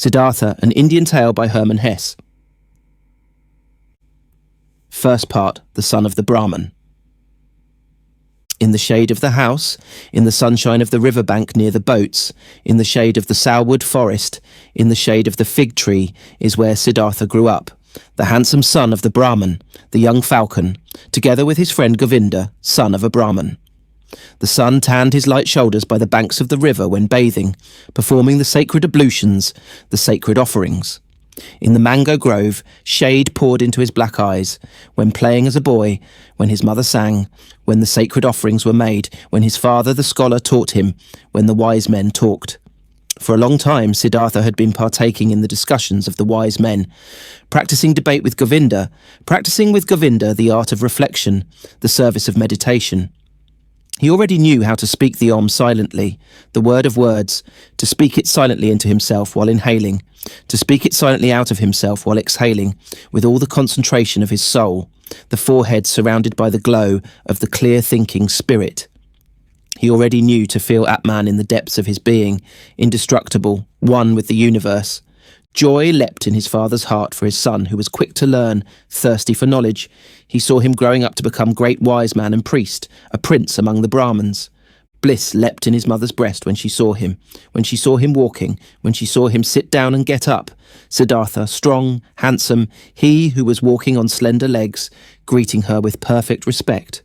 Siddhartha, an Indian tale by Hermann Hesse. First part, the son of the Brahman. In the shade of the house, in the sunshine of the riverbank near the boats, in the shade of the sourwood forest, in the shade of the fig tree, is where Siddhartha grew up, the handsome son of the Brahman, the young falcon, together with his friend Govinda, son of a Brahman. The sun tanned his light shoulders by the banks of the river when bathing, performing the sacred ablutions, the sacred offerings. In the mango grove, shade poured into his black eyes, when playing as a boy, when his mother sang, when the sacred offerings were made, when his father the scholar taught him, when the wise men talked. For a long time, Siddhartha had been partaking in the discussions of the wise men, practicing debate with Govinda, practicing with Govinda the art of reflection, the service of meditation. He already knew how to speak the Om silently, the word of words, to speak it silently into himself while inhaling, to speak it silently out of himself while exhaling, with all the concentration of his soul, the forehead surrounded by the glow of the clear-thinking spirit. He already knew to feel Atman in the depths of his being, indestructible, one with the universe. Joy leapt in his father's heart for his son, who was quick to learn, thirsty for knowledge. He saw him growing up to become great wise man and priest, a prince among the Brahmins. Bliss leapt in his mother's breast when she saw him walking, when she saw him sit down and get up. Siddhartha, strong, handsome, he who was walking on slender legs, greeting her with perfect respect.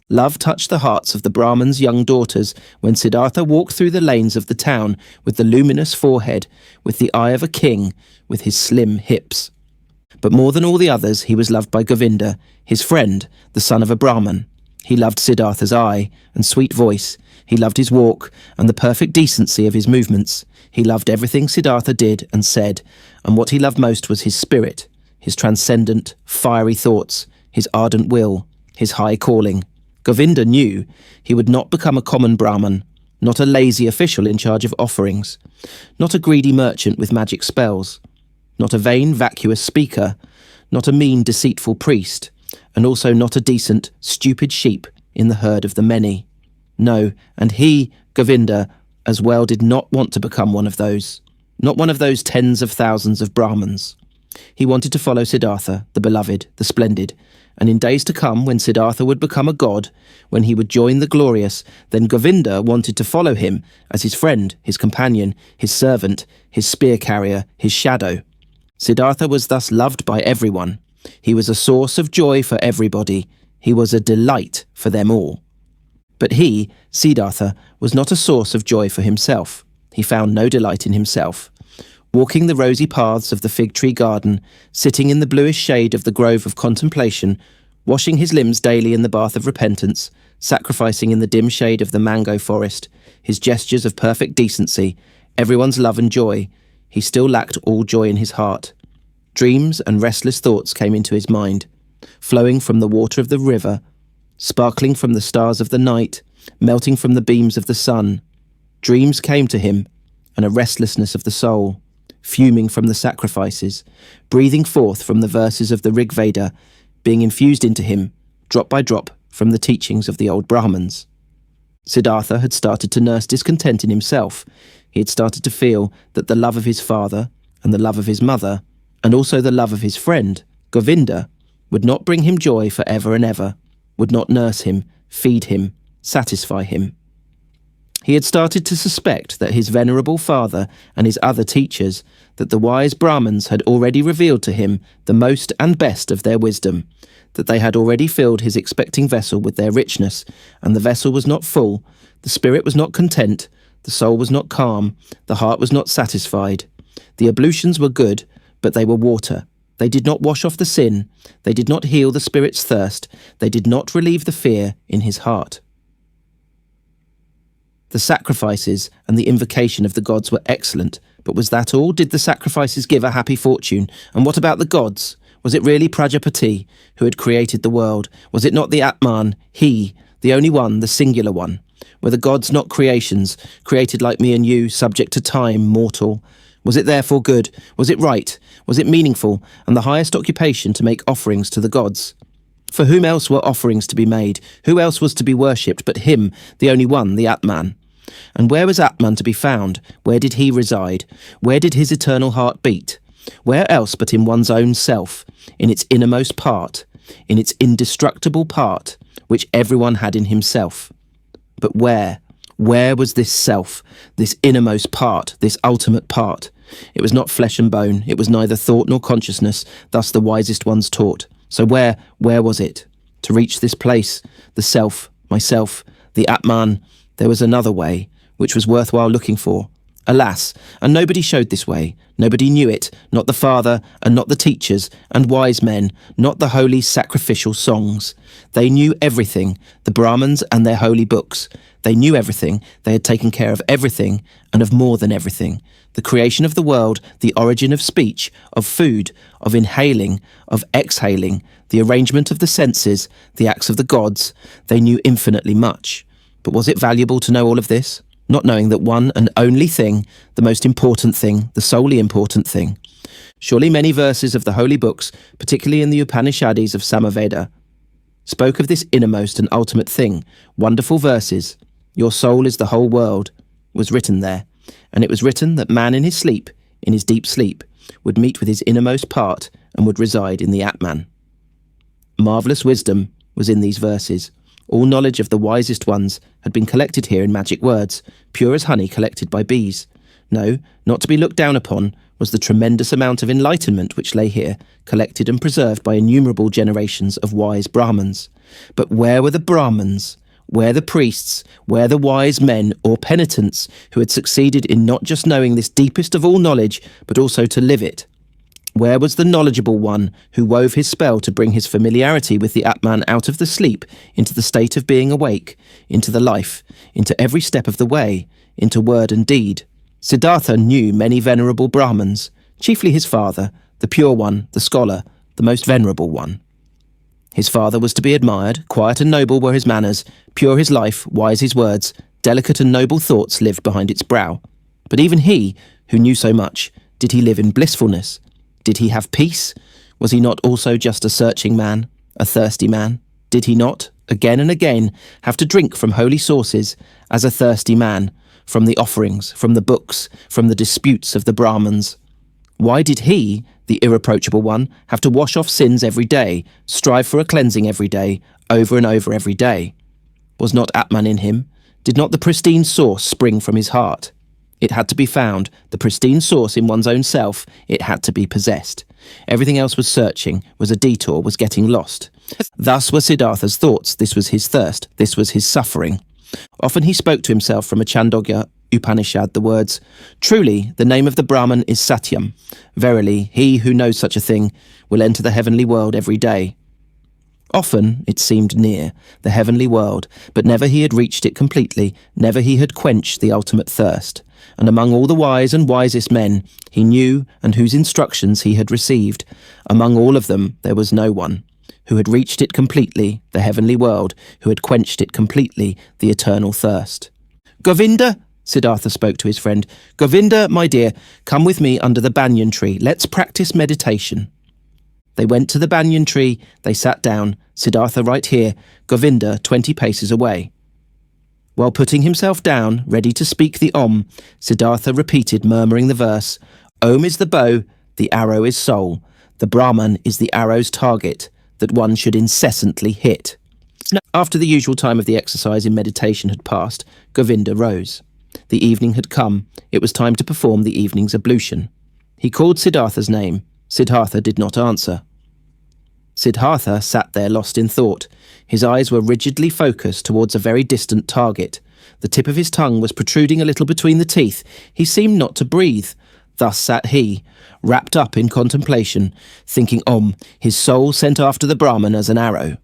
Love touched the hearts of the Brahmins' young daughters when Siddhartha walked through the lanes of the town with the luminous forehead, with the eye of a king, with his slim hips. But more than all the others, he was loved by Govinda, his friend, the son of a Brahman. He loved Siddhartha's eye and sweet voice. He loved his walk and the perfect decency of his movements. He loved everything Siddhartha did and said, and what he loved most was his spirit, his transcendent, fiery thoughts, his ardent will, his high calling. Govinda knew he would not become a common Brahman, not a lazy official in charge of offerings, not a greedy merchant with magic spells, not a vain, vacuous speaker, not a mean, deceitful priest, and also not a decent, stupid sheep in the herd of the many. No, and he, Govinda, as well did not want to become one of those, not one of those tens of thousands of Brahmins. He wanted to follow Siddhartha, the beloved, the splendid, and in days to come, when Siddhartha would become a god, when he would join the glorious, then Govinda wanted to follow him as his friend, his companion, his servant, his spear carrier, his shadow. Siddhartha was thus loved by everyone. He was a source of joy for everybody. He was a delight for them all. But he, Siddhartha, was not a source of joy for himself. He found no delight in himself. Walking the rosy paths of the fig tree garden, sitting in the bluish shade of the grove of contemplation, washing his limbs daily in the bath of repentance, sacrificing in the dim shade of the mango forest, his gestures of perfect decency, everyone's love and joy, he still lacked all joy in his heart. Dreams and restless thoughts came into his mind, flowing from the water of the river, sparkling from the stars of the night, melting from the beams of the sun. Dreams came to him, and a restlessness of the soul, fuming from the sacrifices, breathing forth from the verses of the Rig Veda, being infused into him, drop by drop, from the teachings of the old Brahmins. Siddhartha had started to nurse discontent in himself. He had started to feel that the love of his father, and the love of his mother, and also the love of his friend, Govinda, would not bring him joy for ever and ever, would not nurse him, feed him, satisfy him. He had started to suspect that his venerable father and his other teachers, that the wise Brahmins had already revealed to him the most and best of their wisdom, that they had already filled his expecting vessel with their richness, and the vessel was not full, the spirit was not content, the soul was not calm, the heart was not satisfied. The ablutions were good, but they were water. They did not wash off the sin, they did not heal the spirit's thirst, they did not relieve the fear in his heart. The sacrifices and the invocation of the gods were excellent, but was that all? Did the sacrifices give a happy fortune? And what about the gods? Was it really Prajapati who had created the world? Was it not the Atman, he, the only one, the singular one? Were the gods not creations, created like me and you, subject to time, mortal? Was it therefore good? Was it right? Was it meaningful? And the highest occupation to make offerings to the gods? For whom else were offerings to be made? Who else was to be worshipped but him, the only one, the Atman? And where was Atman to be found? Where did he reside? Where did his eternal heart beat? Where else but in one's own self, in its innermost part, in its indestructible part, which everyone had in himself? But where was this self, this innermost part, this ultimate part? It was not flesh and bone, it was neither thought nor consciousness, thus the wisest ones taught. So where was it? To reach this place, the self, myself, the Atman, there was another way, which was worthwhile looking for. Alas, and nobody showed this way, nobody knew it, not the Father, and not the teachers, and wise men, not the holy sacrificial songs. They knew everything, the Brahmins and their holy books. They knew everything, they had taken care of everything, and of more than everything. The creation of the world, the origin of speech, of food, of inhaling, of exhaling, the arrangement of the senses, the acts of the gods, they knew infinitely much. But was it valuable to know all of this? Not knowing that one and only thing, the most important thing, the solely important thing. Surely many verses of the holy books, particularly in the Upanishads of Samaveda, spoke of this innermost and ultimate thing. Wonderful verses. Your soul is the whole world, was written there. And it was written that man in his sleep, in his deep sleep, would meet with his innermost part and would reside in the Atman. Marvellous wisdom was in these verses. All knowledge of the wisest ones had been collected here in magic words, pure as honey collected by bees. No, not to be looked down upon was the tremendous amount of enlightenment which lay here, collected and preserved by innumerable generations of wise Brahmans. But where were the Brahmans? Where the priests? Where the wise men or penitents who had succeeded in not just knowing this deepest of all knowledge, but also to live it? Where was the knowledgeable one who wove his spell to bring his familiarity with the Atman out of the sleep, into the state of being awake, into the life, into every step of the way, into word and deed? Siddhartha knew many venerable Brahmans, chiefly his father, the pure one, the scholar, the most venerable one. His father was to be admired, quiet and noble were his manners, pure his life, wise his words, delicate and noble thoughts lived behind its brow. But even he, who knew so much, did he live in blissfulness? Did he have peace? Was he not also just a searching man, a thirsty man? Did he not, again and again, have to drink from holy sources as a thirsty man, from the offerings, from the books, from the disputes of the Brahmans? Why did he, the irreproachable one, have to wash off sins every day, strive for a cleansing every day, over and over every day? Was not Atman in him? Did not the pristine source spring from his heart? It had to be found, the pristine source in one's own self, it had to be possessed. Everything else was searching, was a detour, was getting lost. Thus were Siddhartha's thoughts, this was his thirst, this was his suffering. Often he spoke to himself from a Chandogya Upanishad the words, "Truly, the name of the Brahman is Satyam. Verily, he who knows such a thing will enter the heavenly world every day." Often it seemed near, the heavenly world, but never he had reached it completely, never he had quenched the ultimate thirst. And among all the wise and wisest men he knew and whose instructions he had received, among all of them there was no one who had reached it completely, the heavenly world, who had quenched it completely, the eternal thirst. "Govinda," Siddhartha spoke to his friend, "Govinda, my dear, come with me under the banyan tree. Let's practice meditation." They went to the banyan tree, they sat down, Siddhartha right here, Govinda 20 paces away. While putting himself down, ready to speak the Om, Siddhartha repeated, murmuring the verse, "Om is the bow, the arrow is soul. The Brahman is the arrow's target, that one should incessantly hit." After the usual time of the exercise in meditation had passed, Govinda rose. The evening had come. It was time to perform the evening's ablution. He called Siddhartha's name. Siddhartha did not answer. Siddhartha sat there lost in thought. His eyes were rigidly focused towards a very distant target. The tip of his tongue was protruding a little between the teeth. He seemed not to breathe. Thus sat he, wrapped up in contemplation, thinking Om, his soul sent after the Brahman as an arrow.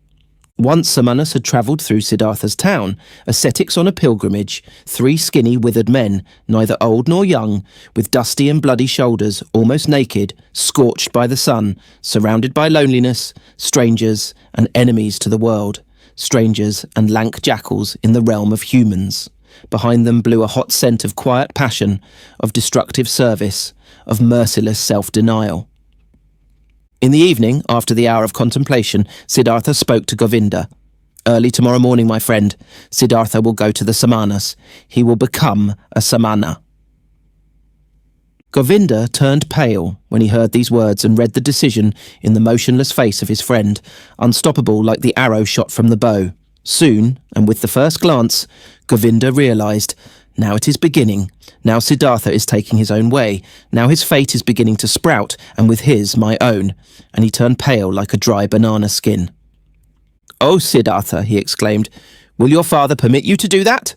Once Samanas had travelled through Siddhartha's town, ascetics on a pilgrimage, 3 skinny, withered men, neither old nor young, with dusty and bloody shoulders, almost naked, scorched by the sun, surrounded by loneliness, strangers and enemies to the world, strangers and lank jackals in the realm of humans. Behind them blew a hot scent of quiet passion, of destructive service, of merciless self-denial. In the evening, after the hour of contemplation, Siddhartha spoke to Govinda. Early tomorrow morning, my friend, Siddhartha will go to the Samanas. He will become a Samana. Govinda turned pale when he heard these words and read the decision in the motionless face of his friend, unstoppable like the arrow shot from the bow. Soon, and with the first glance, Govinda realised, now it is beginning. Now Siddhartha is taking his own way. Now his fate is beginning to sprout, and with his, my own. And he turned pale like a dry banana skin. "Oh, Siddhartha," he exclaimed, "will your father permit you to do that?"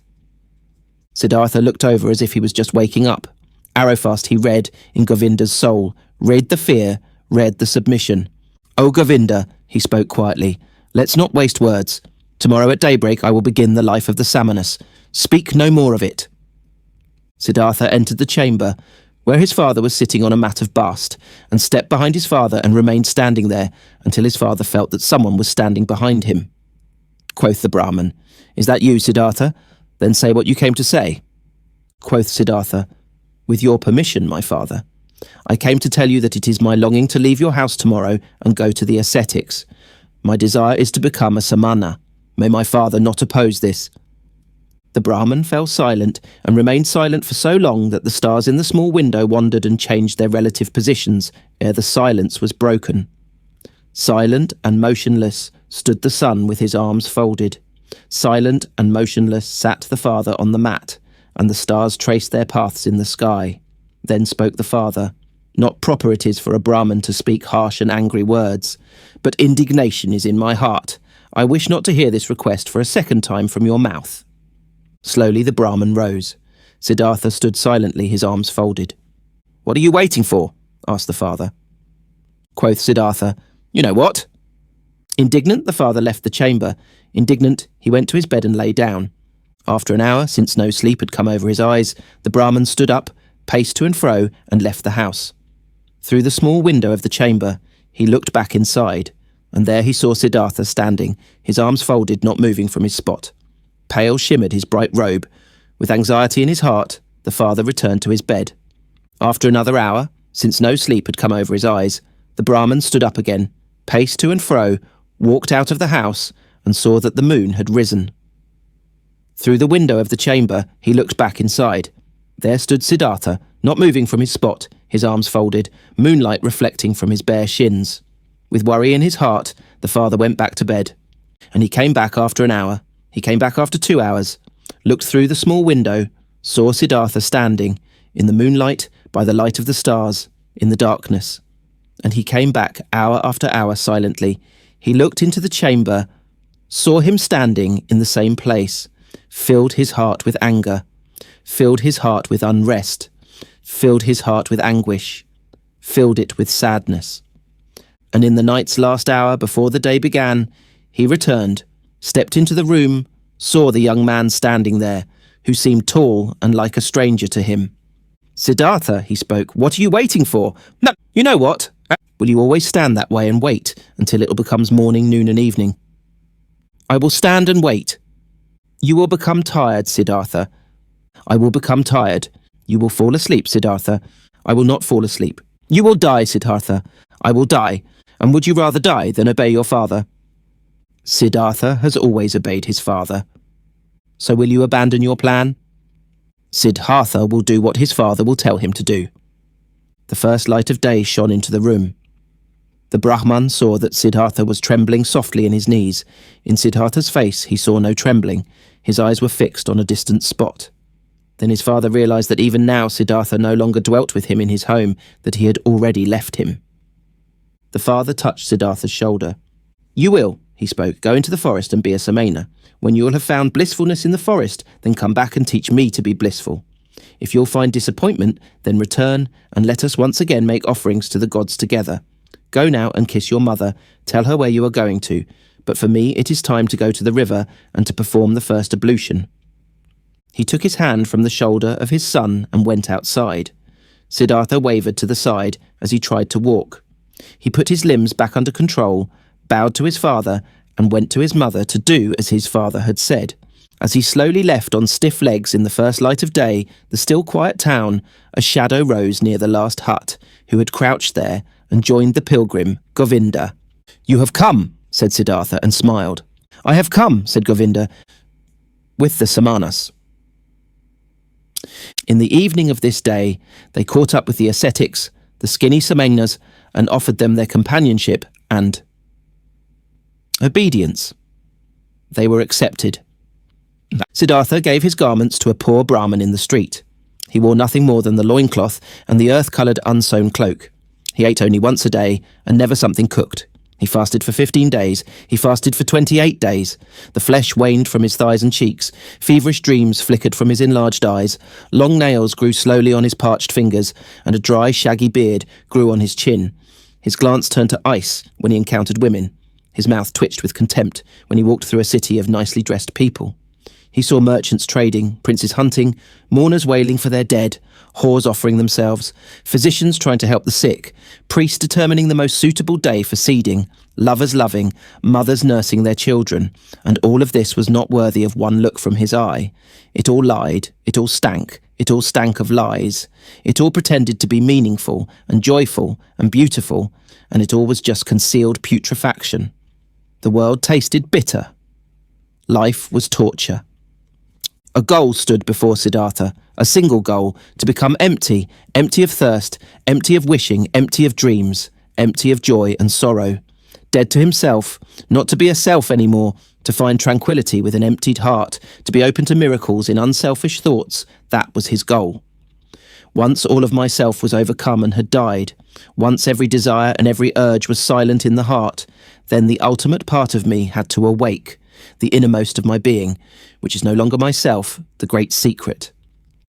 Siddhartha looked over as if he was just waking up. Arrowfast he read in Govinda's soul, read the fear, read the submission. "Oh, Govinda," he spoke quietly, "let's not waste words. Tomorrow at daybreak I will begin the life of the Samanas. Speak no more of it." Siddhartha entered the chamber, where his father was sitting on a mat of bast, and stepped behind his father and remained standing there until his father felt that someone was standing behind him. Quoth the Brahman, "Is that you, Siddhartha? Then say what you came to say." Quoth Siddhartha, "With your permission, my father. I came to tell you that it is my longing to leave your house tomorrow and go to the ascetics. My desire is to become a Samana. May my father not oppose this." The Brahman fell silent and remained silent for so long that the stars in the small window wandered and changed their relative positions ere the silence was broken. Silent and motionless stood the son with his arms folded. Silent and motionless sat the father on the mat, and the stars traced their paths in the sky. Then spoke the father, "Not proper it is for a Brahman to speak harsh and angry words, but indignation is in my heart. I wish not to hear this request for a second time from your mouth." Slowly the Brahman rose. Siddhartha stood silently, his arms folded. "What are you waiting for?" asked the father. Quoth Siddhartha, "You know what?" Indignant, the father left the chamber. Indignant, he went to his bed and lay down. After an hour, since no sleep had come over his eyes, the Brahman stood up, paced to and fro, and left the house. Through the small window of the chamber, he looked back inside, and there he saw Siddhartha standing, his arms folded, not moving from his spot. Pale shimmered his bright robe. With anxiety in his heart, the father returned to his bed. After another hour, since no sleep had come over his eyes, the Brahman stood up again, paced to and fro, walked out of the house, and saw that the moon had risen. Through the window of the chamber, he looked back inside. There stood Siddhartha, not moving from his spot, his arms folded, moonlight reflecting from his bare shins. With worry in his heart, the father went back to bed. And he came back after an hour. He came back after 2 hours, looked through the small window, saw Siddhartha standing, in the moonlight, by the light of the stars, in the darkness. And he came back hour after hour silently. He looked into the chamber, saw him standing in the same place, filled his heart with anger, filled his heart with unrest, filled his heart with anguish, filled it with sadness. And in the night's last hour before the day began, he returned, stepped into the room, saw the young man standing there, who seemed tall and like a stranger to him. "Siddhartha," he spoke, "what are you waiting for? No, you know what? Will you always stand that way and wait until it becomes morning, noon and evening?" "I will stand and wait." "You will become tired, Siddhartha." "I will become tired." "You will fall asleep, Siddhartha." "I will not fall asleep." "You will die, Siddhartha." "I will die. And would you rather die than obey your father?" Siddhartha has always obeyed his father. "So will you abandon your plan?" Siddhartha will do what his father will tell him to do. The first light of day shone into the room. The Brahman saw that Siddhartha was trembling softly in his knees. In Siddhartha's face he saw no trembling. His eyes were fixed on a distant spot. Then his father realized that even now Siddhartha no longer dwelt with him in his home, that he had already left him. The father touched Siddhartha's shoulder. "You will," he spoke, "go into the forest and be a Samana. When you will have found blissfulness in the forest, then come back and teach me to be blissful. If you'll find disappointment, then return, and let us once again make offerings to the gods together. Go now and kiss your mother, tell her where you are going to, but for me it is time to go to the river and to perform the first ablution." He took his hand from the shoulder of his son and went outside. Siddhartha wavered to the side as he tried to walk. He put his limbs back under control, bowed to his father, and went to his mother to do as his father had said. As he slowly left on stiff legs in the first light of day, the still quiet town, a shadow rose near the last hut, who had crouched there, and joined the pilgrim, Govinda. "You have come," said Siddhartha, and smiled. "I have come," said Govinda, "with the Samanas." In the evening of this day, they caught up with the ascetics, the skinny Samanas, and offered them their companionship and obedience. They were accepted. Siddhartha gave his garments to a poor Brahman in the street. He wore nothing more than the loincloth and the earth-coloured unsewn cloak. He ate only once a day, and never something cooked. He fasted for 15 days. He fasted for 28 days. The flesh waned from his thighs and cheeks. Feverish dreams flickered from his enlarged eyes. Long nails grew slowly on his parched fingers, and a dry, shaggy beard grew on his chin. His glance turned to ice when he encountered women. His mouth twitched with contempt when he walked through a city of nicely dressed people. He saw merchants trading, princes hunting, mourners wailing for their dead, whores offering themselves, physicians trying to help the sick, priests determining the most suitable day for seeding, lovers loving, mothers nursing their children, and all of this was not worthy of one look from his eye. It all lied, it all stank of lies. It all pretended to be meaningful and joyful and beautiful, and it all was just concealed putrefaction. The world tasted bitter. Life was torture. A goal stood before Siddhartha, a single goal, to become empty, empty of thirst, empty of wishing, empty of dreams, empty of joy and sorrow. Dead to himself, not to be a self anymore, to find tranquility with an emptied heart, to be open to miracles in unselfish thoughts, that was his goal. Once all of myself was overcome and had died, once every desire and every urge was silent in the heart, then the ultimate part of me had to awake, the innermost of my being, which is no longer myself, the great secret.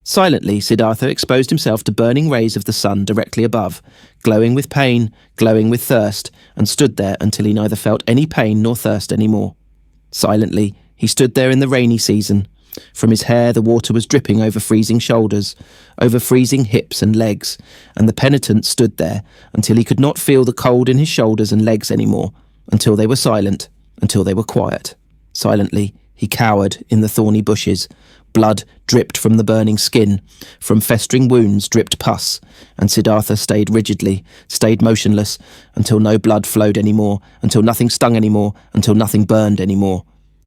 Silently, Siddhartha exposed himself to burning rays of the sun directly above, glowing with pain, glowing with thirst, and stood there until he neither felt any pain nor thirst any more. Silently, he stood there in the rainy season. From his hair the water was dripping over freezing shoulders, over freezing hips and legs, and the penitent stood there until he could not feel the cold in his shoulders and legs any more, until they were silent, until they were quiet. Silently, he cowered in the thorny bushes. Blood dripped from the burning skin. From festering wounds dripped pus, and Siddhartha stayed rigidly, stayed motionless, until no blood flowed anymore, until nothing stung anymore, until nothing burned anymore.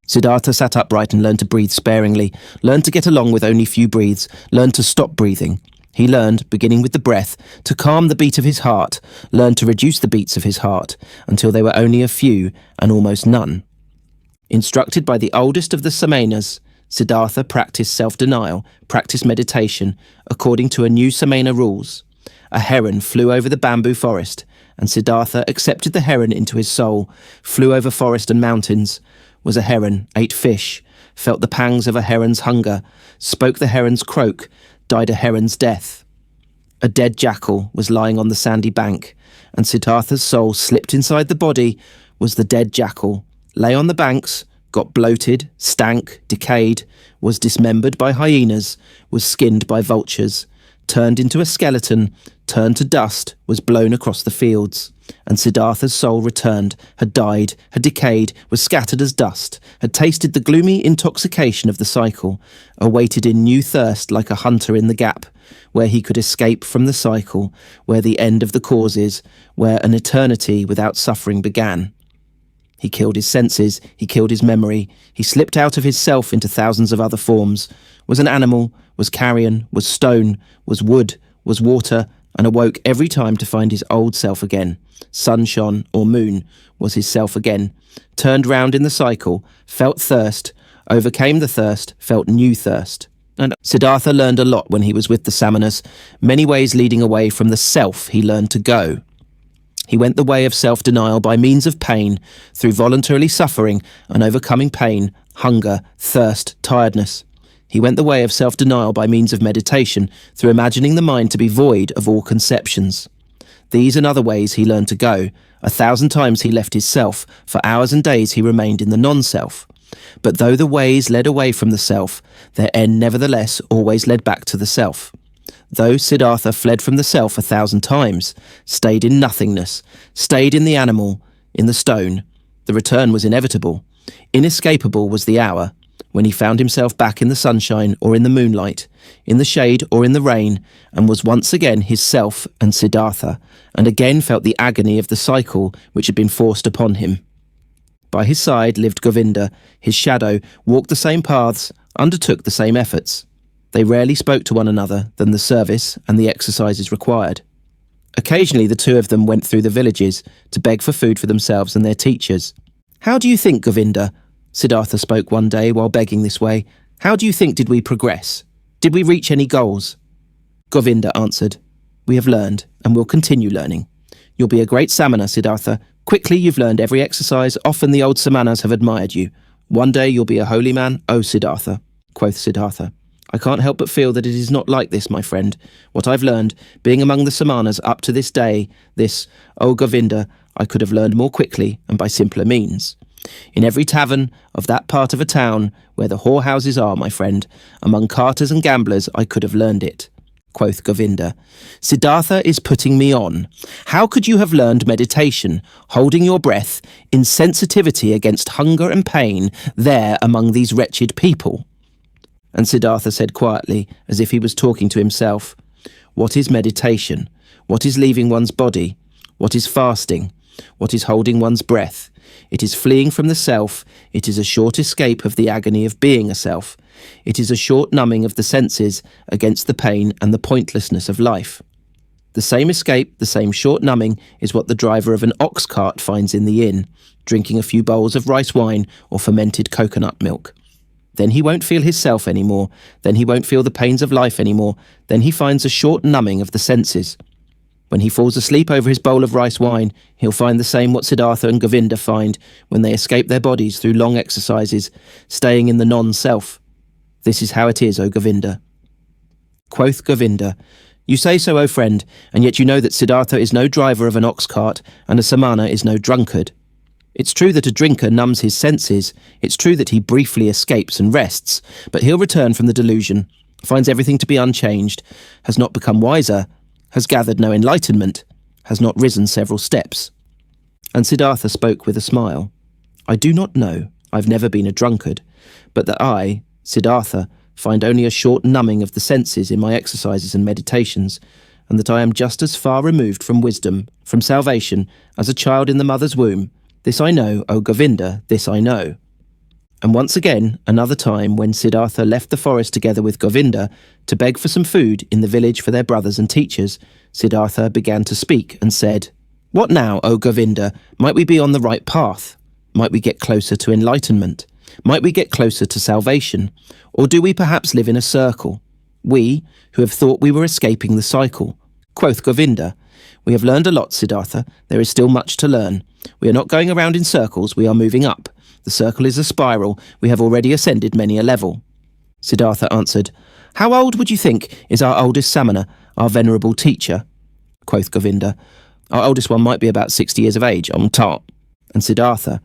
Siddhartha sat upright and learned to breathe sparingly, learned to get along with only few breaths, learned to stop breathing. He learned, beginning with the breath, to calm the beat of his heart, learned to reduce the beats of his heart, until they were only a few and almost none. Instructed by the oldest of the Samanas, Siddhartha practiced self-denial, practiced meditation, according to a new Samana rules. A heron flew over the bamboo forest, and Siddhartha accepted the heron into his soul, flew over forest and mountains, was a heron, ate fish, felt the pangs of a heron's hunger, spoke the heron's croak, died a heron's death. A dead jackal was lying on the sandy bank, and Siddhartha's soul slipped inside the body, was the dead jackal, lay on the banks, got bloated, stank, decayed, was dismembered by hyenas, was skinned by vultures, turned into a skeleton, turned to dust, was blown across the fields. And Siddhartha's soul returned, had died, had decayed, was scattered as dust, had tasted the gloomy intoxication of the cycle, awaited in new thirst like a hunter in the gap, where he could escape from the cycle, where the end of the cause is, where an eternity without suffering began. He killed his senses, he killed his memory, he slipped out of his self into thousands of other forms, was an animal, was carrion, was stone, was wood, was water, and awoke every time to find his old self again. Sun shone, or moon, was his self again, turned round in the cycle, felt thirst, overcame the thirst, felt new thirst. And Siddhartha learned a lot when he was with the Samanas, many ways leading away from the self he learned to go. He went the way of self-denial by means of pain, through voluntarily suffering and overcoming pain, hunger, thirst, tiredness. He went the way of self-denial by means of meditation, through imagining the mind to be void of all conceptions. These and other ways he learned to go. 1,000 times he left his self, for hours and days he remained in the non-self. But though the ways led away from the self, their end nevertheless always led back to the self. Though Siddhartha fled from the self 1,000 times, stayed in nothingness, stayed in the animal, in the stone, the return was inevitable. Inescapable was the hour, when he found himself back in the sunshine or in the moonlight, in the shade or in the rain, and was once again his self and Siddhartha, and again felt the agony of the cycle which had been forced upon him. By his side lived Govinda, his shadow, walked the same paths, undertook the same efforts. They rarely spoke to one another than the service and the exercises required. Occasionally the two of them went through the villages to beg for food for themselves and their teachers. "How do you think, Govinda?" Siddhartha spoke one day while begging this way. "How do you think did we progress? Did we reach any goals?" Govinda answered, "We have learned and will continue learning. You'll be a great Samana, Siddhartha. Quickly you've learned every exercise. Often the old Samanas have admired you. One day you'll be a holy man, O Siddhartha." Quoth Siddhartha, "I can't help but feel that it is not like this, my friend. What I've learned, being among the Samanas up to this day, this, O Govinda, I could have learned more quickly and by simpler means. In every tavern of that part of a town where the whorehouses are, my friend, among carters and gamblers, I could have learned it." Quoth Govinda, "Siddhartha is putting me on. How could you have learned meditation, holding your breath, insensitivity against hunger and pain, there among these wretched people?" And Siddhartha said quietly, as if he was talking to himself, "What is meditation? What is leaving one's body? What is fasting? What is holding one's breath? It is fleeing from the self. It is a short escape of the agony of being a self. It is a short numbing of the senses against the pain and the pointlessness of life. The same escape, the same short numbing, is what the driver of an ox cart finds in the inn, drinking a few bowls of rice wine or fermented coconut milk. Then he won't feel his self anymore. Then he won't feel the pains of life anymore. Then he finds a short numbing of the senses. When he falls asleep over his bowl of rice wine, he'll find the same what Siddhartha and Govinda find when they escape their bodies through long exercises, staying in the non-self. This is how it is, O Govinda." Quoth Govinda, "You say so, O friend, and yet you know that Siddhartha is no driver of an ox cart, and a Samana is no drunkard. It's true that a drinker numbs his senses. It's true that he briefly escapes and rests, but he'll return from the delusion, finds everything to be unchanged, has not become wiser, has gathered no enlightenment, has not risen several steps." And Siddhartha spoke with a smile. "I do not know, I've never been a drunkard, but that I, Siddhartha, find only a short numbing of the senses in my exercises and meditations, and that I am just as far removed from wisdom, from salvation, as a child in the mother's womb. This I know, O Govinda, this I know." And once again, another time, when Siddhartha left the forest together with Govinda to beg for some food in the village for their brothers and teachers, Siddhartha began to speak and said, "What now, O Govinda? Might we be on the right path? Might we get closer to enlightenment? Might we get closer to salvation? Or do we perhaps live in a circle? We, who have thought we were escaping the cycle." Quoth Govinda, "We have learned a lot, Siddhartha. There is still much to learn. We are not going around in circles, we are moving up. The circle is a spiral. We have already ascended many a level." Siddhartha answered, "How old would you think is our oldest Samana, our venerable teacher?" Quoth Govinda, "Our oldest one might be about 60 years of age, on top." And Siddhartha,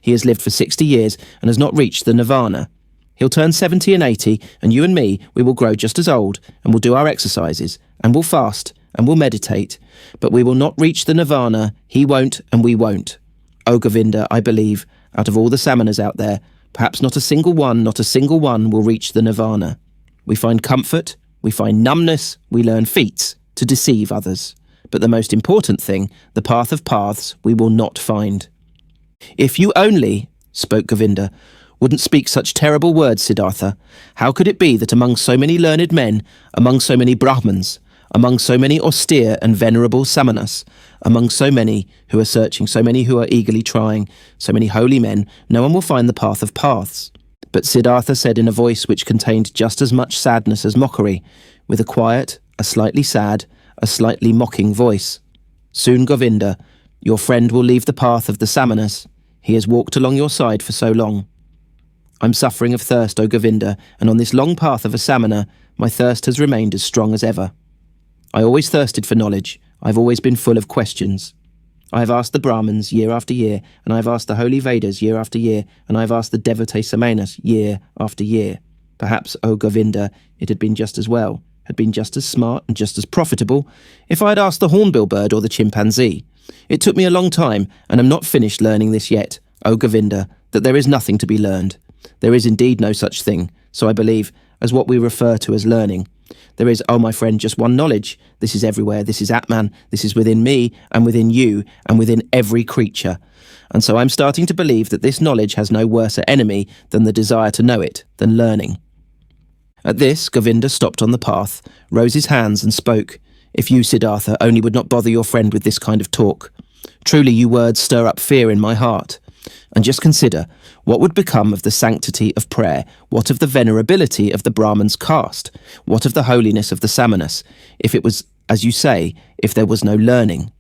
"He has lived for 60 years and has not reached the nirvana. He'll turn 70 and 80, and you and me, we will grow just as old, and will do our exercises, and will fast, and will meditate, but we will not reach the nirvana. He won't, and we won't. O Govinda, I believe, out of all the Samanas out there, perhaps not a single one will reach the nirvana. We find comfort, we find numbness, we learn feats to deceive others. But the most important thing, the path of paths, we will not find." "If you only," spoke Govinda, "wouldn't speak such terrible words, Siddhartha. How could it be that among so many learned men, among so many Brahmans, among so many austere and venerable Samanas, among so many who are searching, so many who are eagerly trying, so many holy men, no one will find the path of paths?" But Siddhartha said in a voice which contained just as much sadness as mockery, with a quiet, a slightly sad, a slightly mocking voice, "Soon, Govinda, your friend will leave the path of the Samanas. He has walked along your side for so long. I'm suffering of thirst, O Govinda, and on this long path of a Samana, my thirst has remained as strong as ever. I always thirsted for knowledge. I've always been full of questions. I have asked the Brahmins year after year, and I have asked the holy Vedas year after year, and I have asked the devotee Samanas year after year. Perhaps, O Govinda, it had been just as well, had been just as smart and just as profitable, if I had asked the hornbill bird or the chimpanzee. It took me a long time, and I'm not finished learning this yet, O Govinda, that there is nothing to be learned. There is indeed no such thing, so I believe, as what we refer to as learning. There is, oh my friend, just one knowledge. This is everywhere, this is Atman, this is within me, and within you, and within every creature. and so I'm starting to believe that this knowledge has no worse enemy than the desire to know it, than learning." At this, Govinda stopped on the path, rose his hands and spoke. "If you, Siddhartha, only would not bother your friend with this kind of talk. Truly you words stir up fear in my heart. And just consider, what would become of the sanctity of prayer? What of the venerability of the Brahman's caste? What of the holiness of the Samanas, if it was, as you say, if there was no learning?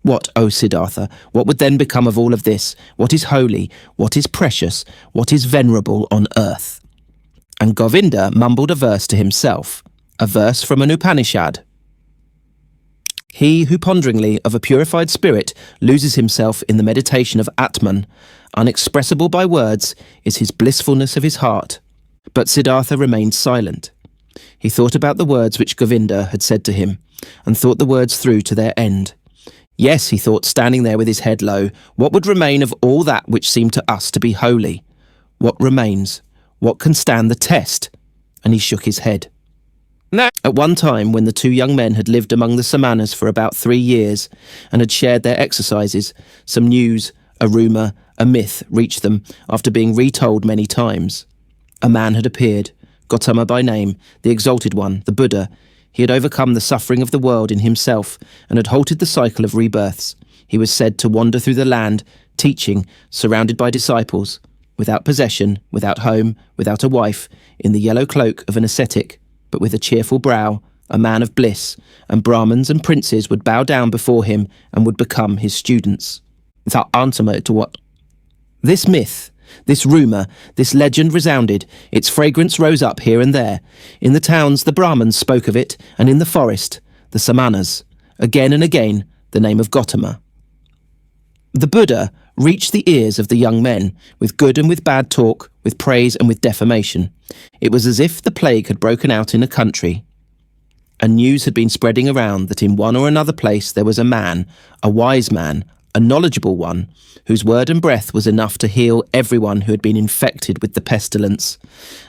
What, O Siddhartha, what would then become of all of this? What is holy? What is precious? What is venerable on earth?" And Govinda mumbled a verse to himself, a verse from an Upanishad. "He who ponderingly of a purified spirit loses himself in the meditation of Atman, unexpressible by words, is his blissfulness of his heart." But Siddhartha remained silent. He thought about the words which Govinda had said to him, and thought the words through to their end. Yes, he thought, standing there with his head low, what would remain of all that which seemed to us to be holy? What remains? What can stand the test? And he shook his head. No. At one time, when the two young men had lived among the Samanas for about 3 years, and had shared their exercises, some news, a rumour, a myth reached them after being retold many times. A man had appeared, Gotama by name, the exalted one, the Buddha. He had overcome the suffering of the world in himself, and had halted the cycle of rebirths. He was said to wander through the land, teaching, surrounded by disciples, without possession, without home, without a wife, in the yellow cloak of an ascetic, but with a cheerful brow, a man of bliss, and Brahmins and princes would bow down before him and would become his students. Without answer to what? This myth, this rumour, this legend resounded, its fragrance rose up here and there. In the towns the Brahmins spoke of it, and in the forest, the Samanas. Again and again, the name of Gotama. The Buddha reached the ears of the young men, with good and with bad talk, with praise and with defamation. It was as if the plague had broken out in a country, and news had been spreading around that in one or another place there was a man, a wise man, a knowledgeable one, whose word and breath was enough to heal everyone who had been infected with the pestilence.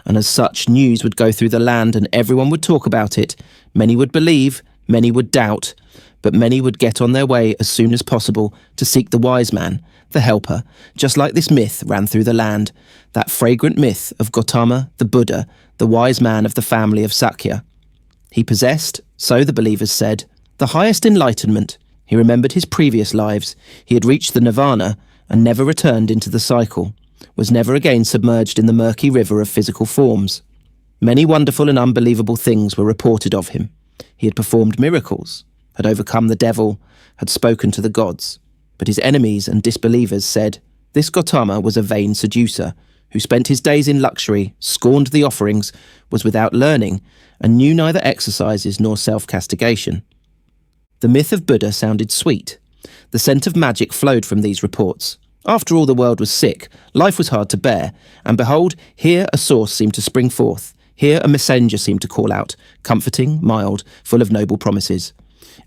And as such, news would go through the land and everyone would talk about it. Many would believe, many would doubt, but many would get on their way as soon as possible to seek the wise man, the helper, just like this myth ran through the land, that fragrant myth of Gotama, the Buddha, the wise man of the family of Sakya. He possessed, so the believers said, the highest enlightenment. He remembered his previous lives. He had reached the nirvana and never returned into the cycle, was never again submerged in the murky river of physical forms. Many wonderful and unbelievable things were reported of him. He had performed miracles, had overcome the devil, had spoken to the gods. But his enemies and disbelievers said, this Gotama was a vain seducer, who spent his days in luxury, scorned the offerings, was without learning, and knew neither exercises nor self-castigation. The myth of Buddha sounded sweet. The scent of magic flowed from these reports. After all, the world was sick, life was hard to bear, and behold, here a source seemed to spring forth, here a messenger seemed to call out, comforting, mild, full of noble promises.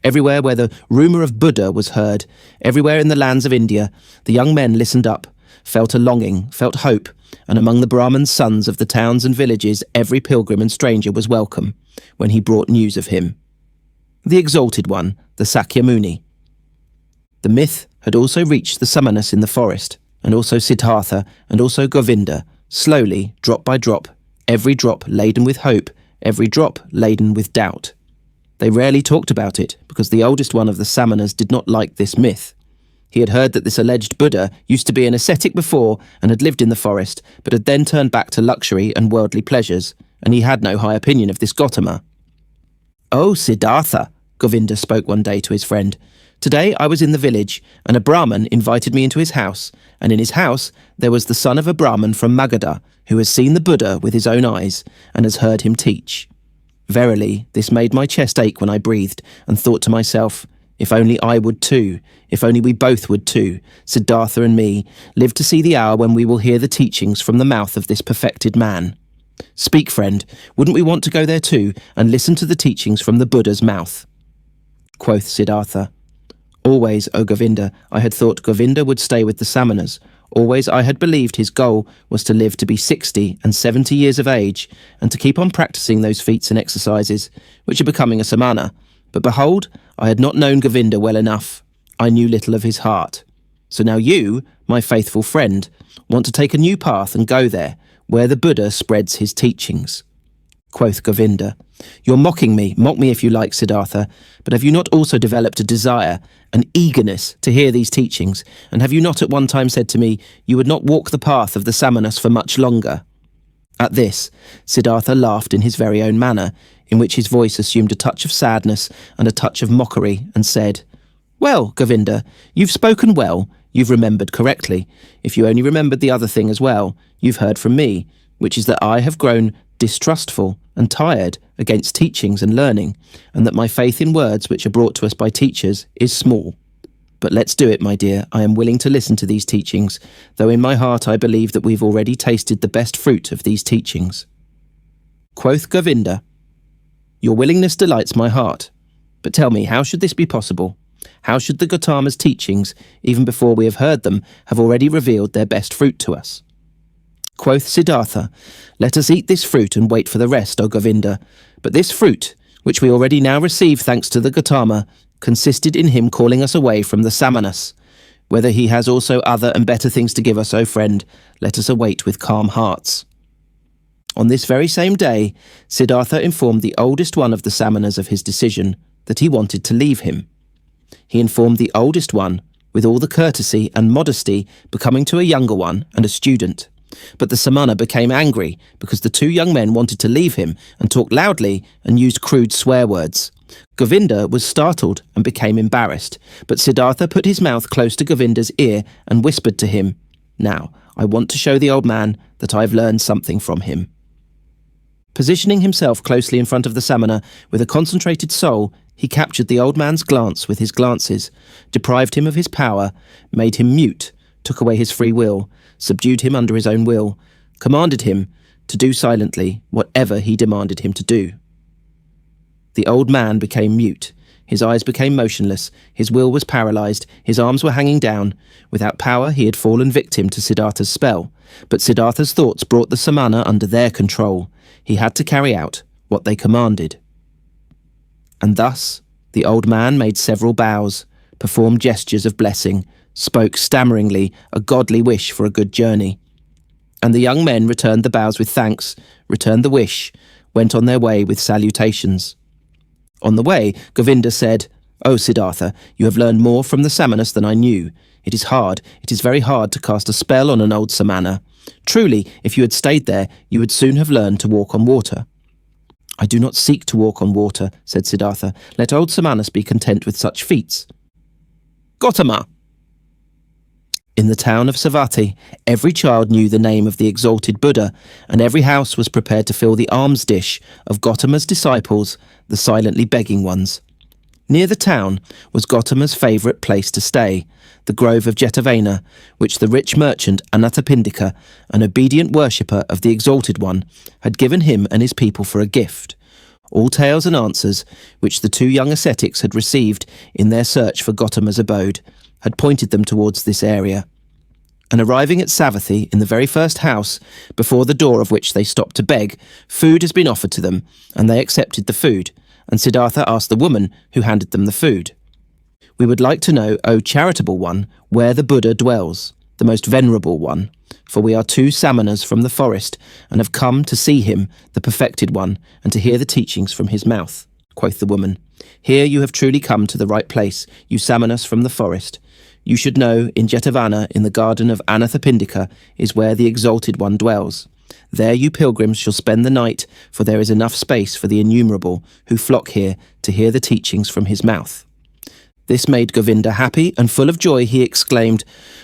Everywhere where the rumour of Buddha was heard, everywhere in the lands of India, the young men listened up, felt a longing, felt hope, and among the Brahman's sons of the towns and villages, every pilgrim and stranger was welcome when he brought news of him. The exalted one, the Sakya Muni. The myth had also reached the Samanas in the forest, and also Siddhartha, and also Govinda, slowly, drop by drop, every drop laden with hope, every drop laden with doubt. They rarely talked about it, because the oldest one of the Samanas did not like this myth. He had heard that this alleged Buddha used to be an ascetic before and had lived in the forest, but had then turned back to luxury and worldly pleasures, and he had no high opinion of this Gotama. "Oh, Siddhartha," Govinda spoke one day to his friend. "Today I was in the village, and a Brahman invited me into his house, and in his house there was the son of a Brahman from Magadha, who has seen the Buddha with his own eyes, and has heard him teach. Verily, this made my chest ache when I breathed, and thought to myself, if only I would too, if only we both would too, Siddhartha and me, live to see the hour when we will hear the teachings from the mouth of this perfected man. Speak, friend, wouldn't we want to go there too, and listen to the teachings from the Buddha's mouth?" Quoth Siddhartha, "Always, O Govinda, I had thought Govinda would stay with the Samanas. Always I had believed his goal was to live to be 60 and 70 years of age, and to keep on practicing those feats and exercises, which are becoming a Samana. But behold, I had not known Govinda well enough. I knew little of his heart. So now you, my faithful friend, want to take a new path and go there, where the Buddha spreads his teachings. Quoth Govinda, "You're mocking me, mock me if you like, Siddhartha, but have you not also developed a desire, an eagerness to hear these teachings, and have you not at one time said to me, you would not walk the path of the Samanas for much longer?" At this, Siddhartha laughed in his very own manner, in which his voice assumed a touch of sadness and a touch of mockery, and said, "Well, Govinda, you've spoken well, you've remembered correctly. If you only remembered the other thing as well, you've heard from me, which is that I have grown distrustful and tired against teachings and learning, and that my faith in words which are brought to us by teachers is small. But let's do it, my dear. I am willing to listen to these teachings, though in my heart I believe that we've already tasted the best fruit of these teachings." Quoth Govinda, "Your willingness delights my heart. But tell me, how should this be possible? How should the Gotama's teachings, even before we have heard them, have already revealed their best fruit to us?" Quoth Siddhartha, "Let us eat this fruit and wait for the rest, O Govinda. But this fruit, which we already now receive thanks to the Gotama, consisted in him calling us away from the Samanas. Whether he has also other and better things to give us, O friend, let us await with calm hearts." On this very same day, Siddhartha informed the oldest one of the Samanas of his decision, that he wanted to leave him. He informed the oldest one, with all the courtesy and modesty becoming to a younger one and a student. But the Samana became angry because the two young men wanted to leave him and talked loudly and used crude swear words. Govinda was startled and became embarrassed, but Siddhartha put his mouth close to Govinda's ear and whispered to him, "Now, I want to show the old man that I've learned something from him." Positioning himself closely in front of the Samana with a concentrated soul, he captured the old man's glance with his glances, deprived him of his power, made him mute, took away his free will, subdued him under his own will, commanded him to do silently whatever he demanded him to do. The old man became mute. His eyes became motionless, his will was paralysed, his arms were hanging down. Without power, he had fallen victim to Siddhartha's spell. But Siddhartha's thoughts brought the Samana under their control. He had to carry out what they commanded. And thus, the old man made several bows, performed gestures of blessing, spoke stammeringly a godly wish for a good journey. And the young men returned the bows with thanks, returned the wish, went on their way with salutations. On the way, Govinda said, "O Siddhartha, you have learned more from the Samanas than I knew. It is very hard to cast a spell on an old Samana. Truly, if you had stayed there, you would soon have learned to walk on water." "I do not seek to walk on water," said Siddhartha. "Let old Samanas be content with such feats." Gotama. In the town of Savatthi, every child knew the name of the exalted Buddha, and every house was prepared to fill the alms dish of Gotama's disciples, the silently begging ones. Near the town was Gotama's favourite place to stay, the grove of Jetavana, which the rich merchant Anathapindika, an obedient worshipper of the Exalted One, had given him and his people for a gift. All tales and answers, which the two young ascetics had received in their search for Gotama's abode, had pointed them towards this area. And arriving at Savatthi, in the very first house, before the door of which they stopped to beg, food has been offered to them, and they accepted the food, and Siddhartha asked the woman who handed them the food, "We would like to know, O charitable one, where the Buddha dwells, the most venerable one, for we are two Samanas from the forest, and have come to see him, the perfected one, and to hear the teachings from his mouth." Quoth the woman, "Here you have truly come to the right place, you Samanas from the forest. You should know, in Jetavana, in the garden of Anathapindika, is where the Exalted One dwells. There you pilgrims shall spend the night, for there is enough space for the innumerable who flock here to hear the teachings from his mouth." This made Govinda happy, and full of joy he exclaimed,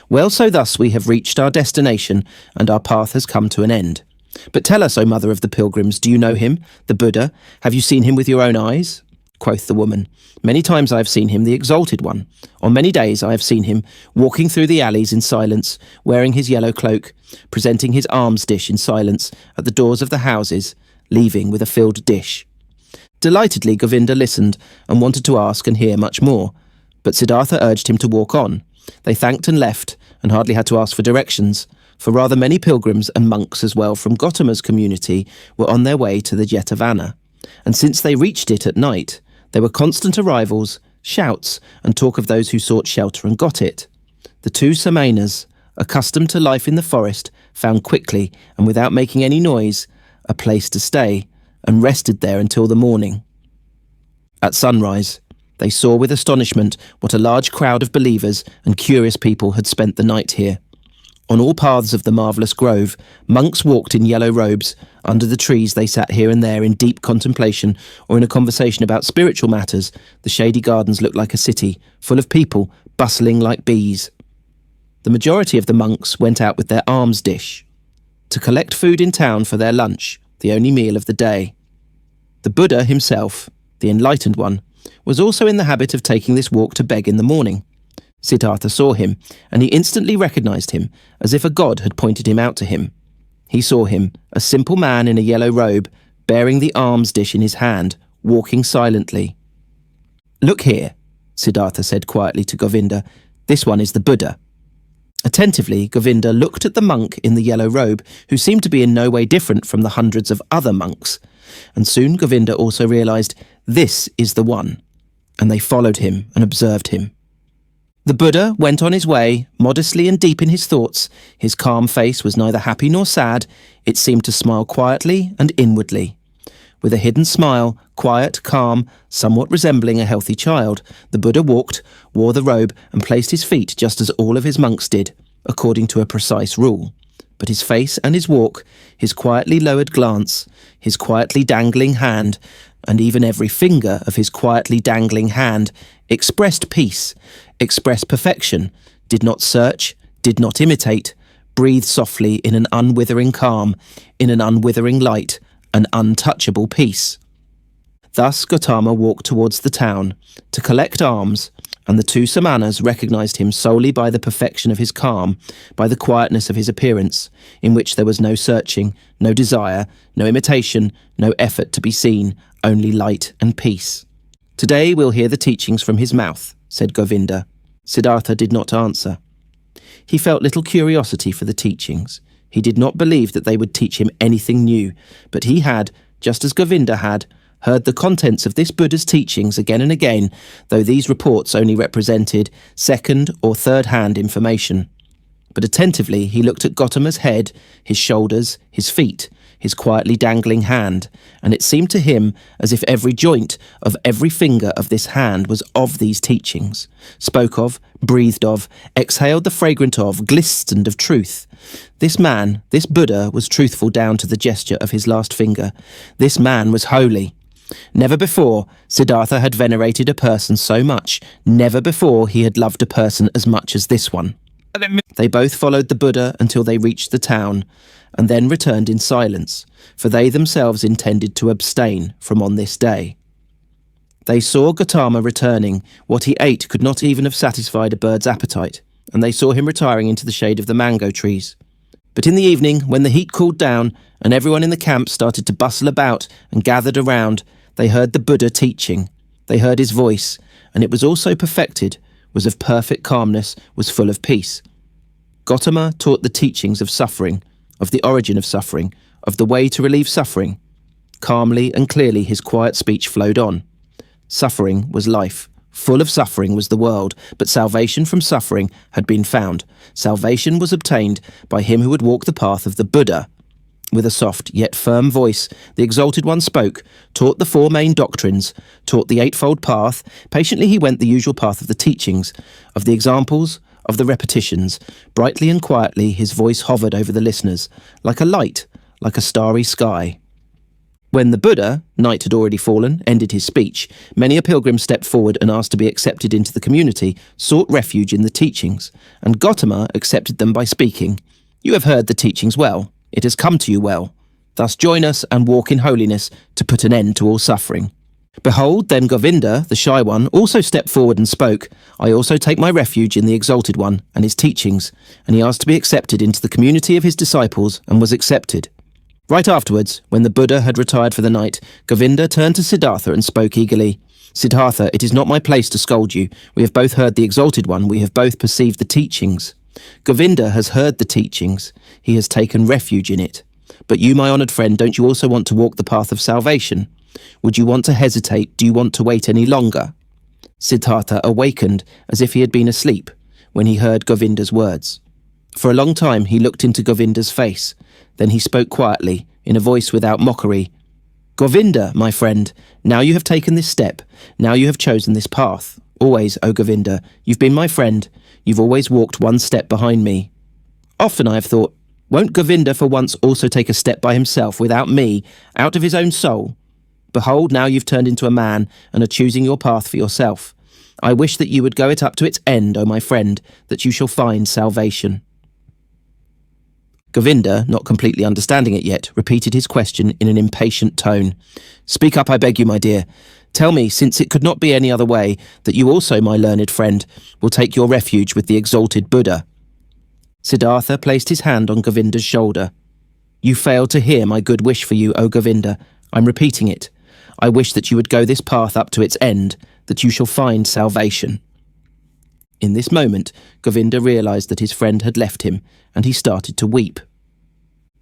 "Well, so thus we have reached our destination, and our path has come to an end. But tell us, O mother of the pilgrims, do you know him, the Buddha? Have you seen him with your own eyes?" Quoth the woman, "Many times I have seen him, the Exalted One. On many days I have seen him, walking through the alleys in silence, wearing his yellow cloak, presenting his alms dish in silence at the doors of the houses, leaving with a filled dish." Delightedly Govinda listened and wanted to ask and hear much more, but Siddhartha urged him to walk on. They thanked and left, and hardly had to ask for directions, for rather many pilgrims and monks as well from Gotama's community were on their way to the Jetavana, and since they reached it at night, there were constant arrivals, shouts, and talk of those who sought shelter and got it. The two Samanas, accustomed to life in the forest, found quickly, and without making any noise, a place to stay, and rested there until the morning. At sunrise, they saw with astonishment what a large crowd of believers and curious people had spent the night here. On all paths of the marvellous grove, monks walked in yellow robes. Under the trees they sat here and there in deep contemplation or in a conversation about spiritual matters. The shady gardens looked like a city, full of people, bustling like bees. The majority of the monks went out with their alms dish to collect food in town for their lunch, the only meal of the day. The Buddha himself, the enlightened one, was also in the habit of taking this walk to beg in the morning. Siddhartha saw him, and he instantly recognized him, as if a god had pointed him out to him. He saw him, a simple man in a yellow robe, bearing the alms dish in his hand, walking silently. "Look here," Siddhartha said quietly to Govinda. "This one is the Buddha." Attentively, Govinda looked at the monk in the yellow robe, who seemed to be in no way different from the hundreds of other monks. And soon Govinda also realized, this is the one. And they followed him and observed him. The Buddha went on his way, modestly and deep in his thoughts. His calm face was neither happy nor sad. It seemed to smile quietly and inwardly. With a hidden smile, quiet, calm, somewhat resembling a healthy child, the Buddha walked, wore the robe, and placed his feet just as all of his monks did, according to a precise rule. But his face and his walk, his quietly lowered glance, his quietly dangling hand, and even every finger of his quietly dangling hand expressed peace, expressed perfection, did not search, did not imitate, breathed softly in an unwithering calm, in an unwithering light, an untouchable peace. Thus Gotama walked towards the town to collect alms, and the two Samanas recognized him solely by the perfection of his calm, by the quietness of his appearance, in which there was no searching, no desire, no imitation, no effort to be seen, only light and peace. "Today we'll hear the teachings from his mouth," said Govinda. Siddhartha did not answer. He felt little curiosity for the teachings. He did not believe that they would teach him anything new, but he had, just as Govinda had, heard the contents of this Buddha's teachings again and again, though these reports only represented second or third-hand information. But attentively he looked at Gotama's head, his shoulders, his feet, his quietly dangling hand, and it seemed to him as if every joint of every finger of this hand was of these teachings, spoke of, breathed of, exhaled the fragrant of, glistened of truth. This man, this Buddha, was truthful down to the gesture of his last finger. This man was holy. Never before Siddhartha had venerated a person so much. Never before he had loved a person as much as this one. They both followed the Buddha until they reached the town, and then returned in silence, for they themselves intended to abstain from on this day. They saw Gotama returning. What he ate could not even have satisfied a bird's appetite, and they saw him retiring into the shade of the mango trees. But in the evening, when the heat cooled down, and everyone in the camp started to bustle about and gathered around, they heard the Buddha teaching. They heard his voice, and it was also perfected, was of perfect calmness, was full of peace. Gotama taught the teachings of suffering, of the origin of suffering, of the way to relieve suffering. Calmly and clearly his quiet speech flowed on. Suffering was life. Full of suffering was the world, but salvation from suffering had been found. Salvation was obtained by him who would walk the path of the Buddha. With a soft yet firm voice, the Exalted One spoke, taught the four main doctrines, taught the eightfold path. Patiently he went the usual path of the teachings, of the examples, of the repetitions. Brightly and quietly his voice hovered over the listeners, like a light, like a starry sky. When the Buddha, night had already fallen, ended his speech, many a pilgrim stepped forward and asked to be accepted into the community, sought refuge in the teachings, and Gotama accepted them by speaking. "You have heard the teachings well. It has come to you well. Thus join us and walk in holiness to put an end to all suffering." Behold, then Govinda, the shy one, also stepped forward and spoke. "I also take my refuge in the Exalted One and his teachings," and he asked to be accepted into the community of his disciples and was accepted. Right afterwards, when the Buddha had retired for the night, Govinda turned to Siddhartha and spoke eagerly. "Siddhartha, it is not my place to scold you. We have both heard the Exalted One. We have both perceived the teachings. Govinda has heard the teachings. He has taken refuge in it. But you, my honoured friend, don't you also want to walk the path of salvation? Would you want to hesitate? Do you want to wait any longer?" Siddhartha awakened as if he had been asleep when he heard Govinda's words. For a long time he looked into Govinda's face. Then he spoke quietly, in a voice without mockery. Govinda, my friend, now you have taken this step. Now you have chosen this path. Always, O Govinda, you've been my friend. You've always walked one step behind me. Often I have thought, won't Govinda for once also take a step by himself without me, out of his own soul? Behold, now you've turned into a man and are choosing your path for yourself. I wish that you would go it up to its end, O my friend, that you shall find salvation. Govinda, not completely understanding it yet, repeated his question in an impatient tone. Speak up, I beg you, my dear. Tell me, since it could not be any other way, that you also, my learned friend, will take your refuge with the exalted Buddha. Siddhartha placed his hand on Govinda's shoulder. You failed to hear my good wish for you, O Govinda. I'm repeating it. I wish that you would go this path up to its end, that you shall find salvation. In this moment, Govinda realized that his friend had left him, and he started to weep.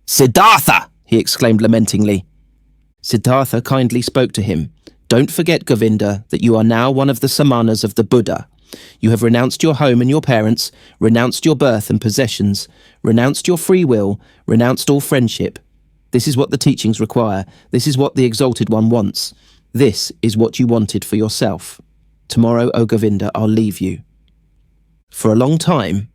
Siddhartha! He exclaimed lamentingly. Siddhartha kindly spoke to him. Don't forget, Govinda, that you are now one of the Samanas of the Buddha. You have renounced your home and your parents, renounced your birth and possessions, renounced your free will, renounced all friendship. This is what the teachings require. This is what the Exalted One wants. This is what you wanted for yourself. Tomorrow, O Govinda, I'll leave you. For a long time,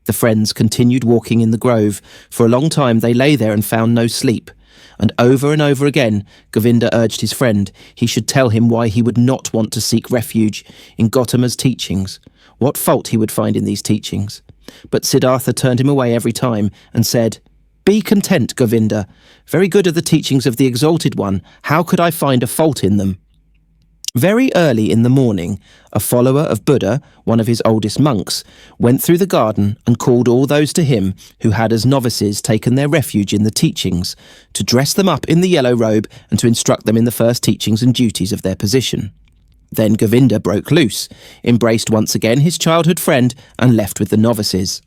the friends continued walking in the grove. For a long time they lay there and found no sleep. And over again, Govinda urged his friend he should tell him why he would not want to seek refuge in Gotama's teachings, what fault he would find in these teachings. But Siddhartha turned him away every time and said, Be content, Govinda. Very good are the teachings of the Exalted One. How could I find a fault in them? Very early in the morning, a follower of Buddha, one of his oldest monks, went through the garden and called all those to him who had as novices taken their refuge in the teachings, to dress them up in the yellow robe and to instruct them in the first teachings and duties of their position. Then Govinda broke loose, embraced once again his childhood friend, and left with the novices.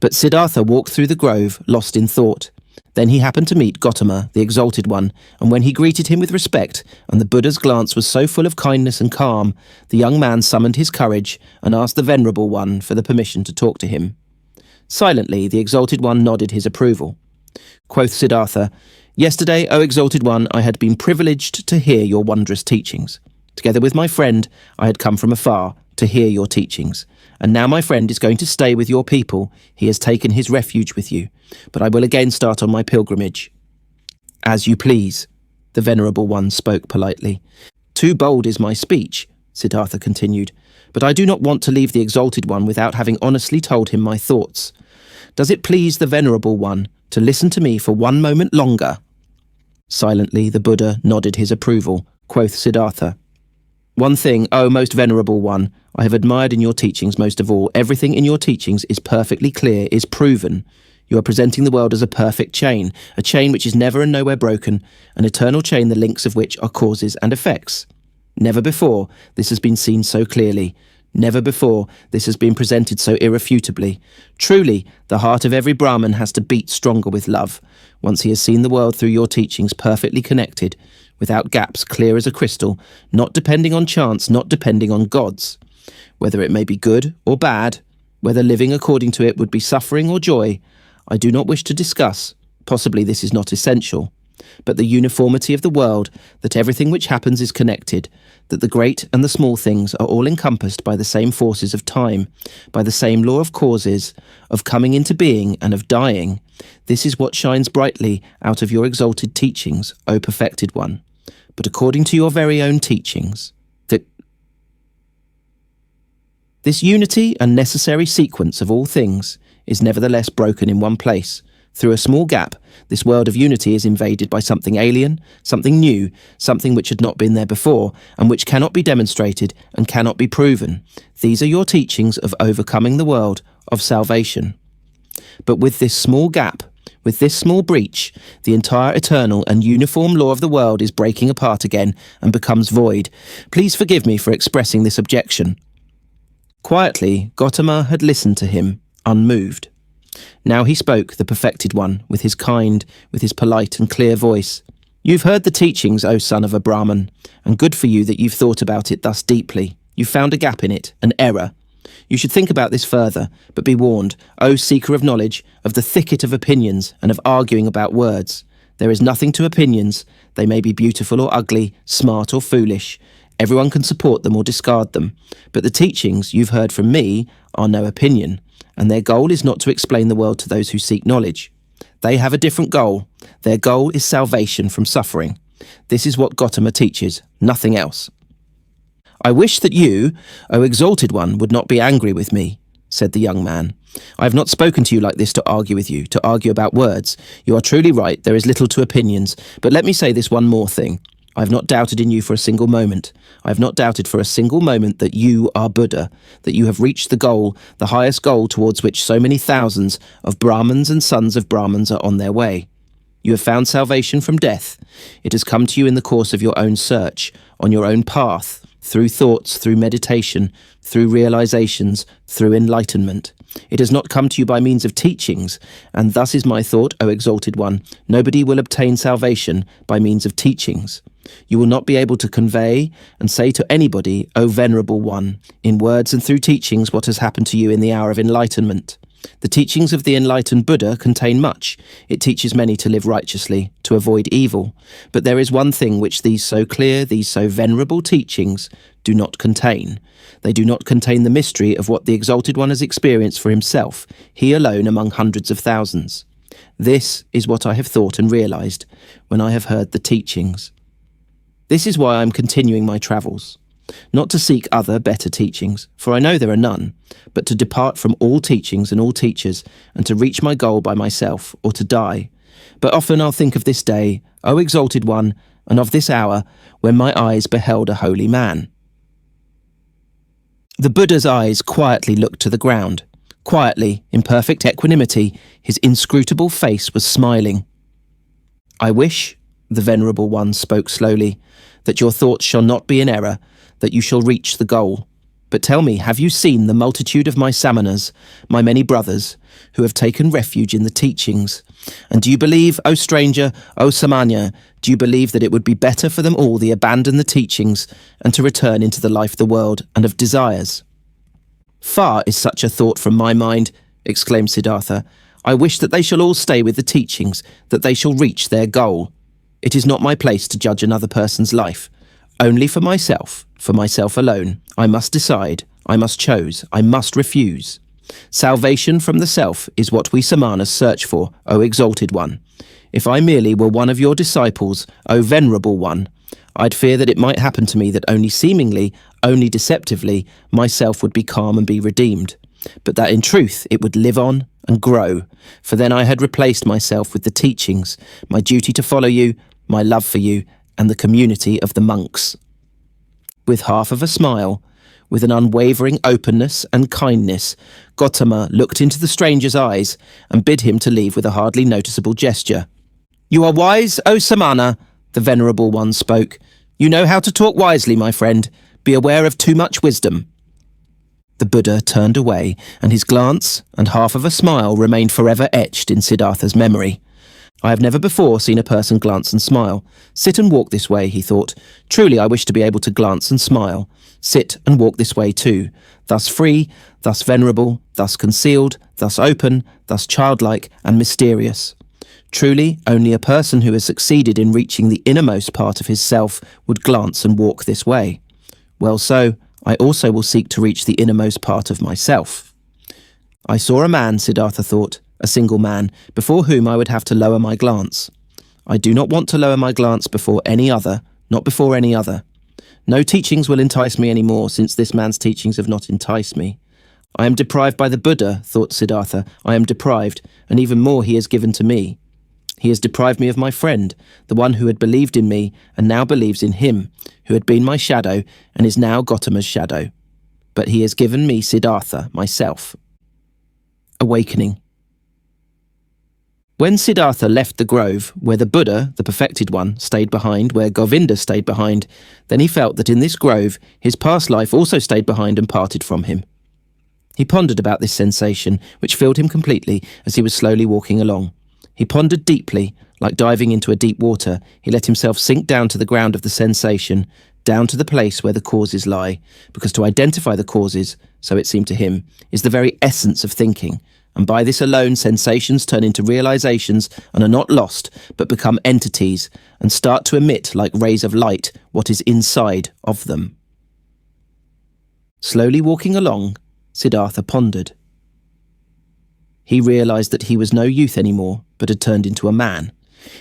But Siddhartha walked through the grove, lost in thought. Then he happened to meet Gotama, the Exalted One, and when he greeted him with respect, and the Buddha's glance was so full of kindness and calm, the young man summoned his courage and asked the Venerable One for the permission to talk to him. Silently, the Exalted One nodded his approval. Quoth Siddhartha, Yesterday, O Exalted One, I had been privileged to hear your wondrous teachings. Together with my friend, I had come from afar to hear your teachings. And now my friend is going to stay with your people. He has taken his refuge with you. But I will again start on my pilgrimage. As you please, the Venerable One spoke politely. Too bold is my speech, Siddhartha continued, but I do not want to leave the Exalted One without having honestly told him my thoughts. Does it please the Venerable One to listen to me for one moment longer? Silently, the Buddha nodded his approval. Quoth Siddhartha, One thing, O most Venerable One, I have admired in your teachings most of all. Everything in your teachings is perfectly clear, is proven. You are presenting the world as a perfect chain, a chain which is never and nowhere broken, an eternal chain the links of which are causes and effects. Never before this has been seen so clearly. Never before this has been presented so irrefutably. Truly, the heart of every Brahman has to beat stronger with love, once he has seen the world through your teachings perfectly connected, without gaps, clear as a crystal, not depending on chance, not depending on gods. Whether it may be good or bad, whether living according to it would be suffering or joy, I do not wish to discuss. Possibly this is not essential. But the uniformity of the world, that everything which happens is connected, that the great and the small things are all encompassed by the same forces of time, by the same law of causes, of coming into being and of dying. This is what shines brightly out of your exalted teachings, O perfected one. But according to your very own teachings, this unity and necessary sequence of all things is nevertheless broken in one place. Through a small gap, this world of unity is invaded by something alien, something new, something which had not been there before, and which cannot be demonstrated and cannot be proven. These are your teachings of overcoming the world, of salvation. But with this small gap, with this small breach, the entire eternal and uniform law of the world is breaking apart again and becomes void. Please forgive me for expressing this objection. Quietly, Gotama had listened to him, unmoved. Now he spoke, the perfected one, with his kind, with his polite and clear voice. You've heard the teachings, O son of a Brahman, and good for you that you've thought about it thus deeply. You found a gap in it, an error. You should think about this further, but be warned, O seeker of knowledge, of the thicket of opinions and of arguing about words. There is nothing to opinions. They may be beautiful or ugly, smart or foolish. Everyone can support them or discard them. But the teachings you've heard from me are no opinion, and their goal is not to explain the world to those who seek knowledge. They have a different goal. Their goal is salvation from suffering. This is what Gotama teaches, nothing else. I wish that you, O exalted one, would not be angry with me, said the young man. I have not spoken to you like this to argue with you, to argue about words. You are truly right, there is little to opinions. But let me say this one more thing. I have not doubted in you for a single moment. I have not doubted for a single moment that you are Buddha, that you have reached the goal, the highest goal towards which so many thousands of Brahmans and sons of Brahmans are on their way. You have found salvation from death. It has come to you in the course of your own search, on your own path, through thoughts, through meditation, through realizations, through enlightenment. It has not come to you by means of teachings, and thus is my thought, O exalted one, nobody will obtain salvation by means of teachings. You will not be able to convey and say to anybody, O venerable one, in words and through teachings what has happened to you in the hour of enlightenment. The teachings of the enlightened Buddha contain much. It teaches many to live righteously, to avoid evil. But there is one thing which these so clear, these so venerable teachings do not contain. They do not contain the mystery of what the exalted one has experienced for himself, he alone among hundreds of thousands. This is what I have thought and realized when I have heard the teachings. This is why I am continuing my travels. Not to seek other, better teachings, for I know there are none, but to depart from all teachings and all teachers, and to reach my goal by myself, or to die. But often I'll think of this day, O exalted one, and of this hour, when my eyes beheld a holy man. The Buddha's eyes quietly looked to the ground. Quietly, in perfect equanimity, his inscrutable face was smiling. I wish, the Venerable One spoke slowly, that your thoughts shall not be in error, that you shall reach the goal. But tell me, have you seen the multitude of my Samanas, my many brothers, who have taken refuge in the teachings? And do you believe, O stranger, O Samanya, do you believe that it would be better for them all to abandon the teachings and to return into the life of the world and of desires? Far is such a thought from my mind, exclaimed Siddhartha. I wish that they shall all stay with the teachings, that they shall reach their goal. It is not my place to judge another person's life. Only for myself alone, I must decide, I must choose, I must refuse. Salvation from the self is what we Samanas search for, O exalted one. If I merely were one of your disciples, O venerable one, I'd fear that it might happen to me that only seemingly, only deceptively, myself would be calm and be redeemed, but that in truth it would live on and grow, for then I had replaced myself with the teachings, my duty to follow you, my love for you, and the community of the monks. With half of a smile, with an unwavering openness and kindness, Gotama looked into the stranger's eyes and bid him to leave with a hardly noticeable gesture. You are wise, O Samana, the Venerable One spoke. You know how to talk wisely, my friend. Be aware of too much wisdom. The Buddha turned away, and his glance and half of a smile remained forever etched in Siddhartha's memory. I have never before seen a person glance and smile. Sit and walk this way, he thought. Truly I wish to be able to glance and smile. Sit and walk this way too. Thus free, thus venerable, thus concealed, thus open, thus childlike and mysterious. Truly, only a person who has succeeded in reaching the innermost part of his self would glance and walk this way. Well so, I also will seek to reach the innermost part of myself. I saw a man, Siddhartha thought, a single man, before whom I would have to lower my glance. I do not want to lower my glance before any other, not before any other. No teachings will entice me any more, since this man's teachings have not enticed me. I am deprived by the Buddha, thought Siddhartha. I am deprived, and even more he has given to me. He has deprived me of my friend, the one who had believed in me and now believes in him, who had been my shadow and is now Gotama's shadow. But he has given me Siddhartha, myself. Awakening. When Siddhartha left the grove, where the Buddha, the perfected one, stayed behind, where Govinda stayed behind, then he felt that in this grove his past life also stayed behind and parted from him. He pondered about this sensation, which filled him completely as he was slowly walking along. He pondered deeply, like diving into a deep water. He let himself sink down to the ground of the sensation, down to the place where the causes lie, because to identify the causes, so it seemed to him, is the very essence of thinking, and by this alone sensations turn into realizations and are not lost, but become entities, and start to emit like rays of light what is inside of them. Slowly walking along, Siddhartha pondered. He realized that he was no youth anymore, but had turned into a man.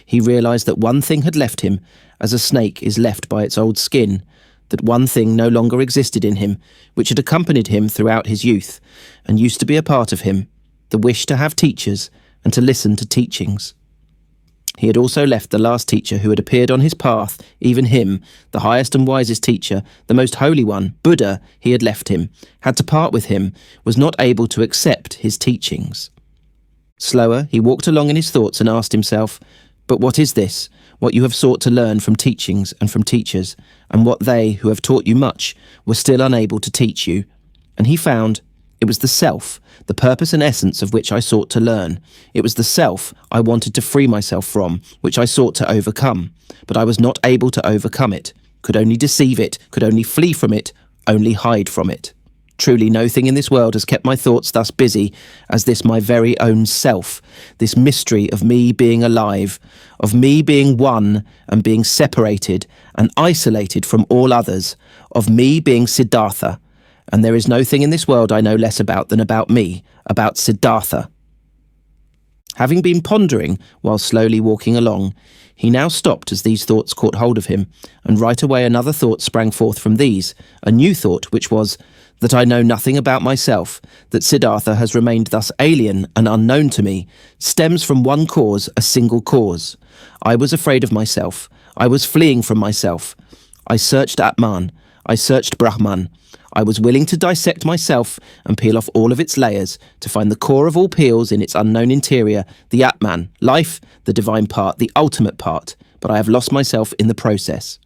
He realized that one thing had left him, as a snake is left by its old skin, that one thing no longer existed in him, which had accompanied him throughout his youth, and used to be a part of him, the wish to have teachers and to listen to teachings. He had also left the last teacher who had appeared on his path, even him, the highest and wisest teacher, the most holy one, Buddha. He had left him, had to part with him, was not able to accept his teachings. Slower, he walked along in his thoughts and asked himself, but what is this, what you have sought to learn from teachings and from teachers, and what they, who have taught you much, were still unable to teach you? And he found it was the self, the purpose and essence of which I sought to learn. It was the self I wanted to free myself from, which I sought to overcome, but I was not able to overcome it, could only deceive it, could only flee from it, only hide from it. Truly no thing in this world has kept my thoughts thus busy as this my very own self, this mystery of me being alive, of me being one and being separated and isolated from all others, of me being Siddhartha. And there is no thing in this world I know less about than about me, about Siddhartha. Having been pondering while slowly walking along, he now stopped as these thoughts caught hold of him, and right away another thought sprang forth from these, a new thought, which was, that I know nothing about myself, that Siddhartha has remained thus alien and unknown to me, stems from one cause, a single cause. I was afraid of myself. I was fleeing from myself. I searched Atman. I searched Brahman. I was willing to dissect myself and peel off all of its layers to find the core of all peels in its unknown interior, the Atman, life, the divine part, the ultimate part, but I have lost myself in the process.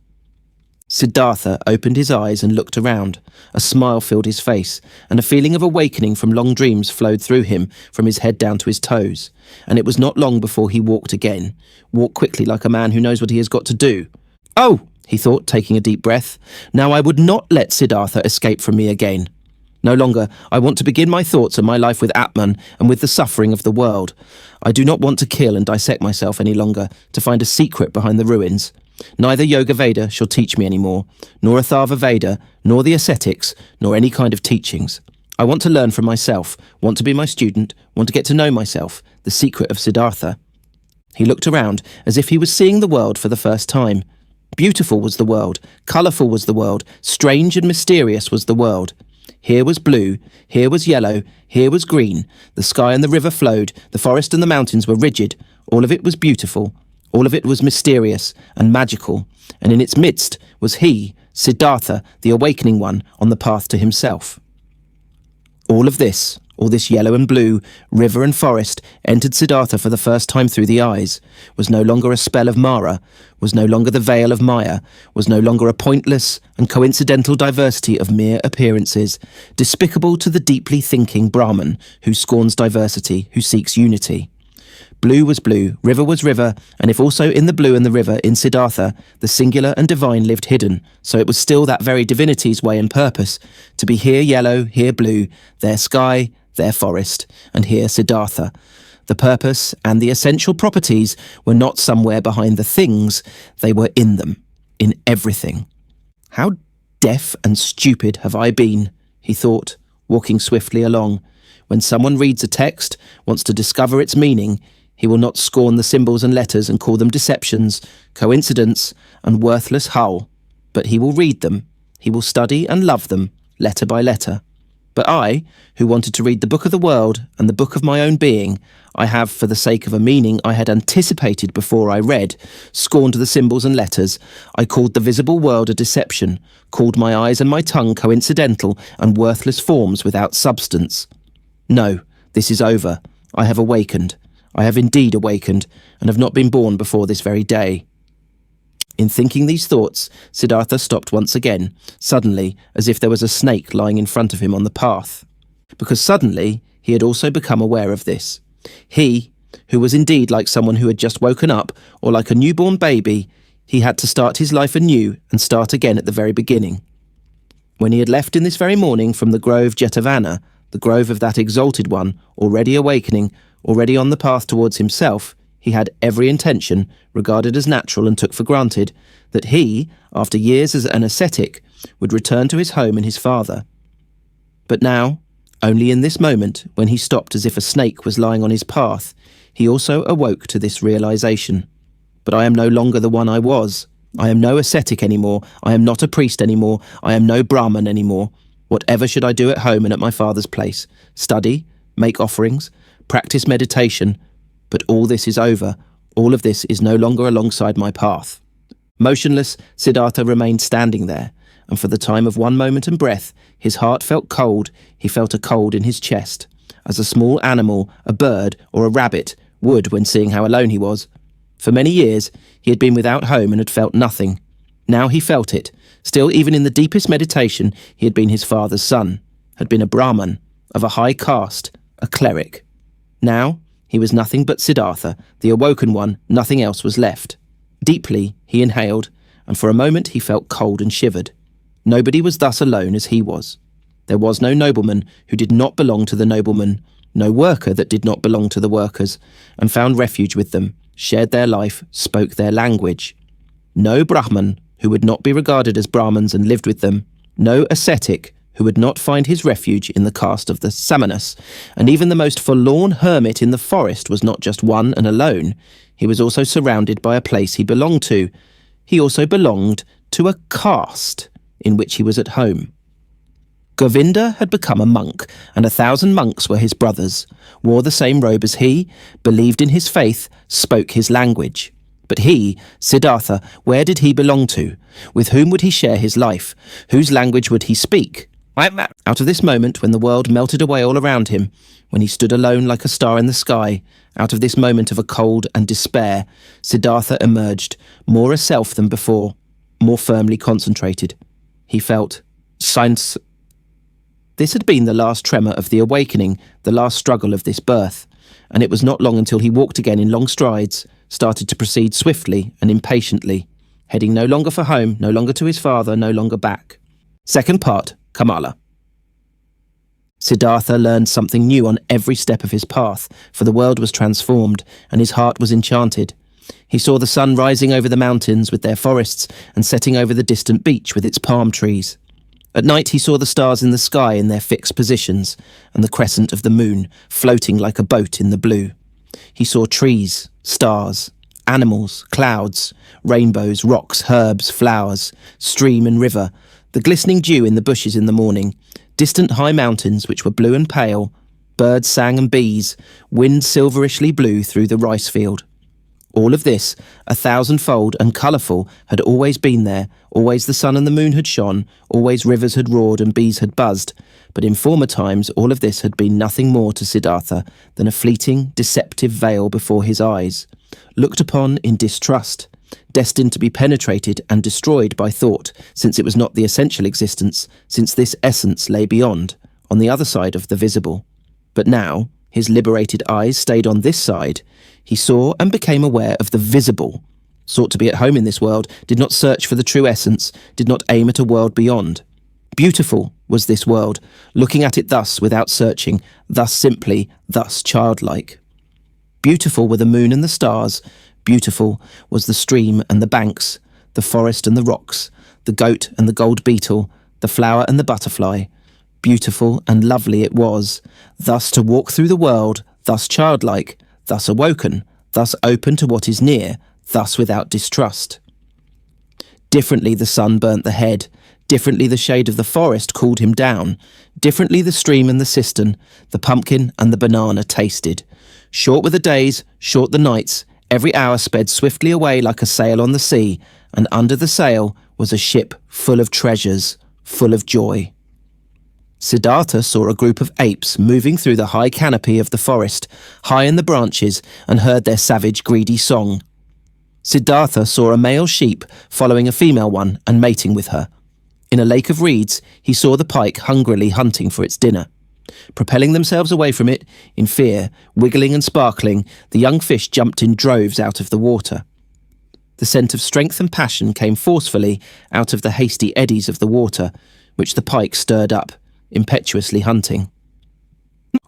Siddhartha opened his eyes and looked around. A smile filled his face, and a feeling of awakening from long dreams flowed through him from his head down to his toes. And it was not long before he walked again, walked quickly like a man who knows what he has got to do. Oh, he thought, taking a deep breath, now I would not let Siddhartha escape from me again. No longer, I want to begin my thoughts and my life with Atman and with the suffering of the world. I do not want to kill and dissect myself any longer, to find a secret behind the ruins. Neither Yoga Veda shall teach me anymore, nor Atharva Veda, nor the ascetics, nor any kind of teachings. I want to learn from myself, want to be my student, want to get to know myself, the secret of Siddhartha. He looked around as if he was seeing the world for the first time. Beautiful was the world, colourful was the world, strange and mysterious was the world. Here was blue, here was yellow, here was green, the sky and the river flowed, the forest and the mountains were rigid, all of it was beautiful. All of it was mysterious and magical, and in its midst was he, Siddhartha, the awakening one, on the path to himself. All this yellow and blue, river and forest, entered Siddhartha for the first time through the eyes, was no longer a spell of Mara, was no longer the veil of Maya, was no longer a pointless and coincidental diversity of mere appearances, despicable to the deeply thinking Brahman, who scorns diversity, who seeks unity. Blue was blue, river was river, and if also in the blue and the river in Siddhartha, the singular and divine lived hidden, so it was still that very divinity's way and purpose, to be here yellow, here blue, there sky, there forest, and here Siddhartha. The purpose and the essential properties were not somewhere behind the things, they were in them, in everything. How deaf and stupid have I been, he thought, walking swiftly along. When someone reads a text, wants to discover its meaning, he will not scorn the symbols and letters and call them deceptions, coincidence, and worthless hull, but he will read them, he will study and love them, letter by letter. But I, who wanted to read the book of the world and the book of my own being, I have, for the sake of a meaning I had anticipated before I read, scorned the symbols and letters. I called the visible world a deception, called my eyes and my tongue coincidental and worthless forms without substance. No, this is over. I have awakened. I have indeed awakened, and have not been born before this very day. In thinking these thoughts, Siddhartha stopped once again, suddenly, as if there was a snake lying in front of him on the path. Because suddenly, he had also become aware of this. He, who was indeed like someone who had just woken up, or like a newborn baby, He had to start his life anew and start again at the very beginning. When he had left in this very morning from the grove Jetavana, the grove of that exalted one, already awakening, already on the path towards himself, he had every intention, regarded as natural and took for granted, that he, after years as an ascetic, would return to his home and his father. But now, only in this moment, when he stopped as if a snake was lying on his path, he also awoke to this realization. But I am no longer the one I was. I am no ascetic anymore. I am not a priest anymore. I am no Brahman anymore. Whatever should I do at home and at my father's place? Study, make offerings, practice meditation. But all this is over. All of this is no longer alongside my path. Motionless, Siddhartha remained standing there, and for the time of one moment and breath, his heart felt cold. He felt a cold in his chest, as a small animal, a bird or a rabbit, would when seeing how alone he was. For many years, he had been without home and had felt nothing. Now he felt it. Still, even in the deepest meditation, he had been his father's son, had been a Brahman, of a high caste, a cleric. Now, he was nothing but Siddhartha, the awoken one. Nothing else was left. Deeply, he inhaled, and for a moment he felt cold and shivered. Nobody was thus alone as he was. There was no nobleman who did not belong to the nobleman, no worker that did not belong to the workers, and found refuge with them, shared their life, spoke their language. No Brahman who would not be regarded as Brahmans and lived with them, no ascetic who would not find his refuge in the caste of the Samanas, and even the most forlorn hermit in the forest was not just one and alone. He was also surrounded by a place he belonged to. He also belonged to a caste in which he was at home. Govinda had become a monk, and 1,000 monks were his brothers, wore the same robe as he, believed in his faith, spoke his language. But he, Siddhartha, where did he belong to? With whom would he share his life? Whose language would he speak? Out of this moment, when the world melted away all around him, when he stood alone like a star in the sky, out of this moment of a cold and despair, Siddhartha emerged, more a self than before, more firmly concentrated. He felt science. This had been the last tremor of the awakening, the last struggle of this birth, and it was not long until he walked again in long strides, started to proceed swiftly and impatiently, heading no longer for home, no longer to his father, no longer back. Second part, Kamala. Siddhartha learned something new on every step of his path, for the world was transformed, and his heart was enchanted. He saw the sun rising over the mountains with their forests and setting over the distant beach with its palm trees. At night he saw the stars in the sky in their fixed positions, and the crescent of the moon floating like a boat in the blue. He saw trees, stars, animals, clouds, rainbows, rocks, herbs, flowers, stream and river, the glistening dew in the bushes in the morning, distant high mountains which were blue and pale, birds sang and bees, wind silverishly blew through the rice field. All of this, 1,000-fold and colourful, had always been there, always the sun and the moon had shone, always rivers had roared and bees had buzzed, but in former times all of this had been nothing more to Siddhartha than a fleeting, deceptive veil before his eyes, looked upon in distrust, destined to be penetrated and destroyed by thought, since it was not the essential existence, since this essence lay beyond, on the other side of the visible. But now, his liberated eyes stayed on this side. He saw and became aware of the visible, sought to be at home in this world, did not search for the true essence, did not aim at a world beyond. Beautiful was this world, looking at it thus without searching, thus simply, thus childlike. Beautiful were the moon and the stars, beautiful was the stream and the banks, the forest and the rocks, the goat and the gold beetle, the flower and the butterfly. Beautiful and lovely it was, thus to walk through the world, thus childlike, thus awoken, thus open to what is near, thus without distrust. Differently the sun burnt the head, differently the shade of the forest cooled him down, differently the stream and the cistern, the pumpkin and the banana tasted. Short were the days, short the nights, every hour sped swiftly away like a sail on the sea, and under the sail was a ship full of treasures, full of joy. Siddhartha saw a group of apes moving through the high canopy of the forest, high in the branches, and heard their savage, greedy song. Siddhartha saw a male sheep following a female one and mating with her. In a lake of reeds, he saw the pike hungrily hunting for its dinner. Propelling themselves away from it, in fear, wiggling and sparkling, the young fish jumped in droves out of the water. The scent of strength and passion came forcefully out of the hasty eddies of the water, which the pike stirred up, impetuously hunting.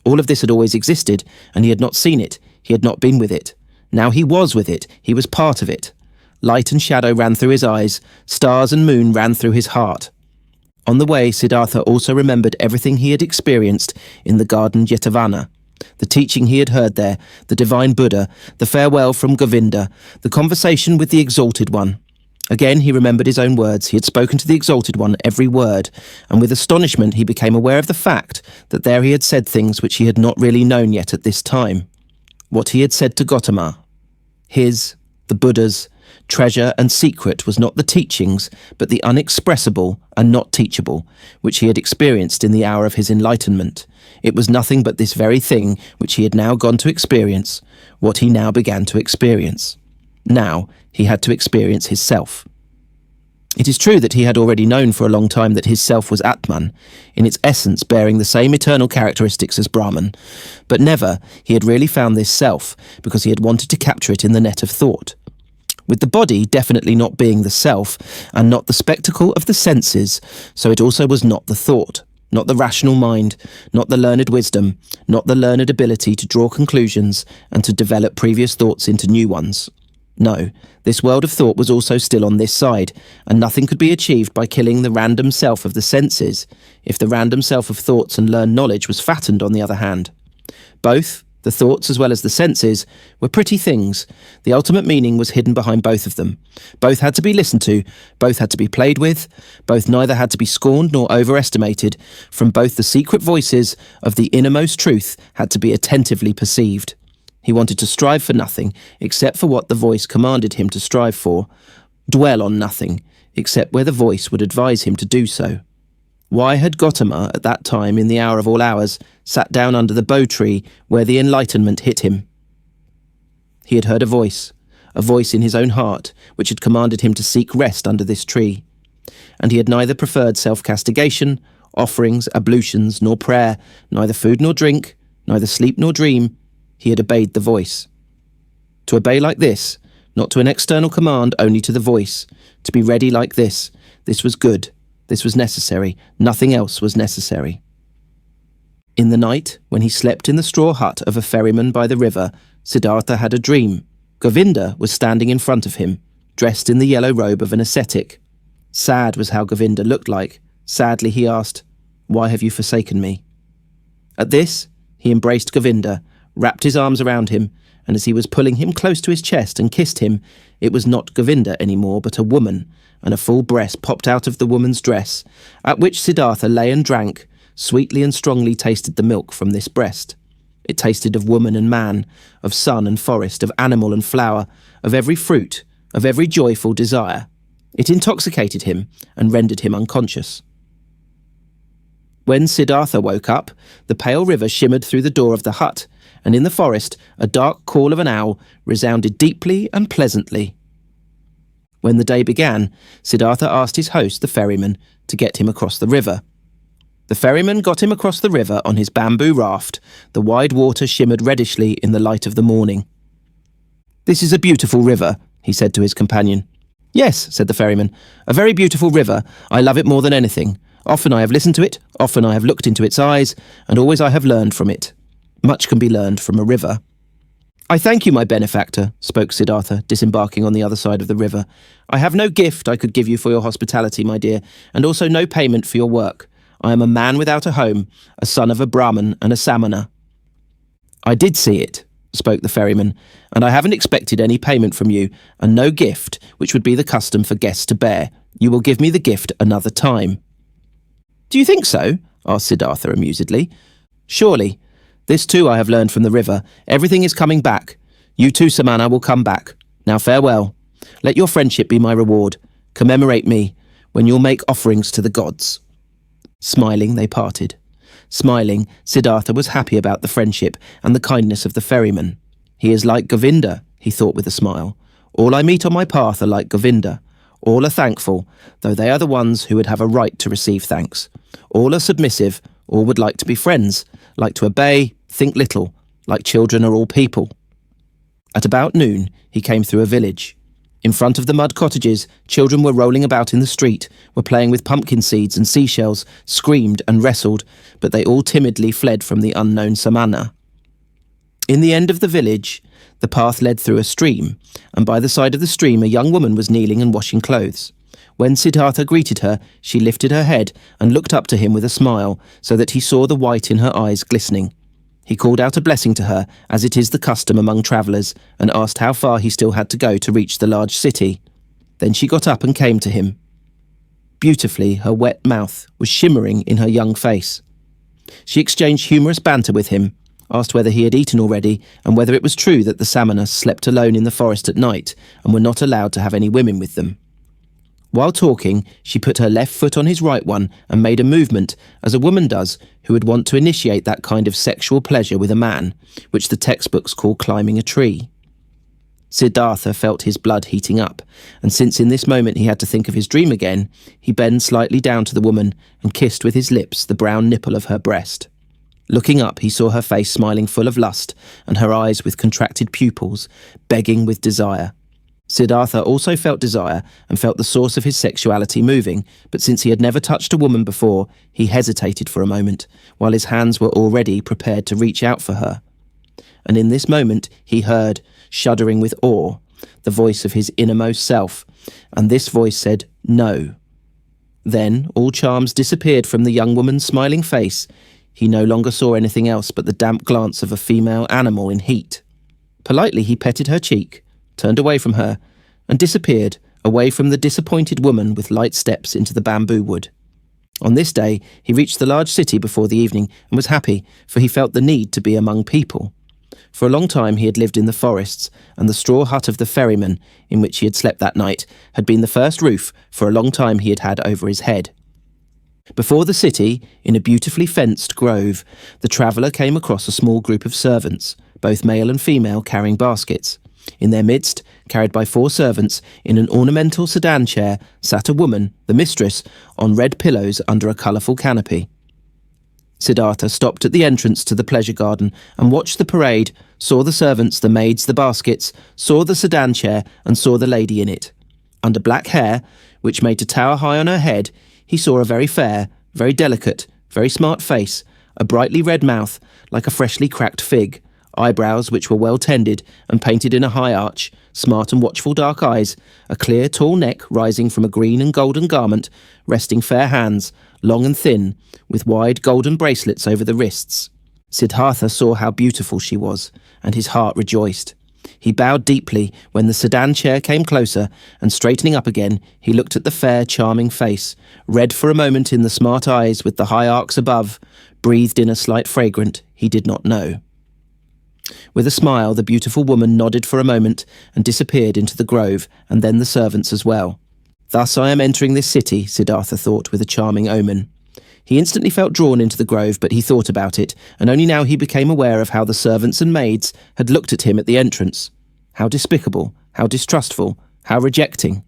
All of this had always existed, and he had not seen it, he had not been with it. Now he was with it, he was part of it. Light and shadow ran through his eyes, stars and moon ran through his heart. On the way, Siddhartha also remembered everything he had experienced in the garden Jetavana, the teaching he had heard there, the divine Buddha, the farewell from Govinda, the conversation with the Exalted One. Again he remembered his own words. He had spoken to the Exalted One every word, and with astonishment he became aware of the fact that there he had said things which he had not really known yet at this time. What he had said to Gotama, his, the Buddha's, treasure and secret was not the teachings, but the unexpressible and not teachable, which he had experienced in the hour of his enlightenment. It was nothing but this very thing which he had now gone to experience, what he now began to experience. Now he had to experience his self. It is true that he had already known for a long time that his self was Atman, in its essence bearing the same eternal characteristics as Brahman, but never he had really found this self because he had wanted to capture it in the net of thought. With the body definitely not being the self, and not the spectacle of the senses, so it also was not the thought, not the rational mind, not the learned wisdom, not the learned ability to draw conclusions and to develop previous thoughts into new ones. No, this world of thought was also still on this side, and nothing could be achieved by killing the random self of the senses, if the random self of thoughts and learned knowledge was fattened on the other hand. Both, the thoughts as well as the senses, were pretty things. The ultimate meaning was hidden behind both of them. Both had to be listened to, both had to be played with, both neither had to be scorned nor overestimated. From both the secret voices of the innermost truth had to be attentively perceived. He wanted to strive for nothing, except for what the voice commanded him to strive for, dwell on nothing, except where the voice would advise him to do so. Why had Gotama, at that time, in the hour of all hours, sat down under the bow tree where the enlightenment hit him? He had heard a voice in his own heart, which had commanded him to seek rest under this tree. And he had neither preferred self-castigation, offerings, ablutions, nor prayer, neither food nor drink, neither sleep nor dream. He had obeyed the voice. To obey like this, not to an external command, only to the voice. To be ready like this was good. This was necessary. Nothing else was necessary. In the night, when he slept in the straw hut of a ferryman by the river, Siddhartha had a dream. Govinda was standing in front of him, dressed in the yellow robe of an ascetic. Sad was how Govinda looked like. Sadly he asked, "Why have you forsaken me?" At this, he embraced Govinda, wrapped his arms around him, and as he was pulling him close to his chest and kissed him, it was not Govinda anymore, but a woman, and a full breast popped out of the woman's dress, at which Siddhartha lay and drank, sweetly and strongly tasted the milk from this breast. It tasted of woman and man, of sun and forest, of animal and flower, of every fruit, of every joyful desire. It intoxicated him and rendered him unconscious. When Siddhartha woke up, the pale river shimmered through the door of the hut, and in the forest a dark call of an owl resounded deeply and pleasantly. When the day began, Siddhartha asked his host, the ferryman, to get him across the river. The ferryman got him across the river on his bamboo raft. The wide water shimmered reddishly in the light of the morning. "This is a beautiful river," he said to his companion. "Yes," said the ferryman, "a very beautiful river. I love it more than anything. Often I have listened to it, often I have looked into its eyes, and always I have learned from it. Much can be learned from a river." "I thank you, my benefactor," spoke Siddhartha, disembarking on the other side of the river. "I have no gift I could give you for your hospitality, my dear, and also no payment for your work. I am a man without a home, a son of a Brahman and a Samana." "I did see it," spoke the ferryman, "and I haven't expected any payment from you, and no gift, which would be the custom for guests to bear. You will give me the gift another time." "Do you think so?" asked Siddhartha amusedly. "Surely. This too I have learned from the river. Everything is coming back. You too, Samana, will come back. Now farewell. Let your friendship be my reward. Commemorate me, when you'll make offerings to the gods." Smiling, they parted. Smiling, Siddhartha was happy about the friendship and the kindness of the ferryman. "He is like Govinda," he thought with a smile. "All I meet on my path are like Govinda. All are thankful, though they are the ones who would have a right to receive thanks. All are submissive, all would like to be friends, like to obey, think little, like children are all people." At about noon, he came through a village. In front of the mud cottages, children were rolling about in the street, were playing with pumpkin seeds and seashells, screamed and wrestled, but they all timidly fled from the unknown Samana. In the end of the village, the path led through a stream, and by the side of the stream a young woman was kneeling and washing clothes. When Siddhartha greeted her, she lifted her head and looked up to him with a smile, so that he saw the white in her eyes glistening. He called out a blessing to her, as it is the custom among travellers, and asked how far he still had to go to reach the large city. Then she got up and came to him. Beautifully, her wet mouth was shimmering in her young face. She exchanged humorous banter with him, asked whether he had eaten already, and whether it was true that the Samanas slept alone in the forest at night and were not allowed to have any women with them. While talking, she put her left foot on his right one and made a movement, as a woman does who would want to initiate that kind of sexual pleasure with a man, which the textbooks call climbing a tree. Siddhartha felt his blood heating up, and since in this moment he had to think of his dream again, he bent slightly down to the woman and kissed with his lips the brown nipple of her breast. Looking up, he saw her face smiling full of lust, and her eyes with contracted pupils, begging with desire. Siddhartha also felt desire and felt the source of his sexuality moving, but since he had never touched a woman before, he hesitated for a moment, while his hands were already prepared to reach out for her. And in this moment he heard, shuddering with awe, the voice of his innermost self, and this voice said, "No." Then all charms disappeared from the young woman's smiling face. He no longer saw anything else but the damp glance of a female animal in heat. Politely he petted her cheek, turned away from her, and disappeared away from the disappointed woman with light steps into the bamboo wood. On this day, he reached the large city before the evening and was happy, for he felt the need to be among people. For a long time he had lived in the forests, and the straw hut of the Ferryman, in which he had slept that night, had been the first roof for a long time he had had over his head. Before the city, in a beautifully fenced grove, the traveller came across a small group of servants, both male and female, carrying baskets. In their midst, carried by 4 servants, in an ornamental sedan chair, sat a woman, the mistress, on red pillows under a colourful canopy. Siddhartha stopped at the entrance to the pleasure garden and watched the parade, saw the servants, the maids, the baskets, saw the sedan chair and saw the lady in it. Under black hair, which made to tower high on her head, he saw a very fair, very delicate, very smart face, a brightly red mouth like a freshly cracked fig, eyebrows which were well tended and painted in a high arch, smart and watchful dark eyes, a clear tall neck rising from a green and golden garment, resting fair hands, long and thin, with wide golden bracelets over the wrists. Siddhartha saw how beautiful she was, and his heart rejoiced. He bowed deeply when the sedan chair came closer, and straightening up again, he looked at the fair, charming face, read for a moment in the smart eyes with the high arcs above, breathed in a slight fragrant he did not know. With a smile, the beautiful woman nodded for a moment and disappeared into the grove, and then the servants as well. Thus I am entering this city, Siddhartha thought with a charming omen. He instantly felt drawn into the grove, but he thought about it, and only now he became aware of how the servants and maids had looked at him at the entrance. How despicable, how distrustful, how rejecting.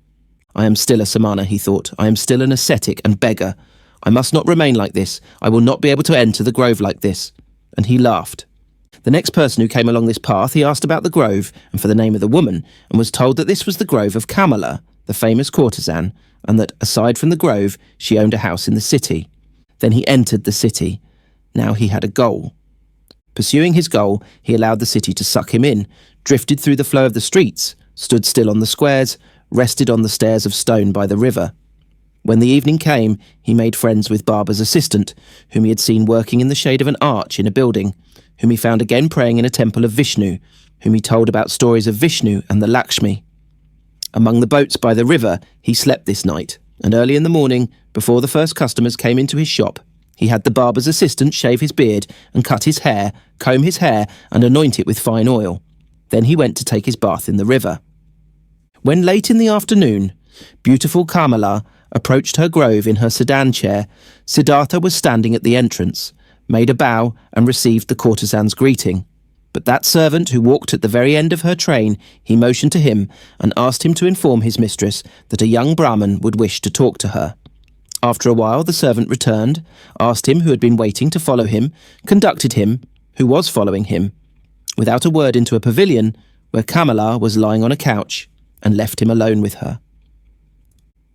I am still a Samana, he thought. I am still an ascetic and beggar. I must not remain like this. I will not be able to enter the grove like this. And he laughed. The next person who came along this path, he asked about the grove and for the name of the woman, and was told that this was the grove of Kamala, the famous courtesan, and that, aside from the grove, she owned a house in the city. Then he entered the city. Now he had a goal. Pursuing his goal, he allowed the city to suck him in, drifted through the flow of the streets, stood still on the squares, rested on the stairs of stone by the river. When the evening came, he made friends with Baba's assistant, whom he had seen working in the shade of an arch in a building, whom he found again praying in a temple of Vishnu, whom he told about stories of Vishnu and the Lakshmi. Among the boats by the river, he slept this night, and early in the morning, before the first customers came into his shop, he had the barber's assistant shave his beard and cut his hair, comb his hair and anoint it with fine oil. Then he went to take his bath in the river. When late in the afternoon, beautiful Kamala approached her grove in her sedan chair, Siddhartha was standing at the entrance, made a bow and received the courtesan's greeting. But that servant who walked at the very end of her train, he motioned to him and asked him to inform his mistress that a young Brahman would wish to talk to her. After a while the servant returned, asked him who had been waiting to follow him, conducted him, who was following him, without a word into a pavilion where Kamala was lying on a couch. and left him alone with her.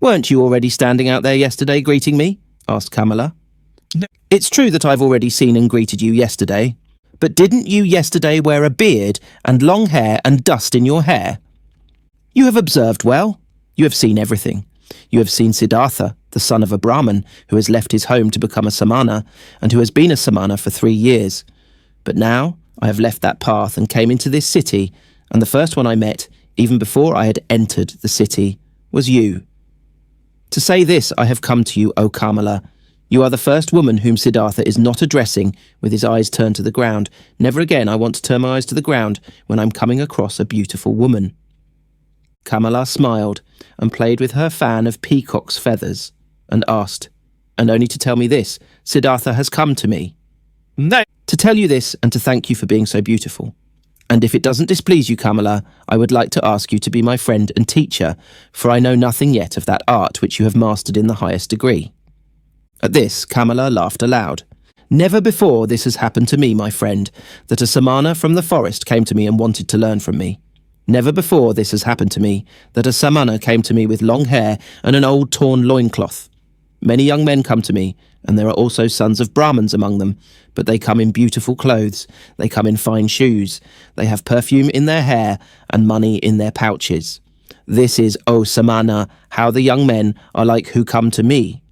"Weren't you already standing out there yesterday greeting me?" asked Kamala. No. "It's true that I've already seen and greeted you yesterday, but didn't you yesterday wear a beard and long hair and dust in your hair? You have observed well. You have seen everything. You have seen Siddhartha, the son of a Brahman, who has left his home to become a Samana, and who has been a Samana for 3 years. But now I have left that path and came into this city, and the first one I met, even before I had entered the city, was you. To say this I have come to you, O Kamala. You are the first woman whom Siddhartha is not addressing with his eyes turned to the ground. Never again I want to turn my eyes to the ground when I'm coming across a beautiful woman." Kamala smiled and played with her fan of peacock's feathers and asked, "And only to tell me this, Siddhartha has come to me?" No. "To tell you this and to thank you for being so beautiful. And if it doesn't displease you, Kamala, I would like to ask you to be my friend and teacher, for I know nothing yet of that art which you have mastered in the highest degree." At this, Kamala laughed aloud. "Never before this has happened to me, my friend, that a Samana from the forest came to me and wanted to learn from me. Never before this has happened to me that a Samana came to me with long hair and an old torn loincloth. Many young men come to me, and there are also sons of Brahmans among them, but they come in beautiful clothes, they come in fine shoes, they have perfume in their hair and money in their pouches. This is, O Samana, how the young men are like who come to me."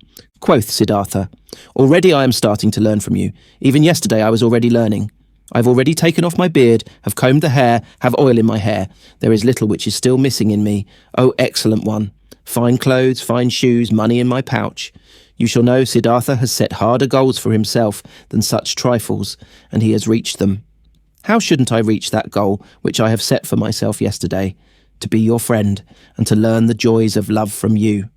Quoth Siddhartha, "Already I am starting to learn from you. Even yesterday I was already learning. I've already taken off my beard, have combed the hair, have oil in my hair. There is little which is still missing in me. O excellent one! Fine clothes, fine shoes, money in my pouch. You shall know Siddhartha has set harder goals for himself than such trifles, and he has reached them. How shouldn't I reach that goal which I have set for myself yesterday, to be your friend and to learn the joys of love from you?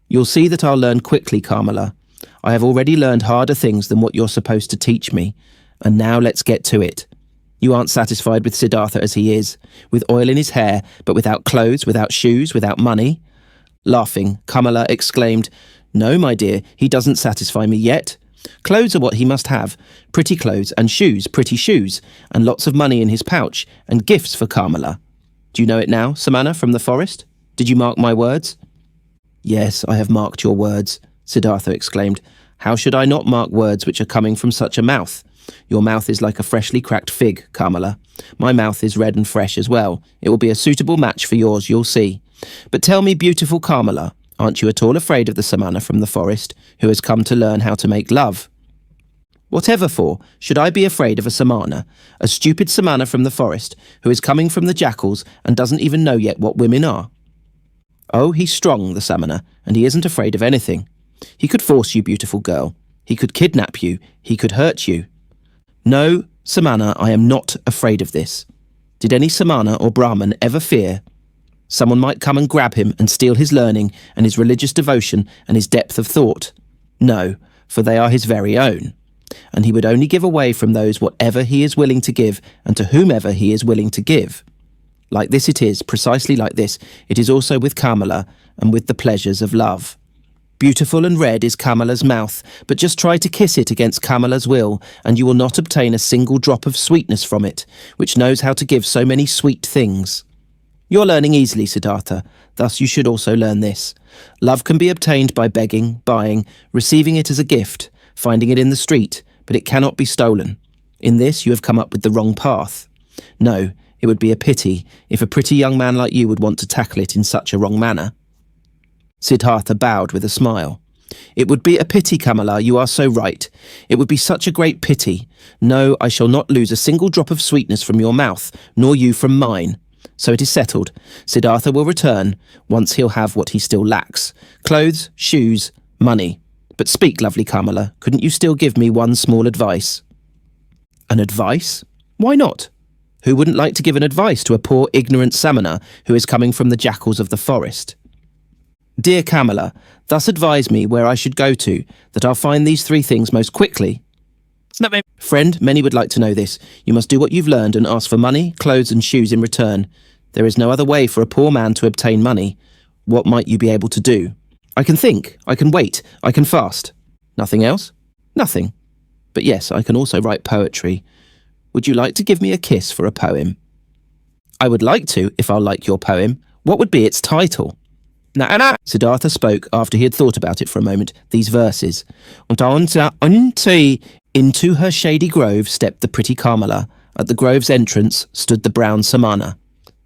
You'll see that I'll learn quickly, Kamala. I have already learned harder things than what you're supposed to teach me, and now let's get to it. You aren't satisfied with Siddhartha as he is, with oil in his hair, but without clothes, without shoes, without money?" Laughing, Kamala exclaimed, "No, my dear, he doesn't satisfy me yet. Clothes are what he must have, pretty clothes, and shoes, pretty shoes, and lots of money in his pouch, and gifts for Kamala. Do you know it now, Samana from the forest? Did you mark my words?" "Yes, I have marked your words," Siddhartha exclaimed. "How should I not mark words which are coming from such a mouth? Your mouth is like a freshly cracked fig, Kamala. My mouth is red and fresh as well. It will be a suitable match for yours, you'll see. But tell me, beautiful Kamala, aren't you at all afraid of the Samana from the forest, who has come to learn how to make love?" "Whatever for should I be afraid of a Samana, a stupid Samana from the forest, who is coming from the jackals and doesn't even know yet what women are?" "Oh, he's strong, the Samana, and he isn't afraid of anything. He could force you, beautiful girl. He could kidnap you. He could hurt you. No, Samana, I am not afraid of this. Did any Samana or Brahman ever fear? Someone might come and grab him and steal his learning and his religious devotion and his depth of thought. No, for they are his very own. And he would only give away from those whatever he is willing to give and to whomever he is willing to give. Like this it is, precisely like this, it is also with Kamala and with the pleasures of love. Beautiful and red is Kamala's mouth, but just try to kiss it against Kamala's will, and you will not obtain a single drop of sweetness from it, which knows how to give so many sweet things. You're learning easily, Siddhartha, thus you should also learn this. Love can be obtained by begging, buying, receiving it as a gift, finding it in the street, but it cannot be stolen. In this you have come up with the wrong path. No, it would be a pity if a pretty young man like you would want to tackle it in such a wrong manner. Siddhartha bowed with a smile. It would be a pity, Kamala, you are so right. It would be such a great pity. No, I shall not lose a single drop of sweetness from your mouth, nor you from mine. So it is settled. Siddhartha will return, once he'll have what he still lacks. Clothes, shoes, money. But speak, lovely Kamala, couldn't you still give me one small advice? An advice? Why not? Who wouldn't like to give an advice to a poor ignorant Samana who is coming from the jackals of the forest? Dear Kamala, thus advise me where I should go to, that I'll find these 3 things most quickly. Friend, many would like to know this. You must do what you've learned and ask for money, clothes and shoes in return. There is no other way for a poor man to obtain money. What might you be able to do? I can think, I can wait, I can fast. Nothing else? Nothing. But yes, I can also write poetry. Would you like to give me a kiss for a poem? I would like to, if I'll like your poem. What would be its title? Siddhartha spoke after he had thought about it for a moment, these verses. Into her shady grove stepped the pretty Kamala. At the grove's entrance stood the brown Samana.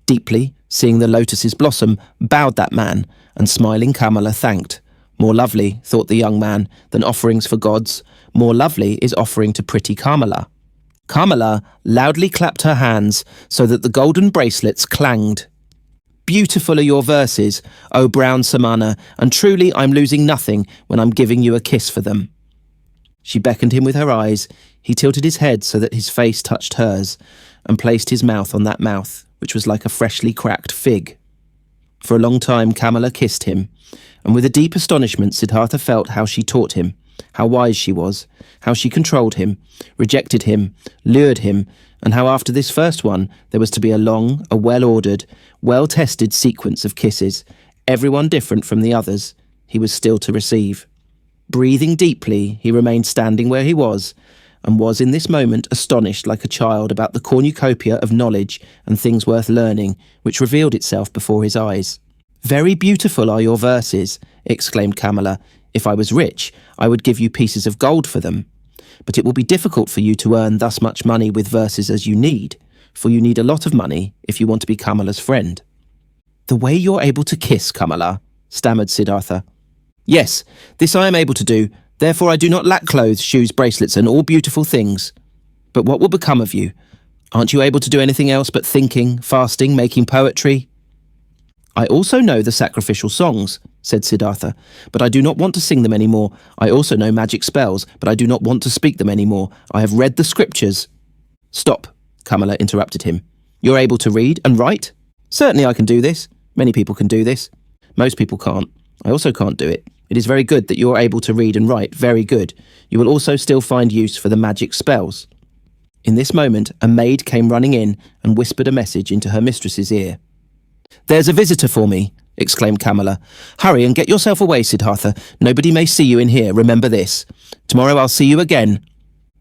Deeply, seeing the lotus's blossom, bowed that man, and smiling Kamala thanked. More lovely, thought the young man, than offerings for gods. More lovely is offering to pretty Kamala. Kamala loudly clapped her hands so that the golden bracelets clanged. Beautiful are your verses, O brown Samana, and truly I'm losing nothing when I'm giving you a kiss for them. She beckoned him with her eyes. He tilted his head so that his face touched hers, and placed his mouth on that mouth, which was like a freshly cracked fig. For a long time Kamala kissed him, and with a deep astonishment Siddhartha felt how she taught him, how wise she was, how she controlled him, rejected him, lured him, and how after this first one there was to be a long, a well-ordered, well-tested sequence of kisses, everyone different from the others, he was still to receive. Breathing deeply, he remained standing where he was, and was in this moment astonished like a child about the cornucopia of knowledge and things worth learning, which revealed itself before his eyes. Very beautiful are your verses, exclaimed Kamala. If I was rich, I would give you pieces of gold for them. But it will be difficult for you to earn thus much money with verses as you need, for you need a lot of money if you want to be Kamala's friend. The way you're able to kiss, Kamala, stammered Siddhartha. Yes, this I am able to do, therefore I do not lack clothes, shoes, bracelets, and all beautiful things. But what will become of you? Aren't you able to do anything else but thinking, fasting, making poetry? I also know the sacrificial songs, said Siddhartha, but I do not want to sing them anymore. I also know magic spells, but I do not want to speak them anymore. I have read the scriptures. Stop, Kamala interrupted him. You're able to read and write? Certainly I can do this. Many people can do this. Most people can't. I also can't do it. It is very good that you're able to read and write, very good. You will also still find use for the magic spells. In this moment, a maid came running in and whispered a message into her mistress's ear. There's a visitor for me, exclaimed Kamala. Hurry and get yourself away, Siddhartha. Nobody may see you in here, remember this. Tomorrow I'll see you again.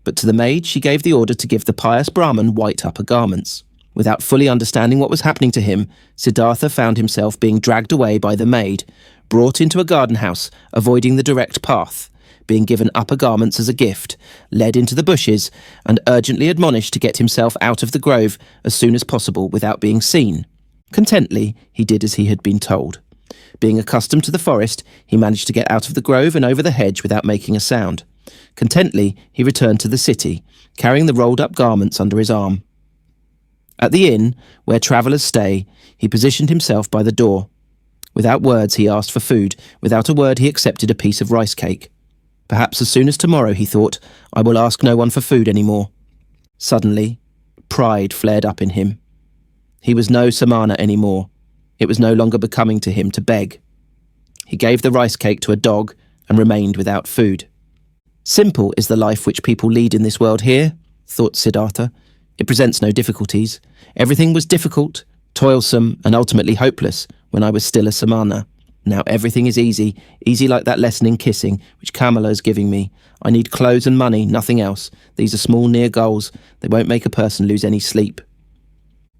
But to the maid she gave the order to give the pious Brahman white upper garments. Without fully understanding what was happening to him, Siddhartha found himself being dragged away by the maid, brought into a garden house, avoiding the direct path, being given upper garments as a gift, led into the bushes, and urgently admonished to get himself out of the grove as soon as possible without being seen. Contently, he did as he had been told. Being accustomed to the forest, he managed to get out of the grove and over the hedge without making a sound. Contently, he returned to the city, carrying the rolled-up garments under his arm. At the inn, where travellers stay, he positioned himself by the door. Without words, he asked for food. Without a word, he accepted a piece of rice cake. Perhaps as soon as tomorrow, he thought, I will ask no one for food any more. Suddenly, pride flared up in him. He was no Samana any more. It was no longer becoming to him to beg. He gave the rice cake to a dog and remained without food. Simple is the life which people lead in this world here, thought Siddhartha. It presents no difficulties. Everything was difficult, toilsome, and ultimately hopeless when I was still a Samana. Now everything is easy, easy like that lesson in kissing, which Kamala is giving me. I need clothes and money, nothing else. These are small near goals. They won't make a person lose any sleep.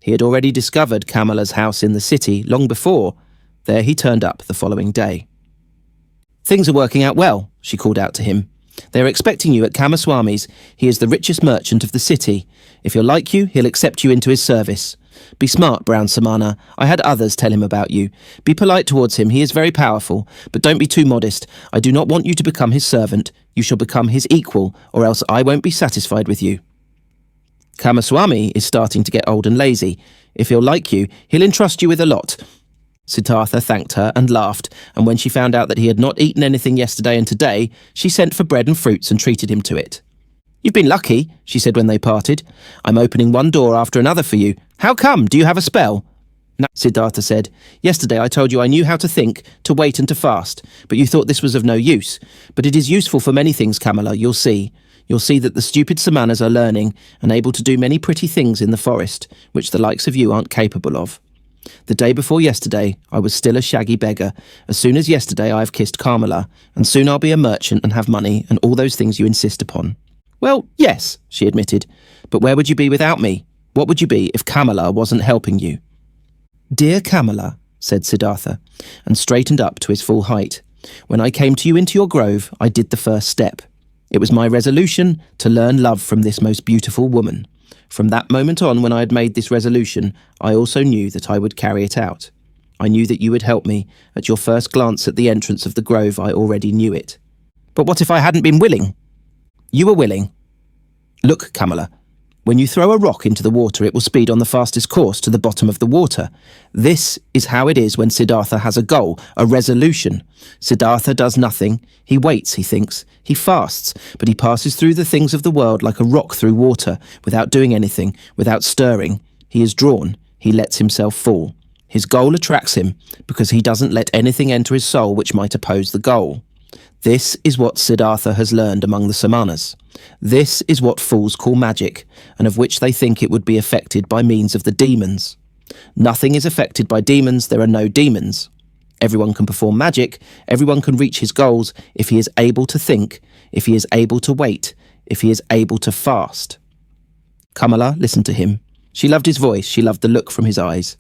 He had already discovered Kamala's house in the city long before. There he turned up the following day. Things are working out well, she called out to him. They are expecting you at Kamaswami's. He is the richest merchant of the city. If he'll like you, he'll accept you into his service. Be smart, brown Samana. I had others tell him about you. Be polite towards him. He is very powerful. But don't be too modest. I do not want you to become his servant. You shall become his equal, or else I won't be satisfied with you. Kamaswami is starting to get old and lazy. If he'll like you, he'll entrust you with a lot. Siddhartha thanked her and laughed, and when she found out that he had not eaten anything yesterday and today, she sent for bread and fruits and treated him to it. You've been lucky, she said when they parted. I'm opening one door after another for you. How come? Do you have a spell? No, Siddhartha said. Yesterday I told you I knew how to think, to wait and to fast, but you thought this was of no use. But it is useful for many things, Kamala, you'll see. You'll see that the stupid Samanas are learning and able to do many pretty things in the forest, which the likes of you aren't capable of. The day before yesterday, I was still a shaggy beggar. As soon as yesterday I have kissed Kamala, and soon I'll be a merchant and have money and all those things you insist upon. Well, yes, she admitted, but where would you be without me? What would you be if Kamala wasn't helping you? Dear Kamala, said Siddhartha, and straightened up to his full height. "When I came to you into your grove, I did the first step. It was my resolution to learn love from this most beautiful woman. From that moment on, when I had made this resolution, I also knew that I would carry it out. I knew that you would help me. At your first glance at the entrance of the grove, I already knew it." "But what if I hadn't been willing?" "You were willing. Look, Kamala, when you throw a rock into the water, it will speed on the fastest course to the bottom of the water. This is how it is when Siddhartha has a goal, a resolution. Siddhartha does nothing. He waits, he thinks. He fasts, but he passes through the things of the world like a rock through water, without doing anything, without stirring. He is drawn. He lets himself fall. His goal attracts him, because he doesn't let anything enter his soul which might oppose the goal. This is what Siddhartha has learned among the Samanas. This is what fools call magic, and of which they think it would be affected by means of the demons. Nothing is affected by demons, there are no demons. Everyone can perform magic, everyone can reach his goals if he is able to think, if he is able to wait, if he is able to fast. Kamala listened to him. She loved his voice, she loved the look from his eyes.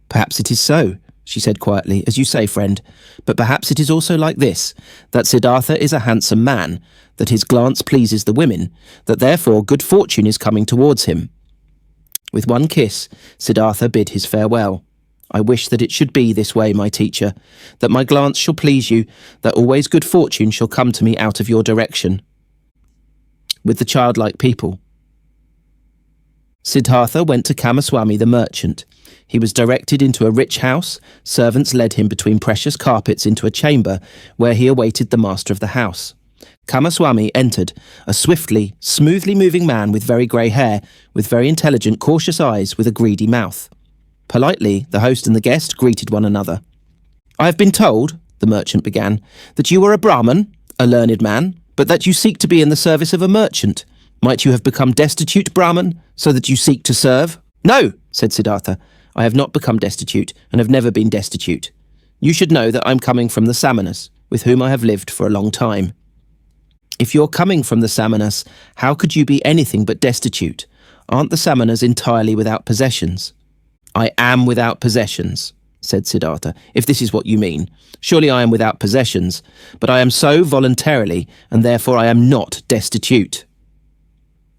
"Perhaps it is so," she said quietly, "as you say, friend. But perhaps it is also like this, that Siddhartha is a handsome man, that his glance pleases the women, that therefore good fortune is coming towards him." With one kiss, Siddhartha bid his farewell. "I wish that it should be this way, my teacher, that my glance shall please you, that always good fortune shall come to me out of your direction." With the childlike people. Siddhartha went to Kamaswami the merchant. He was directed into a rich house. Servants led him between precious carpets into a chamber where he awaited the master of the house. Kamaswami entered, a swiftly, smoothly moving man with very grey hair, with very intelligent, cautious eyes, with a greedy mouth. Politely, the host and the guest greeted one another. "I have been told," the merchant began, "that you are a Brahman, a learned man, but that you seek to be in the service of a merchant. Might you have become destitute, Brahman, so that you seek to serve?" "No," said Siddhartha. "I have not become destitute, and have never been destitute. You should know that I'm coming from the Samanas, with whom I have lived for a long time." "If you're coming from the Samanas, how could you be anything but destitute? Aren't the Samanas entirely without possessions?" "I am without possessions," said Siddhartha, "if this is what you mean. Surely I am without possessions, but I am so voluntarily, and therefore I am not destitute."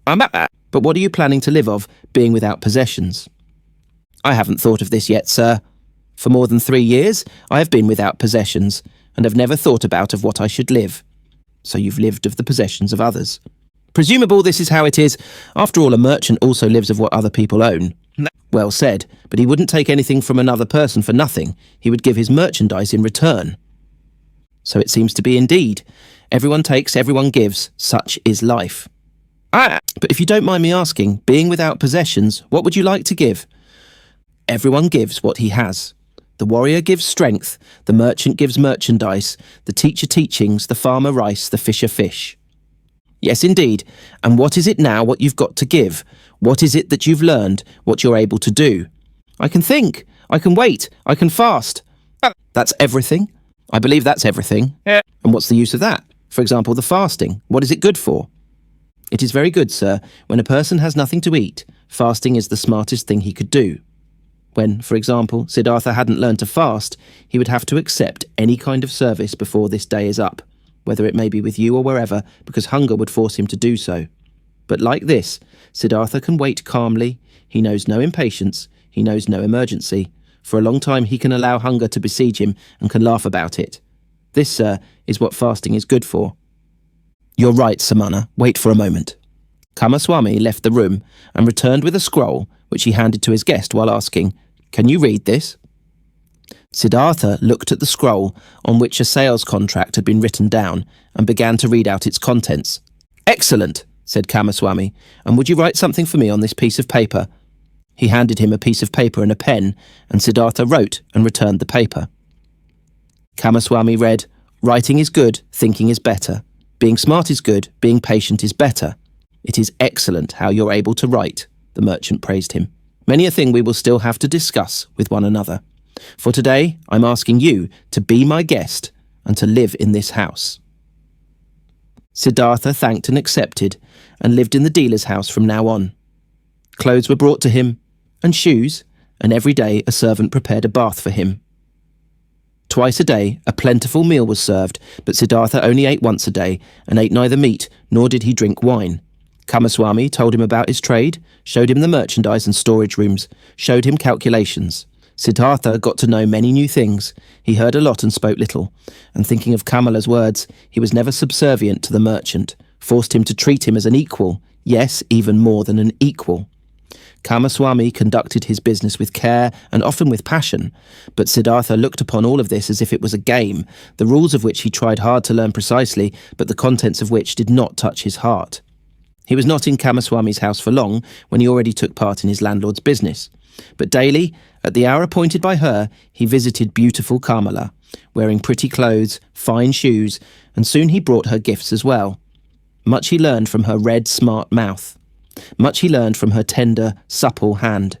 "But what are you planning to live of, being without possessions?" "I haven't thought of this yet, sir. For more than 3 years, I have been without possessions, and have never thought about of what I should live." "So you've lived of the possessions of others." "Presumable this is how it is. After all, a merchant also lives of what other people own." "Well said, but he wouldn't take anything from another person for nothing. He would give his merchandise in return." "So it seems to be indeed. Everyone takes, everyone gives. Such is life." "But if you don't mind me asking, being without possessions, what would you like to give?" "Everyone gives what he has. The warrior gives strength, the merchant gives merchandise, the teacher teachings, the farmer rice, the fisher fish." "Yes, indeed. And what is it now, what you've got to give? What is it that you've learned, what you're able to do?" "I can think, I can wait, I can fast." "That's everything?" "I believe that's everything." "And what's the use of that? For example, the fasting. What is it good for?" "It is very good, sir. When a person has nothing to eat, fasting is the smartest thing he could do." When, for example, Siddhartha hadn't learned to fast, he would have to accept any kind of service before this day is up, whether it may be with you or wherever, because hunger would force him to do so. But like this, Siddhartha can wait calmly. He knows no impatience. He knows no emergency. For a long time he can allow hunger to besiege him and can laugh about it. This, sir, is what fasting is good for. "You're right, Samana. Wait for a moment." Kamaswami left the room and returned with a scroll, which he handed to his guest while asking, "Can you read this?" Siddhartha looked at the scroll on which a sales contract had been written down and began to read out its contents. "Excellent," said Kamaswami, "and would you write something for me on this piece of paper?" He handed him a piece of paper and a pen, and Siddhartha wrote and returned the paper. Kamaswami read, "Writing is good, thinking is better. Being smart is good, being patient is better. It is excellent how you're able to write," the merchant praised him. "Many a thing we will still have to discuss with one another. For today, I'm asking you to be my guest and to live in this house." Siddhartha thanked and accepted, and lived in the dealer's house from now on. Clothes were brought to him, and shoes, and every day a servant prepared a bath for him. Twice a day, a plentiful meal was served, but Siddhartha only ate once a day, and ate neither meat, nor did he drink wine. Kamaswami told him about his trade, showed him the merchandise and storage rooms, showed him calculations. Siddhartha got to know many new things. He heard a lot and spoke little, and thinking of Kamala's words, he was never subservient to the merchant, forced him to treat him as an equal, yes, even more than an equal. Kamaswami conducted his business with care and often with passion, but Siddhartha looked upon all of this as if it was a game, the rules of which he tried hard to learn precisely, but the contents of which did not touch his heart. He was not in Kamaswami's house for long, when he already took part in his landlord's business. But daily, at the hour appointed by her, he visited beautiful Kamala, wearing pretty clothes, fine shoes, and soon he brought her gifts as well. Much he learned from her red, smart mouth. Much he learned from her tender, supple hand.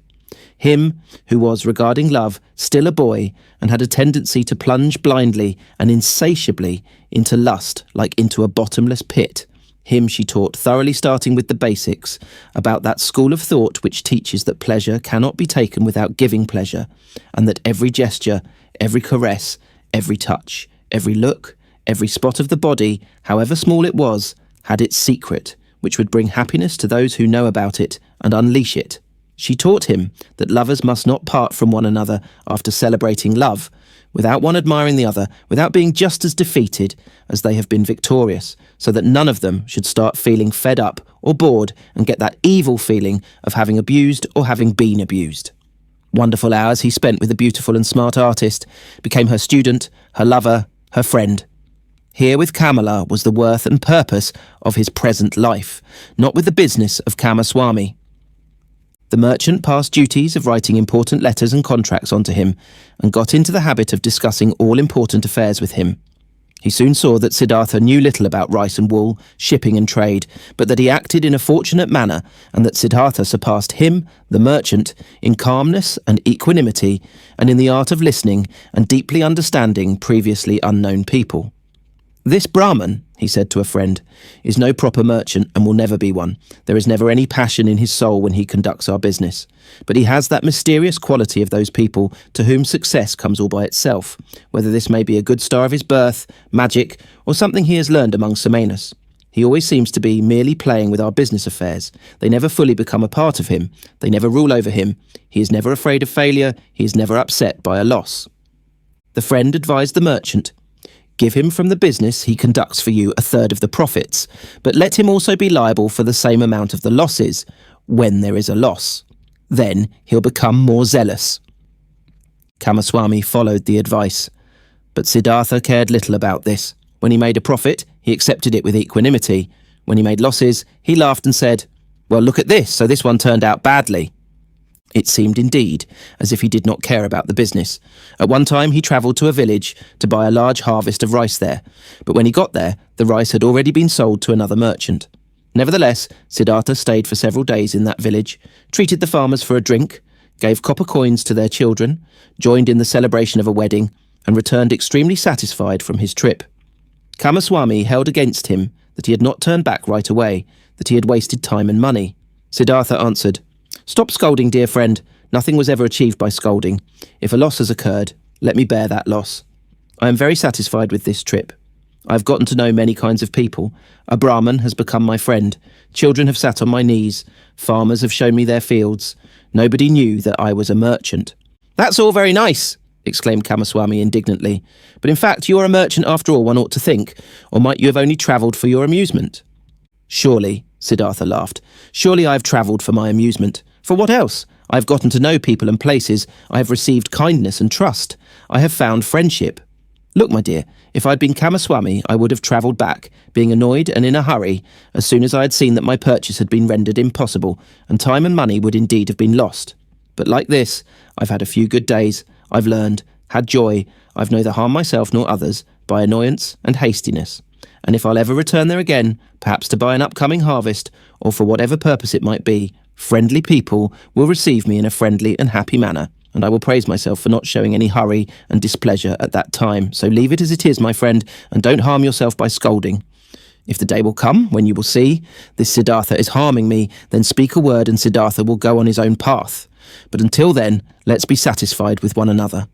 Him, who was, regarding love, still a boy, and had a tendency to plunge blindly and insatiably into lust like into a bottomless pit. Him she taught, thoroughly starting with the basics, about that school of thought which teaches that pleasure cannot be taken without giving pleasure, and that every gesture, every caress, every touch, every look, every spot of the body, however small it was, had its secret, which would bring happiness to those who know about it and unleash it. She taught him that lovers must not part from one another after celebrating love, without one admiring the other, without being just as defeated as they have been victorious, so that none of them should start feeling fed up or bored and get that evil feeling of having abused or having been abused. Wonderful hours he spent with the beautiful and smart artist, became her student, her lover, her friend. Here with Kamala was the worth and purpose of his present life, not with the business of Kamaswami. The merchant passed duties of writing important letters and contracts onto him, and got into the habit of discussing all important affairs with him. He soon saw that Siddhartha knew little about rice and wool, shipping and trade, but that he acted in a fortunate manner, and that Siddhartha surpassed him, the merchant, in calmness and equanimity, and in the art of listening and deeply understanding previously unknown people. This Brahman, he said to a friend, is no proper merchant and will never be one. There is never any passion in his soul when he conducts our business. But he has that mysterious quality of those people to whom success comes all by itself, whether this may be a good star of his birth, magic, or something he has learned among Samanas. He always seems to be merely playing with our business affairs. They never fully become a part of him. They never rule over him. He is never afraid of failure. He is never upset by a loss. The friend advised the merchant, give him from the business he conducts for you 1/3 of the profits, but let him also be liable for the same amount of the losses, when there is a loss. Then he'll become more zealous. Kamaswami followed the advice, but Siddhartha cared little about this. When he made a profit, he accepted it with equanimity. When he made losses, he laughed and said, well, look at this, so this one turned out badly. It seemed indeed as if he did not care about the business. At one time he travelled to a village to buy a large harvest of rice there, but when he got there, the rice had already been sold to another merchant. Nevertheless, Siddhartha stayed for several days in that village, treated the farmers for a drink, gave copper coins to their children, joined in the celebration of a wedding, and returned extremely satisfied from his trip. Kamaswami held against him that he had not turned back right away, that he had wasted time and money. Siddhartha answered, stop scolding, dear friend. Nothing was ever achieved by scolding. If a loss has occurred, let me bear that loss. I am very satisfied with this trip. I have gotten to know many kinds of people. A Brahman has become my friend. Children have sat on my knees. Farmers have shown me their fields. Nobody knew that I was a merchant. That's all very nice, exclaimed Kamaswami indignantly. But in fact, you are a merchant after all, one ought to think. Or might you have only travelled for your amusement? Surely, Siddhartha laughed. Surely I have travelled for my amusement. For what else? I have gotten to know people and places. I have received kindness and trust. I have found friendship. Look, my dear, if I had been Kamaswami, I would have travelled back, being annoyed and in a hurry, as soon as I had seen that my purchase had been rendered impossible, and time and money would indeed have been lost. But like this, I've had a few good days. I've learned, had joy. I've neither harmed myself nor others by annoyance and hastiness. And if I'll ever return there again, perhaps to buy an upcoming harvest, or for whatever purpose it might be, friendly people will receive me in a friendly and happy manner, and I will praise myself for not showing any hurry and displeasure at that time. So leave it as it is, my friend, and don't harm yourself by scolding. If the day will come when you will see this Siddhartha is harming me, then speak a word and Siddhartha will go on his own path. But until then, let's be satisfied with one another.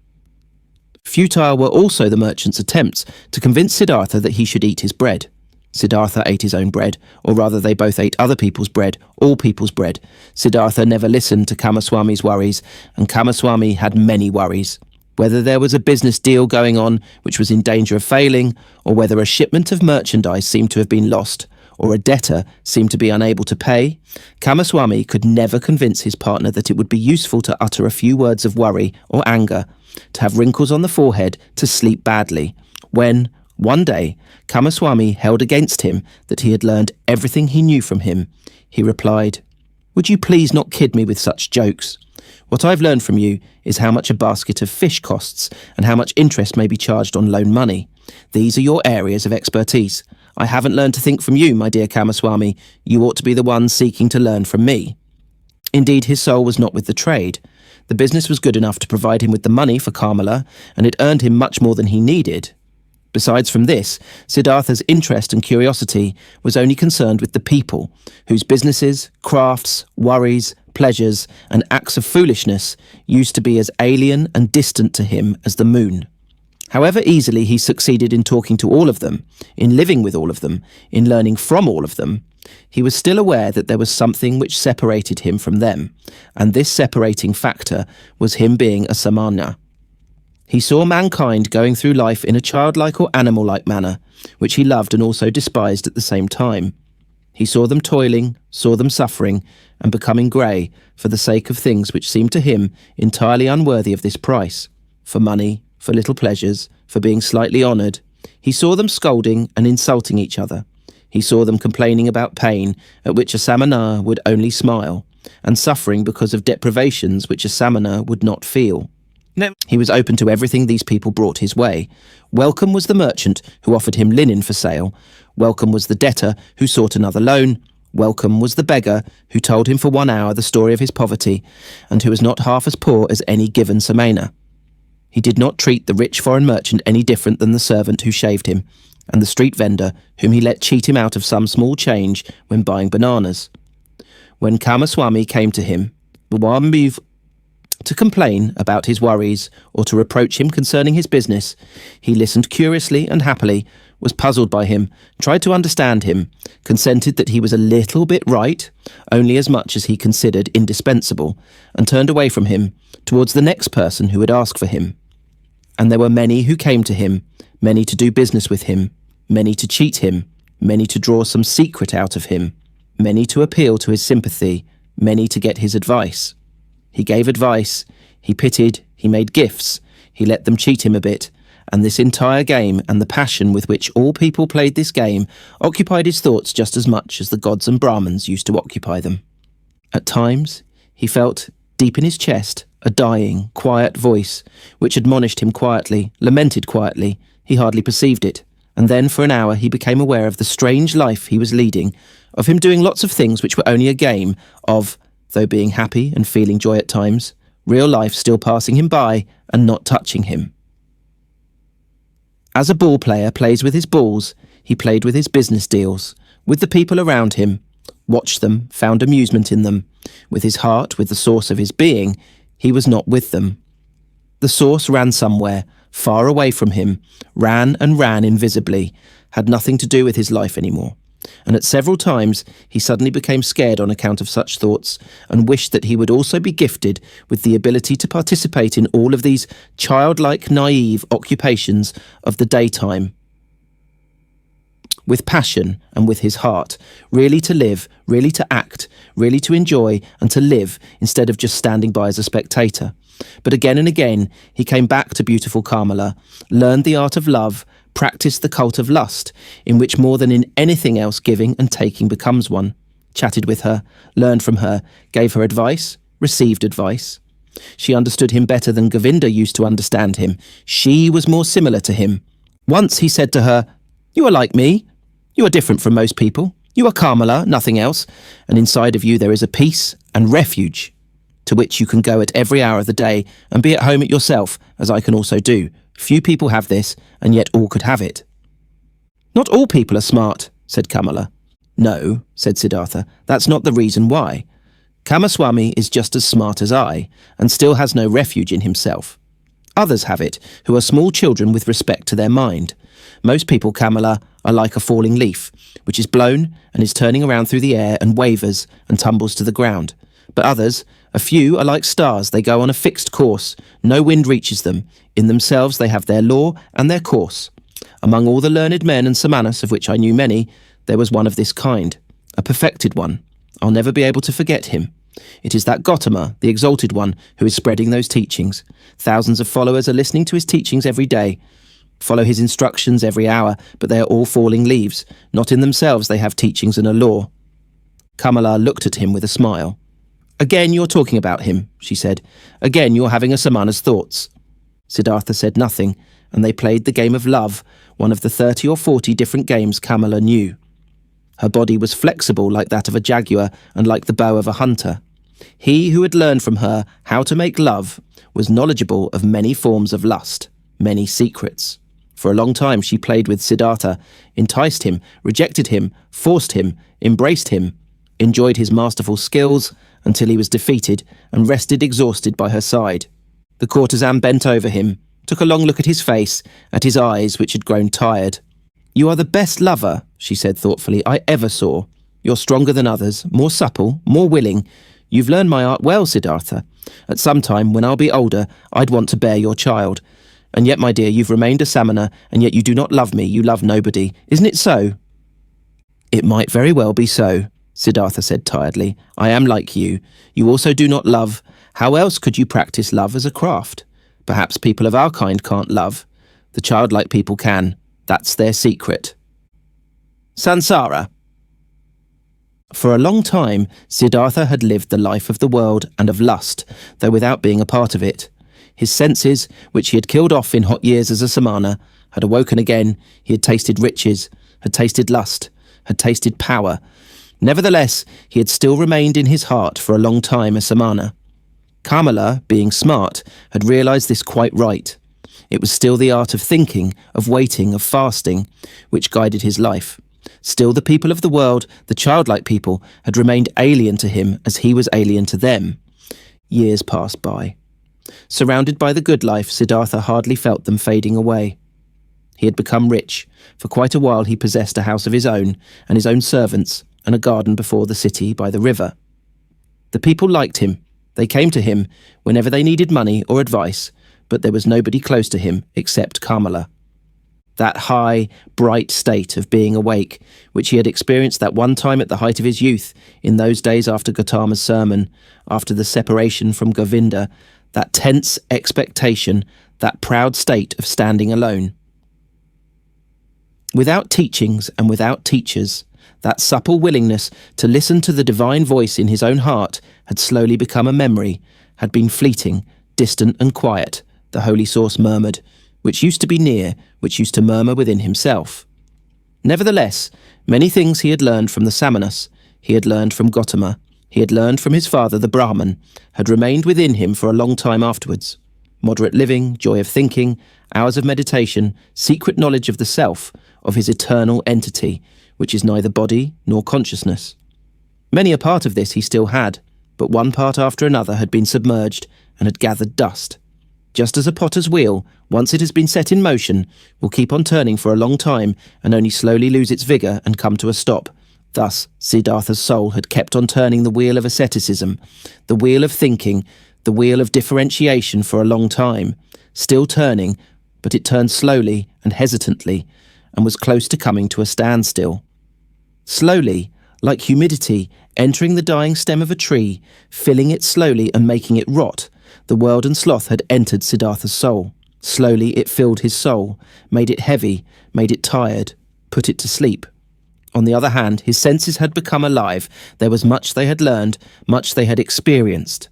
Futile were also the merchant's attempts to convince Siddhartha that he should eat his bread. Siddhartha ate his own bread, or rather they both ate other people's bread, all people's bread. Siddhartha never listened to Kamaswami's worries, and Kamaswami had many worries. Whether there was a business deal going on which was in danger of failing, or whether a shipment of merchandise seemed to have been lost, or a debtor seemed to be unable to pay, Kamaswami could never convince his partner that it would be useful to utter a few words of worry or anger, to have wrinkles on the forehead, to sleep badly, when, one day, Kamaswami held against him that he had learned everything he knew from him. He replied, "Would you please not kid me with such jokes? What I've learned from you is how much a basket of fish costs and how much interest may be charged on loan money. These are your areas of expertise. I haven't learned to think from you, my dear Kamaswami. You ought to be the one seeking to learn from me." Indeed, his soul was not with the trade. The business was good enough to provide him with the money for Kamala, and it earned him much more than he needed. Besides from this, Siddhartha's interest and curiosity was only concerned with the people, whose businesses, crafts, worries, pleasures, and acts of foolishness used to be as alien and distant to him as the moon. However easily he succeeded in talking to all of them, in living with all of them, in learning from all of them, he was still aware that there was something which separated him from them, and this separating factor was him being a Samana. He saw mankind going through life in a childlike or animal-like manner, which he loved and also despised at the same time. He saw them toiling, saw them suffering, and becoming grey for the sake of things which seemed to him entirely unworthy of this price, for money, for little pleasures, for being slightly honoured. He saw them scolding and insulting each other. He saw them complaining about pain, at which a Samana would only smile, and suffering because of deprivations which a Samana would not feel. He was open to everything these people brought his way. Welcome was the merchant who offered him linen for sale. Welcome was the debtor who sought another loan. Welcome was the beggar who told him for 1 hour the story of his poverty, and who was not half as poor as any given Samana. He did not treat the rich foreign merchant any different than the servant who shaved him, and the street vendor whom he let cheat him out of some small change when buying bananas. When Kamaswami came to him, to complain about his worries or to reproach him concerning his business, he listened curiously and happily, was puzzled by him, tried to understand him, consented that he was a little bit right, only as much as he considered indispensable, and turned away from him towards the next person who would ask for him. And there were many who came to him, many to do business with him, many to cheat him, many to draw some secret out of him, many to appeal to his sympathy, many to get his advice. He gave advice, he pitied, he made gifts, he let them cheat him a bit, and this entire game and the passion with which all people played this game occupied his thoughts just as much as the gods and Brahmans used to occupy them. At times, he felt, deep in his chest, a dying, quiet voice, which admonished him quietly, lamented quietly. He hardly perceived it, and then for an hour he became aware of the strange life he was leading, of him doing lots of things which were only a game, of, though being happy and feeling joy at times, real life still passing him by and not touching him. As a ball player plays with his balls, he played with his business deals, with the people around him, watched them, found amusement in them. With his heart, with the source of his being, he was not with them. The source ran somewhere, far away from him, ran and ran invisibly, had nothing to do with his life anymore. And at several times he suddenly became scared on account of such thoughts, and wished that he would also be gifted with the ability to participate in all of these childlike, naive occupations of the daytime, with passion and with his heart, really to live, really to act, really to enjoy and to live, instead of just standing by as a spectator. But again and again he came back to beautiful Kamala, learned the art of love, practiced the cult of lust, in which more than in anything else giving and taking becomes one, chatted with her, learned from her, gave her advice, received advice. She understood him better than Govinda used to understand him. She was more similar to him. Once he said to her, "You are like me. You are different from most people. You are Kamala, nothing else, and inside of you there is a peace and refuge, to which you can go at every hour of the day and be at home at yourself, as I can also do. Few people have this, and yet all could have it." "Not all people are smart," said Kamala. "No," said Siddhartha, "that's not the reason why. Kamaswami is just as smart as I, and still has no refuge in himself. Others have it, who are small children with respect to their mind. Most people, Kamala, are like a falling leaf, which is blown and is turning around through the air and wavers and tumbles to the ground. But others, a few, are like stars. They go on a fixed course. No wind reaches them. In themselves they have their law and their course. Among all the learned men and Samanas, of which I knew many, there was one of this kind, a perfected one. I'll never be able to forget him. It is that Gotama, the exalted one, who is spreading those teachings. Thousands of followers are listening to his teachings every day, follow his instructions every hour, but they are all falling leaves. Not in themselves they have teachings and a law. Kamala looked at him with a smile. Again you're talking about him, she said. Again you're having a Samana's thoughts. Siddhartha said nothing, and they played the game of love, one of the 30 or 40 different games Kamala knew. Her body was flexible like that of a jaguar and like the bow of a hunter. He who had learned from her how to make love was knowledgeable of many forms of lust, many secrets. For a long time she played with Siddhartha, enticed him, rejected him, forced him, embraced him, enjoyed his masterful skills until he was defeated and rested exhausted by her side. The courtesan bent over him, took a long look at his face, at his eyes which had grown tired. You are the best lover, she said thoughtfully, I ever saw. You're stronger than others, more supple, more willing. You've learned my art well, Siddhartha. At some time, when I'll be older, I'd want to bear your child. And yet, my dear, you've remained a Samana, and yet you do not love me, you love nobody. Isn't it so? It might very well be so, Siddhartha said tiredly. I am like you. You also do not love. How else could you practice love as a craft? Perhaps people of our kind can't love. The childlike people can. That's their secret. Sansara. For a long time, Siddhartha had lived the life of the world and of lust, though without being a part of it. His senses, which he had killed off in hot years as a Samana, had awoken again. He had tasted riches, had tasted lust, had tasted power. Nevertheless, he had still remained in his heart for a long time a Samana. Kamala, being smart, had realized this quite right. It was still the art of thinking, of waiting, of fasting, which guided his life. Still the people of the world, the childlike people, had remained alien to him as he was alien to them. Years passed by. Surrounded by the good life, Siddhartha hardly felt them fading away. He had become rich. For quite a while he possessed a house of his own, and his own servants, and a garden before the city by the river. The people liked him. They came to him whenever they needed money or advice, but there was nobody close to him except Kamala. That high, bright state of being awake, which he had experienced that one time at the height of his youth, in those days after Gotama's sermon, after the separation from Govinda, that tense expectation, that proud state of standing alone. Without teachings and without teachers, that supple willingness to listen to the divine voice in his own heart had slowly become a memory, had been fleeting, distant and quiet, the holy source murmured, which used to be near, which used to murmur within himself. Nevertheless, many things he had learned from the Samanas, he had learned from Gotama, he had learned from his father the Brahman, had remained within him for a long time afterwards. Moderate living, joy of thinking, hours of meditation, secret knowledge of the self, of his eternal entity, which is neither body nor consciousness. Many a part of this he still had, but one part after another had been submerged and had gathered dust. Just as a potter's wheel, once it has been set in motion, will keep on turning for a long time and only slowly lose its vigour and come to a stop. Thus, Siddhartha's soul had kept on turning the wheel of asceticism, the wheel of thinking, the wheel of differentiation for a long time, still turning, but it turned slowly and hesitantly, and was close to coming to a standstill. Slowly, like humidity entering the dying stem of a tree, filling it slowly and making it rot, the world and sloth had entered Siddhartha's soul. Slowly it filled his soul, made it heavy, made it tired, put it to sleep. On the other hand, his senses had become alive. There was much they had learned, much they had experienced.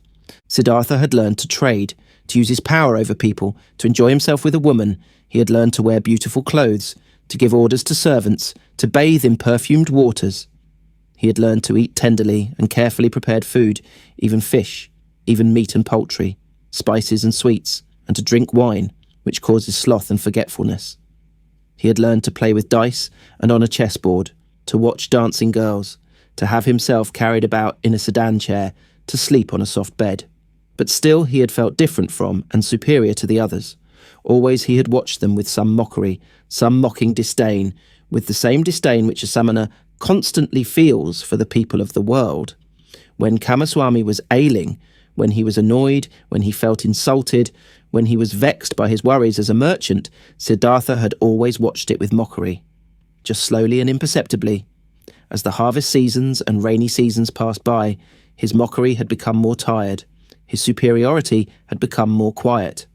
Siddhartha had learned to trade, to use his power over people, to enjoy himself with a woman. He had learned to wear beautiful clothes, to give orders to servants, to bathe in perfumed waters. He had learned to eat tenderly and carefully prepared food, even fish, even meat and poultry, spices and sweets, and to drink wine, which causes sloth and forgetfulness. He had learned to play with dice and on a chessboard, to watch dancing girls, to have himself carried about in a sedan chair, to sleep on a soft bed. But still he had felt different from and superior to the others. Always he had watched them with some mockery, some mocking disdain, with the same disdain which a samana constantly feels for the people of the world. When Kamaswami was ailing, when he was annoyed, when he felt insulted, when he was vexed by his worries as a merchant, Siddhartha had always watched it with mockery. Just slowly and imperceptibly, as the harvest seasons and rainy seasons passed by, his mockery had become more tired, his superiority had become more quiet.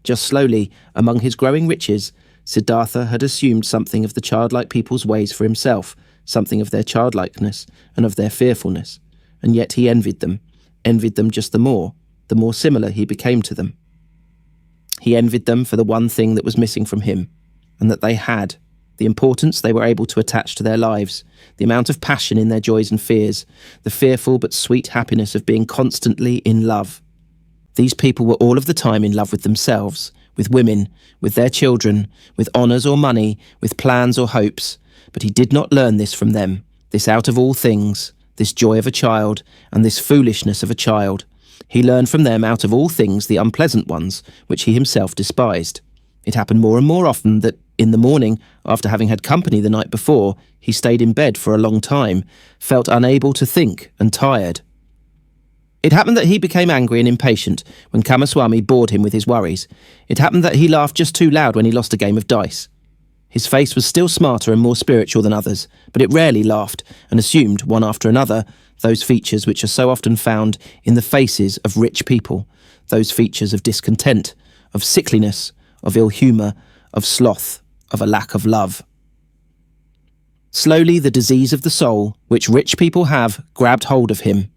Just slowly, among his growing riches, Siddhartha had assumed something of the childlike people's ways for himself, something of their childlikeness and of their fearfulness, and yet he envied them just the more similar he became to them. He envied them for the one thing that was missing from him, and that they had, the importance they were able to attach to their lives, the amount of passion in their joys and fears, the fearful but sweet happiness of being constantly in love. These people were all of the time in love with themselves, with women, with their children, with honours or money, with plans or hopes, but he did not learn this from them, this out of all things, this joy of a child, and this foolishness of a child. He learned from them out of all things the unpleasant ones, which he himself despised. It happened more and more often that, in the morning, after having had company the night before, he stayed in bed for a long time, felt unable to think and tired. It happened that he became angry and impatient when Kamaswami bored him with his worries. It happened that he laughed just too loud when he lost a game of dice. His face was still smarter and more spiritual than others, but it rarely laughed and assumed, one after another, those features which are so often found in the faces of rich people, those features of discontent, of sickliness, of ill humour, of sloth, of a lack of love. Slowly the disease of the soul, which rich people have, grabbed hold of him.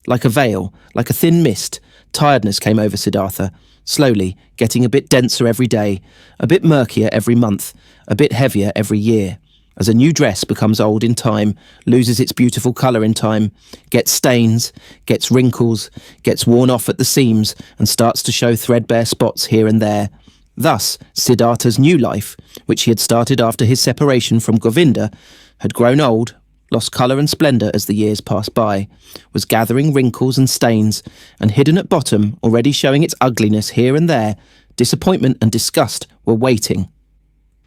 Like a veil, like a thin mist, tiredness came over Siddhartha, slowly, getting a bit denser every day, a bit murkier every month, a bit heavier every year. As a new dress becomes old in time, loses its beautiful colour in time, gets stains, gets wrinkles, gets worn off at the seams, and starts to show threadbare spots here and there. Thus, Siddhartha's new life, which he had started after his separation from Govinda, had grown old, lost colour and splendour as the years passed by, was gathering wrinkles and stains, and hidden at bottom, already showing its ugliness here and there, disappointment and disgust were waiting.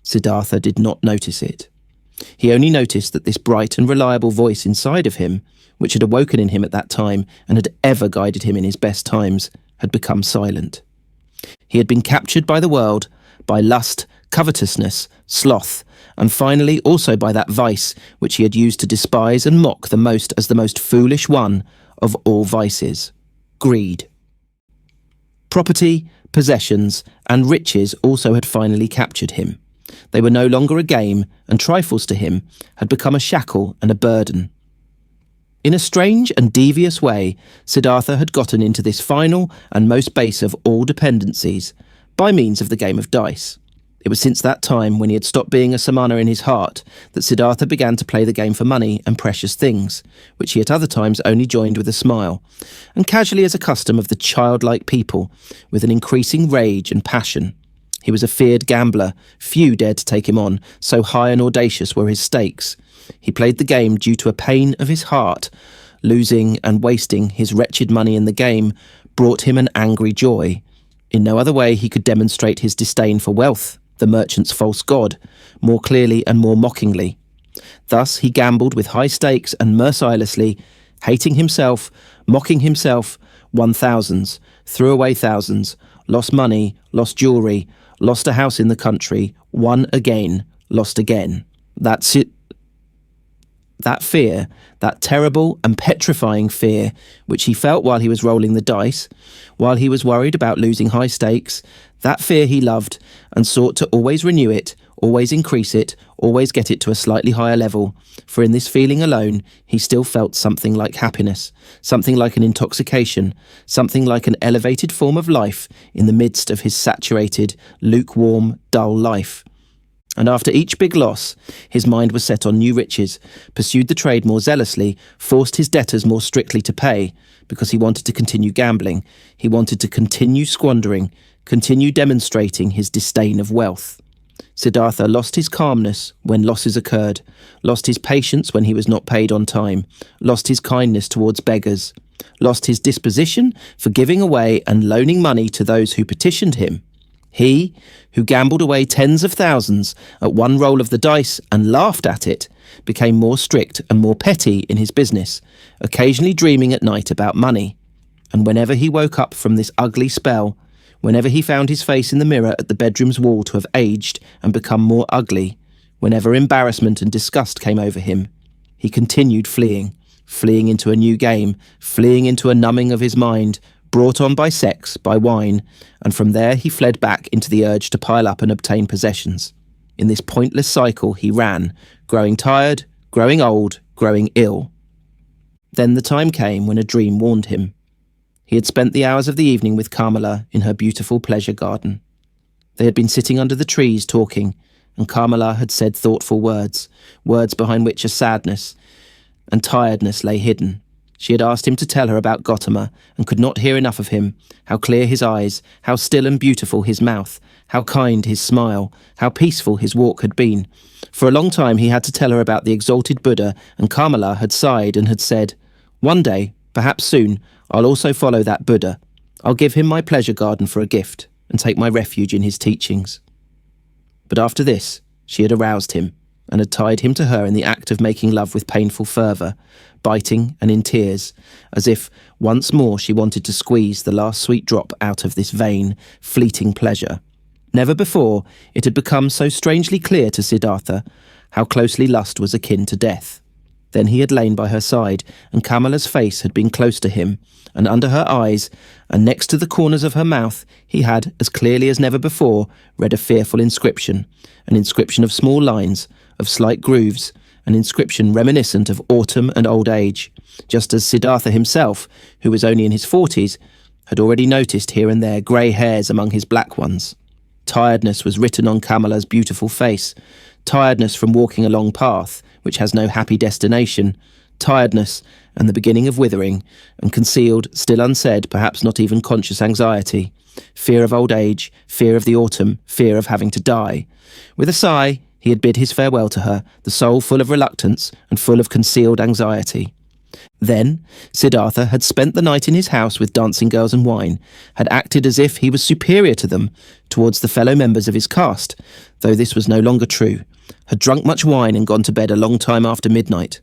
Siddhartha did not notice it. He only noticed that this bright and reliable voice inside of him, which had awoken in him at that time and had ever guided him in his best times, had become silent. He had been captured by the world, by lust, covetousness, sloth, and finally also by that vice which he had used to despise and mock the most as the most foolish one of all vices: greed. Property, possessions, and riches also had finally captured him. They were no longer a game, and trifles to him had become a shackle and a burden. In a strange and devious way, Siddhartha had gotten into this final and most base of all dependencies, by means of the game of dice. It was since that time, when he had stopped being a samana in his heart, that Siddhartha began to play the game for money and precious things, which he at other times only joined with a smile, and casually as a custom of the childlike people, with an increasing rage and passion. He was a feared gambler. Few dared to take him on, so high and audacious were his stakes. He played the game due to a pain of his heart. Losing and wasting his wretched money in the game brought him an angry joy. In no other way he could demonstrate his disdain for wealth, the merchant's false god, more clearly and more mockingly. Thus he gambled with high stakes and mercilessly, hating himself, mocking himself, won thousands, threw away thousands, lost money, lost jewellery, lost a house in the country, won again, lost again. That's it. That fear, that terrible and petrifying fear, which he felt while he was rolling the dice, while he was worried about losing high stakes, that fear he loved and sought to always renew it, always increase it, always get it to a slightly higher level, for in this feeling alone he still felt something like happiness, something like an intoxication, something like an elevated form of life in the midst of his saturated, lukewarm, dull life. And after each big loss, his mind was set on new riches, pursued the trade more zealously, forced his debtors more strictly to pay, because he wanted to continue gambling, he wanted to continue squandering, continue demonstrating his disdain of wealth. Siddhartha lost his calmness when losses occurred, lost his patience when he was not paid on time, lost his kindness towards beggars. lost his disposition for giving away and loaning money to those who petitioned him. He, who gambled away tens of thousands at one roll of the dice and laughed at it, became more strict and more petty in his business, occasionally dreaming at night about money. And whenever he woke up from this ugly spell, whenever he found his face in the mirror at the bedroom's wall to have aged and become more ugly, whenever embarrassment and disgust came over him, he continued fleeing into a new game, fleeing into a numbing of his mind, brought on by sex, by wine, and from there he fled back into the urge to pile up and obtain possessions. In this pointless cycle he ran, growing tired, growing old, growing ill. Then the time came when a dream warned him. He had spent the hours of the evening with Kamala in her beautiful pleasure garden. They had been sitting under the trees talking, and Kamala had said thoughtful words, words behind which a sadness and tiredness lay hidden. She had asked him to tell her about Gotama, and could not hear enough of him, how clear his eyes, how still and beautiful his mouth, how kind his smile, how peaceful his walk had been. For a long time he had to tell her about the exalted Buddha, and Kamala had sighed and had said, "One day, perhaps soon, I'll also follow that Buddha. I'll give him my pleasure garden for a gift, and take my refuge in his teachings." But after this, she had aroused him, and had tied him to her in the act of making love with painful fervour, biting and in tears, as if once more she wanted to squeeze the last sweet drop out of this vain, fleeting pleasure. Never before it had become so strangely clear to Siddhartha how closely lust was akin to death. Then he had lain by her side, and Kamala's face had been close to him, and under her eyes, and next to the corners of her mouth, he had, as clearly as never before, read a fearful inscription, an inscription of small lines, of slight grooves, an inscription reminiscent of autumn and old age, just as Siddhartha himself, who was only in his 40s, had already noticed here and there grey hairs among his black ones. Tiredness was written on Kamala's beautiful face, tiredness from walking a long path, which has no happy destination, tiredness and the beginning of withering, and concealed, still unsaid, perhaps not even conscious anxiety, fear of old age, fear of the autumn, fear of having to die. With a sigh, he had bid his farewell to her, the soul full of reluctance and full of concealed anxiety. Then Siddhartha had spent the night in his house with dancing girls and wine, had acted as if he was superior to them towards the fellow members of his caste, though this was no longer true, had drunk much wine and gone to bed a long time after midnight,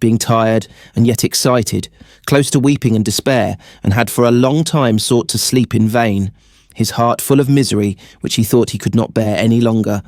being tired and yet excited, close to weeping and despair, and had for a long time sought to sleep in vain, his heart full of misery which he thought he could not bear any longer,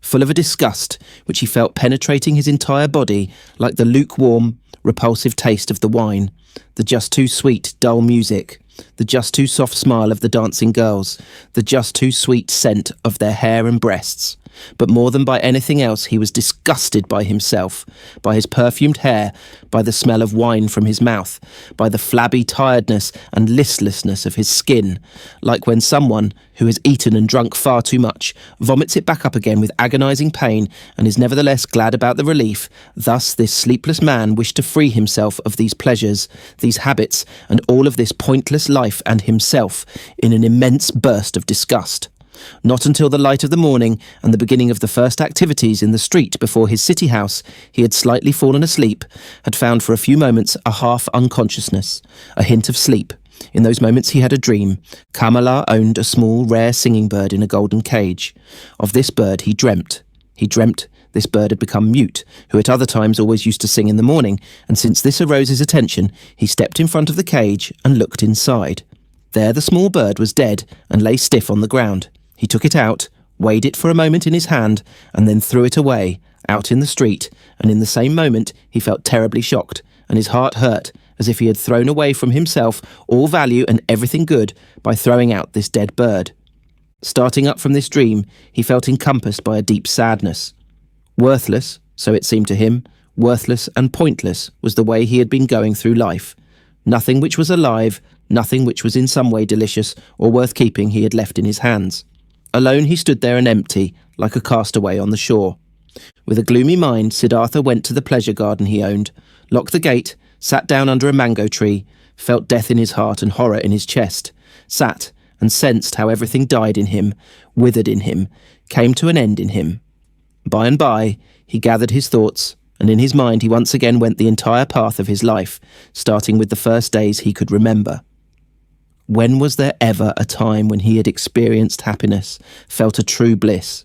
full of a disgust which he felt penetrating his entire body like the lukewarm, repulsive taste of the wine, the just too sweet, dull music, the just too soft smile of the dancing girls, the just too sweet scent of their hair and breasts. But more than by anything else, he was disgusted by himself, by his perfumed hair, by the smell of wine from his mouth, by the flabby tiredness and listlessness of his skin, like when someone who has eaten and drunk far too much vomits it back up again with agonizing pain and is nevertheless glad about the relief. Thus this sleepless man wished to free himself of these pleasures, these habits, and all of this pointless life and himself in an immense burst of disgust. Not until the light of the morning and the beginning of the first activities in the street before his city house, he had slightly fallen asleep, had found for a few moments a half unconsciousness, a hint of sleep. In those moments he had a dream. Kamala owned a small, rare singing bird in a golden cage. Of this bird he dreamt. He dreamt this bird had become mute, who at other times always used to sing in the morning, and since this arose his attention, he stepped in front of the cage and looked inside. There the small bird was dead and lay stiff on the ground. He took it out, weighed it for a moment in his hand, and then threw it away, out in the street, and in the same moment he felt terribly shocked, and his heart hurt, as if he had thrown away from himself all value and everything good by throwing out this dead bird. Starting up from this dream, he felt encompassed by a deep sadness. Worthless, so it seemed to him, worthless and pointless was the way he had been going through life. Nothing which was alive, nothing which was in some way delicious or worth keeping he had left in his hands. Alone he stood there and empty, like a castaway on the shore. With a gloomy mind, Siddhartha went to the pleasure garden he owned, locked the gate, sat down under a mango tree, felt death in his heart and horror in his chest, sat and sensed how everything died in him, withered in him, came to an end in him. By and by, he gathered his thoughts and in his mind he once again went the entire path of his life, starting with the first days he could remember. When was there ever a time when he had experienced happiness, felt a true bliss?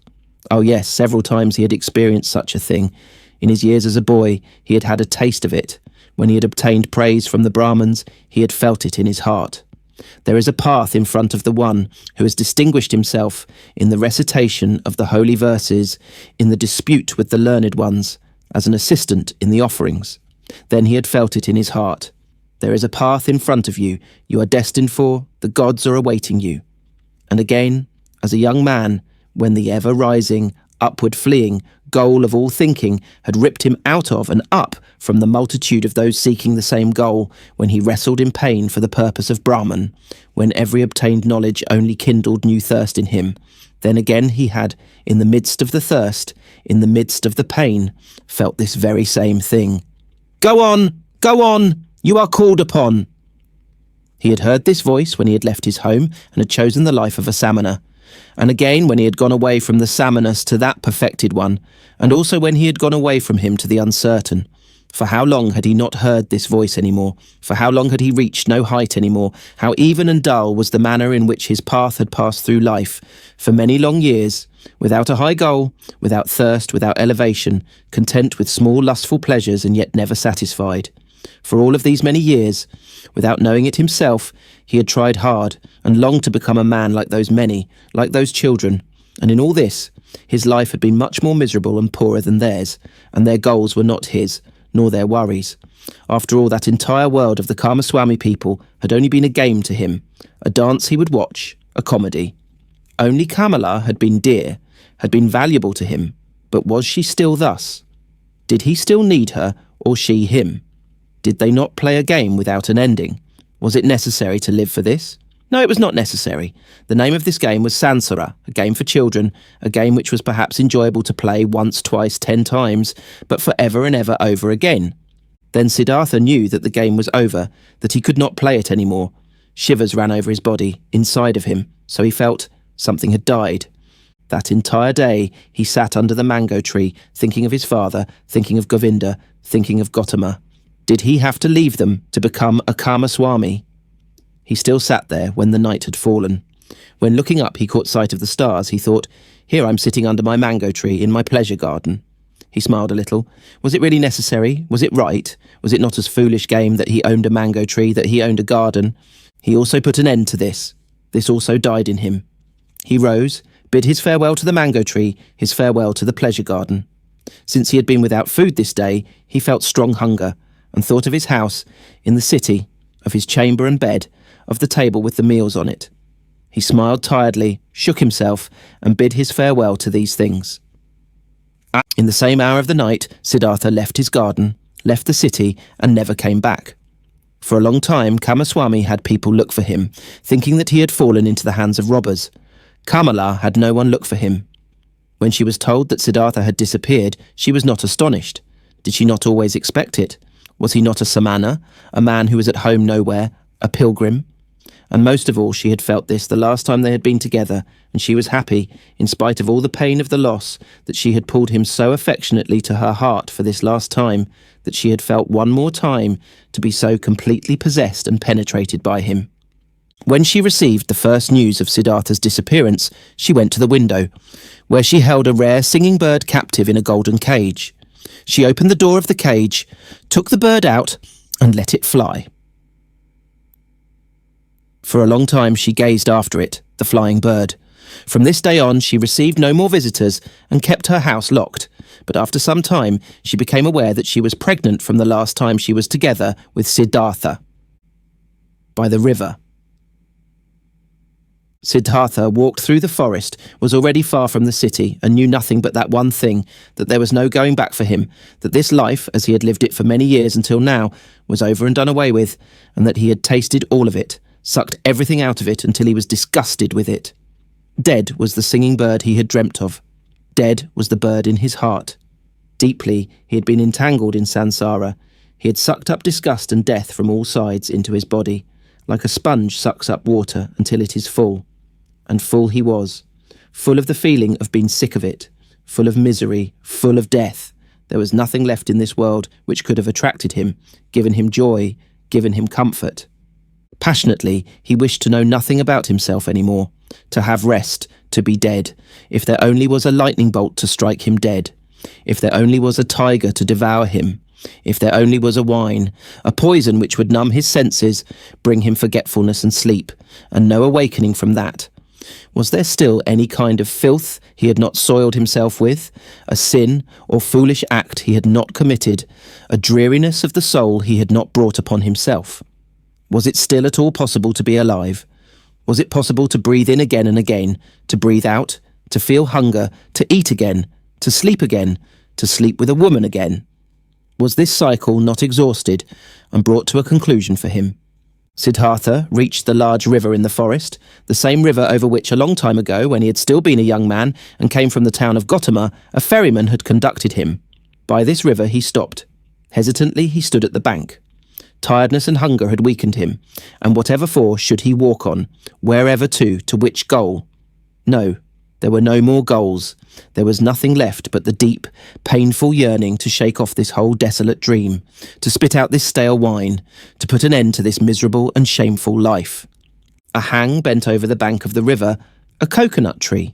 Oh yes, several times he had experienced such a thing. In his years as a boy, he had had a taste of it. When he had obtained praise from the Brahmins, he had felt it in his heart. There is a path in front of the one who has distinguished himself in the recitation of the holy verses, in the dispute with the learned ones, as an assistant in the offerings. Then he had felt it in his heart. There is a path in front of you are destined for, the gods are awaiting you. And again, as a young man, when the ever-rising, upward-fleeing goal of all thinking had ripped him out of and up from the multitude of those seeking the same goal, when he wrestled in pain for the purpose of Brahman, when every obtained knowledge only kindled new thirst in him, then again he had, in the midst of the thirst, in the midst of the pain, felt this very same thing. Go on, you are called upon. He had heard this voice when he had left his home and had chosen the life of a Samana, and again when he had gone away from the Samanas to that perfected one, and also when he had gone away from him to the uncertain. For how long had he not heard this voice any more? For how long had he reached no height any more? How even and dull was the manner in which his path had passed through life, for many long years, without a high goal, without thirst, without elevation, content with small lustful pleasures and yet never satisfied. For all of these many years, without knowing it himself, he had tried hard and longed to become a man like those many, like those children, and in all this, his life had been much more miserable and poorer than theirs, and their goals were not his, nor their worries. After all, that entire world of the Kamaswami people had only been a game to him, a dance he would watch, a comedy. Only Kamala had been dear, had been valuable to him, but was she still thus? Did he still need her, or she him? Did they not play a game without an ending? Was it necessary to live for this? No, it was not necessary. The name of this game was Sansara, a game for children, a game which was perhaps enjoyable to play once, twice, 10 times, but for ever and ever over again. Then Siddhartha knew that the game was over, that he could not play it any more. Shivers ran over his body, inside of him, so he felt something had died. That entire day he sat under the mango tree, thinking of his father, thinking of Govinda, thinking of Gotama. Did he have to leave them to become a Kamaswami? He still sat there when the night had fallen. When looking up he caught sight of the stars, he thought, here I'm sitting under my mango tree in my pleasure garden. He smiled a little. Was it really necessary? Was it right? Was it not as foolish game that he owned a mango tree, that he owned a garden? He also put an end to this. This also died in him. He rose, bid his farewell to the mango tree, his farewell to the pleasure garden. Since he had been without food this day, he felt strong hunger, and thought of his house in the city, of his chamber and bed, of the table with the meals on it. He smiled tiredly, shook himself, and bid his farewell to these things. In the same hour of the night, Siddhartha left his garden, left the city, and never came back. For a long time, Kamaswami had people look for him, thinking that he had fallen into the hands of robbers. Kamala had no one look for him. When she was told that Siddhartha had disappeared, she was not astonished. Did she not always expect it? Was he not a Samana, a man who was at home nowhere, a pilgrim? And most of all, she had felt this the last time they had been together, and she was happy, in spite of all the pain of the loss, that she had pulled him so affectionately to her heart for this last time, that she had felt one more time to be so completely possessed and penetrated by him. When she received the first news of Siddhartha's disappearance, she went to the window, where she held a rare singing bird captive in a golden cage. She opened the door of the cage, took the bird out, and let it fly. For a long time she gazed after it, the flying bird. From this day on she received no more visitors and kept her house locked, but after some time she became aware that she was pregnant from the last time she was together with Siddhartha. By the river. Siddhartha walked through the forest, was already far from the city, and knew nothing but that one thing, that there was no going back for him, that this life, as he had lived it for many years until now, was over and done away with, and that he had tasted all of it, sucked everything out of it until he was disgusted with it. Dead was the singing bird he had dreamt of. Dead was the bird in his heart. Deeply he had been entangled in Sansara. He had sucked up disgust and death from all sides into his body, like a sponge sucks up water until it is full. And full he was, full of the feeling of being sick of it, full of misery, full of death, There was nothing left in this world which could have attracted him, given him joy, given him comfort. Passionately, he wished to know nothing about himself anymore, to have rest, to be dead, if there only was a lightning bolt to strike him dead, if there only was a tiger to devour him, if there only was a wine, a poison which would numb his senses, bring him forgetfulness and sleep, and no awakening from that. Was there still any kind of filth he had not soiled himself with, a sin or foolish act he had not committed, a dreariness of the soul he had not brought upon himself? Was it still at all possible to be alive? Was it possible to breathe in again and again, to breathe out, to feel hunger, to eat again, to sleep with a woman again? Was this cycle not exhausted and brought to a conclusion for him? Siddhartha reached the large river in the forest, the same river over which a long time ago, when he had still been a young man and came from the town of Gotama, a ferryman had conducted him. By this river he stopped. Hesitantly he stood at the bank. Tiredness and hunger had weakened him, and whatever for should he walk on, wherever to which goal? No, there were no more goals. There was nothing left but the deep, painful yearning to shake off this whole desolate dream, to spit out this stale wine, to put an end to this miserable and shameful life. A hang bent over the bank of the river, a coconut tree.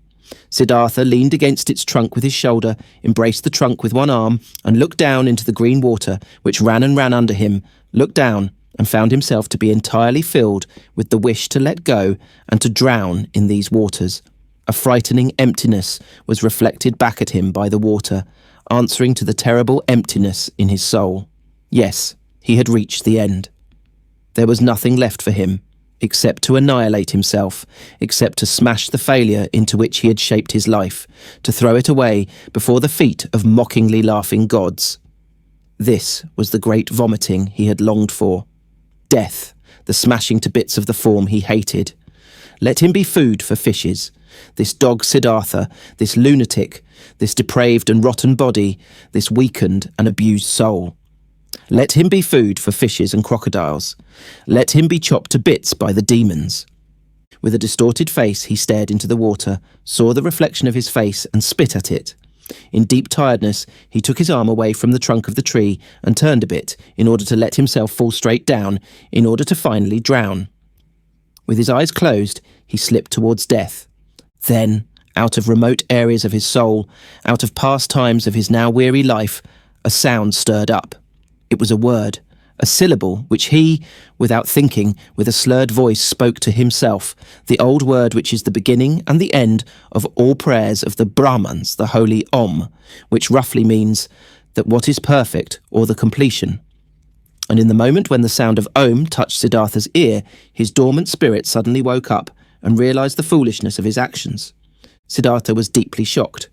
Siddhartha leaned against its trunk with his shoulder, embraced the trunk with one arm, and looked down into the green water, which ran and ran under him, looked down, and found himself to be entirely filled with the wish to let go and to drown in these waters. A frightening emptiness was reflected back at him by the water, answering to the terrible emptiness in his soul. Yes, he had reached the end. There was nothing left for him, except to annihilate himself, except to smash the failure into which he had shaped his life, to throw it away before the feet of mockingly laughing gods. This was the great vomiting he had longed for. Death, the smashing to bits of the form he hated. Let him be food for fishes. This dog Siddhartha, this lunatic, this depraved and rotten body, this weakened and abused soul. Let him be food for fishes and crocodiles. Let him be chopped to bits by the demons. With a distorted face he stared into the water, saw the reflection of his face and spit at it. In deep tiredness he took his arm away from the trunk of the tree and turned a bit in order to let himself fall straight down, in order to finally drown. With his eyes closed he slipped towards death. Then, out of remote areas of his soul, out of past times of his now weary life, a sound stirred up. It was a word, a syllable which he, without thinking, with a slurred voice spoke to himself, the old word which is the beginning and the end of all prayers of the Brahmans, the holy Om, which roughly means that what is perfect or the completion. And in the moment when the sound of Om touched Siddhartha's ear, his dormant spirit suddenly woke up and realised the foolishness of his actions. Siddhartha was deeply shocked.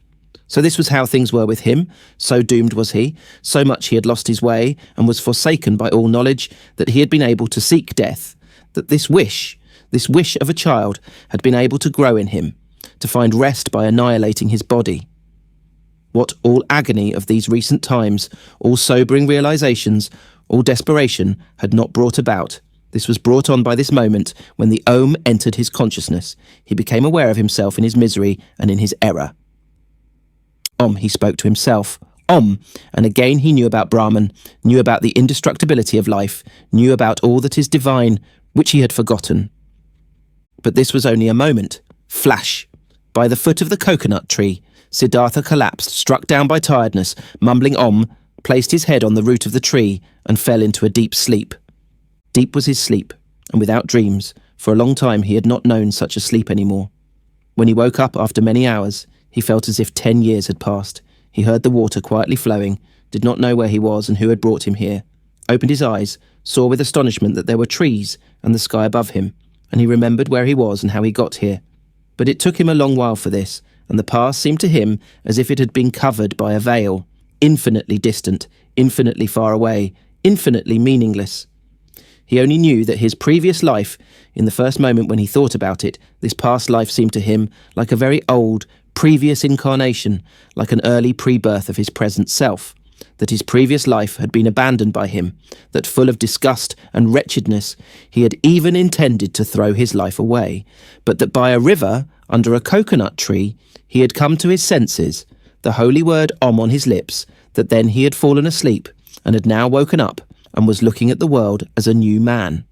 So this was how things were with him, so doomed was he, so much he had lost his way and was forsaken by all knowledge, that he had been able to seek death, that this wish of a child had been able to grow in him, to find rest by annihilating his body. What all agony of these recent times, all sobering realisations, all desperation had not brought about, this was brought on by this moment when the Om entered his consciousness. He became aware of himself in his misery and in his error. Om, he spoke to himself. Om, and again he knew about Brahman, knew about the indestructibility of life, knew about all that is divine, which he had forgotten. But this was only a moment. Flash! By the foot of the coconut tree, Siddhartha collapsed, struck down by tiredness, mumbling Om, placed his head on the root of the tree, and fell into a deep sleep. Deep was his sleep, and without dreams. For a long time he had not known such a sleep any more. When he woke up after many hours, he felt as if 10 years had passed. He heard the water quietly flowing, did not know where he was and who had brought him here, opened his eyes, saw with astonishment that there were trees and the sky above him, and he remembered where he was and how he got here. But it took him a long while for this, and the past seemed to him as if it had been covered by a veil, infinitely distant, infinitely far away, infinitely meaningless. He only knew that his previous life, in the first moment when he thought about it, this past life seemed to him like a very old, previous incarnation, like an early pre-birth of his present self, that his previous life had been abandoned by him, that full of disgust and wretchedness, he had even intended to throw his life away, but that by a river, under a coconut tree, he had come to his senses, the holy word Om on his lips, that then he had fallen asleep and had now woken up and was looking at the world as a new man.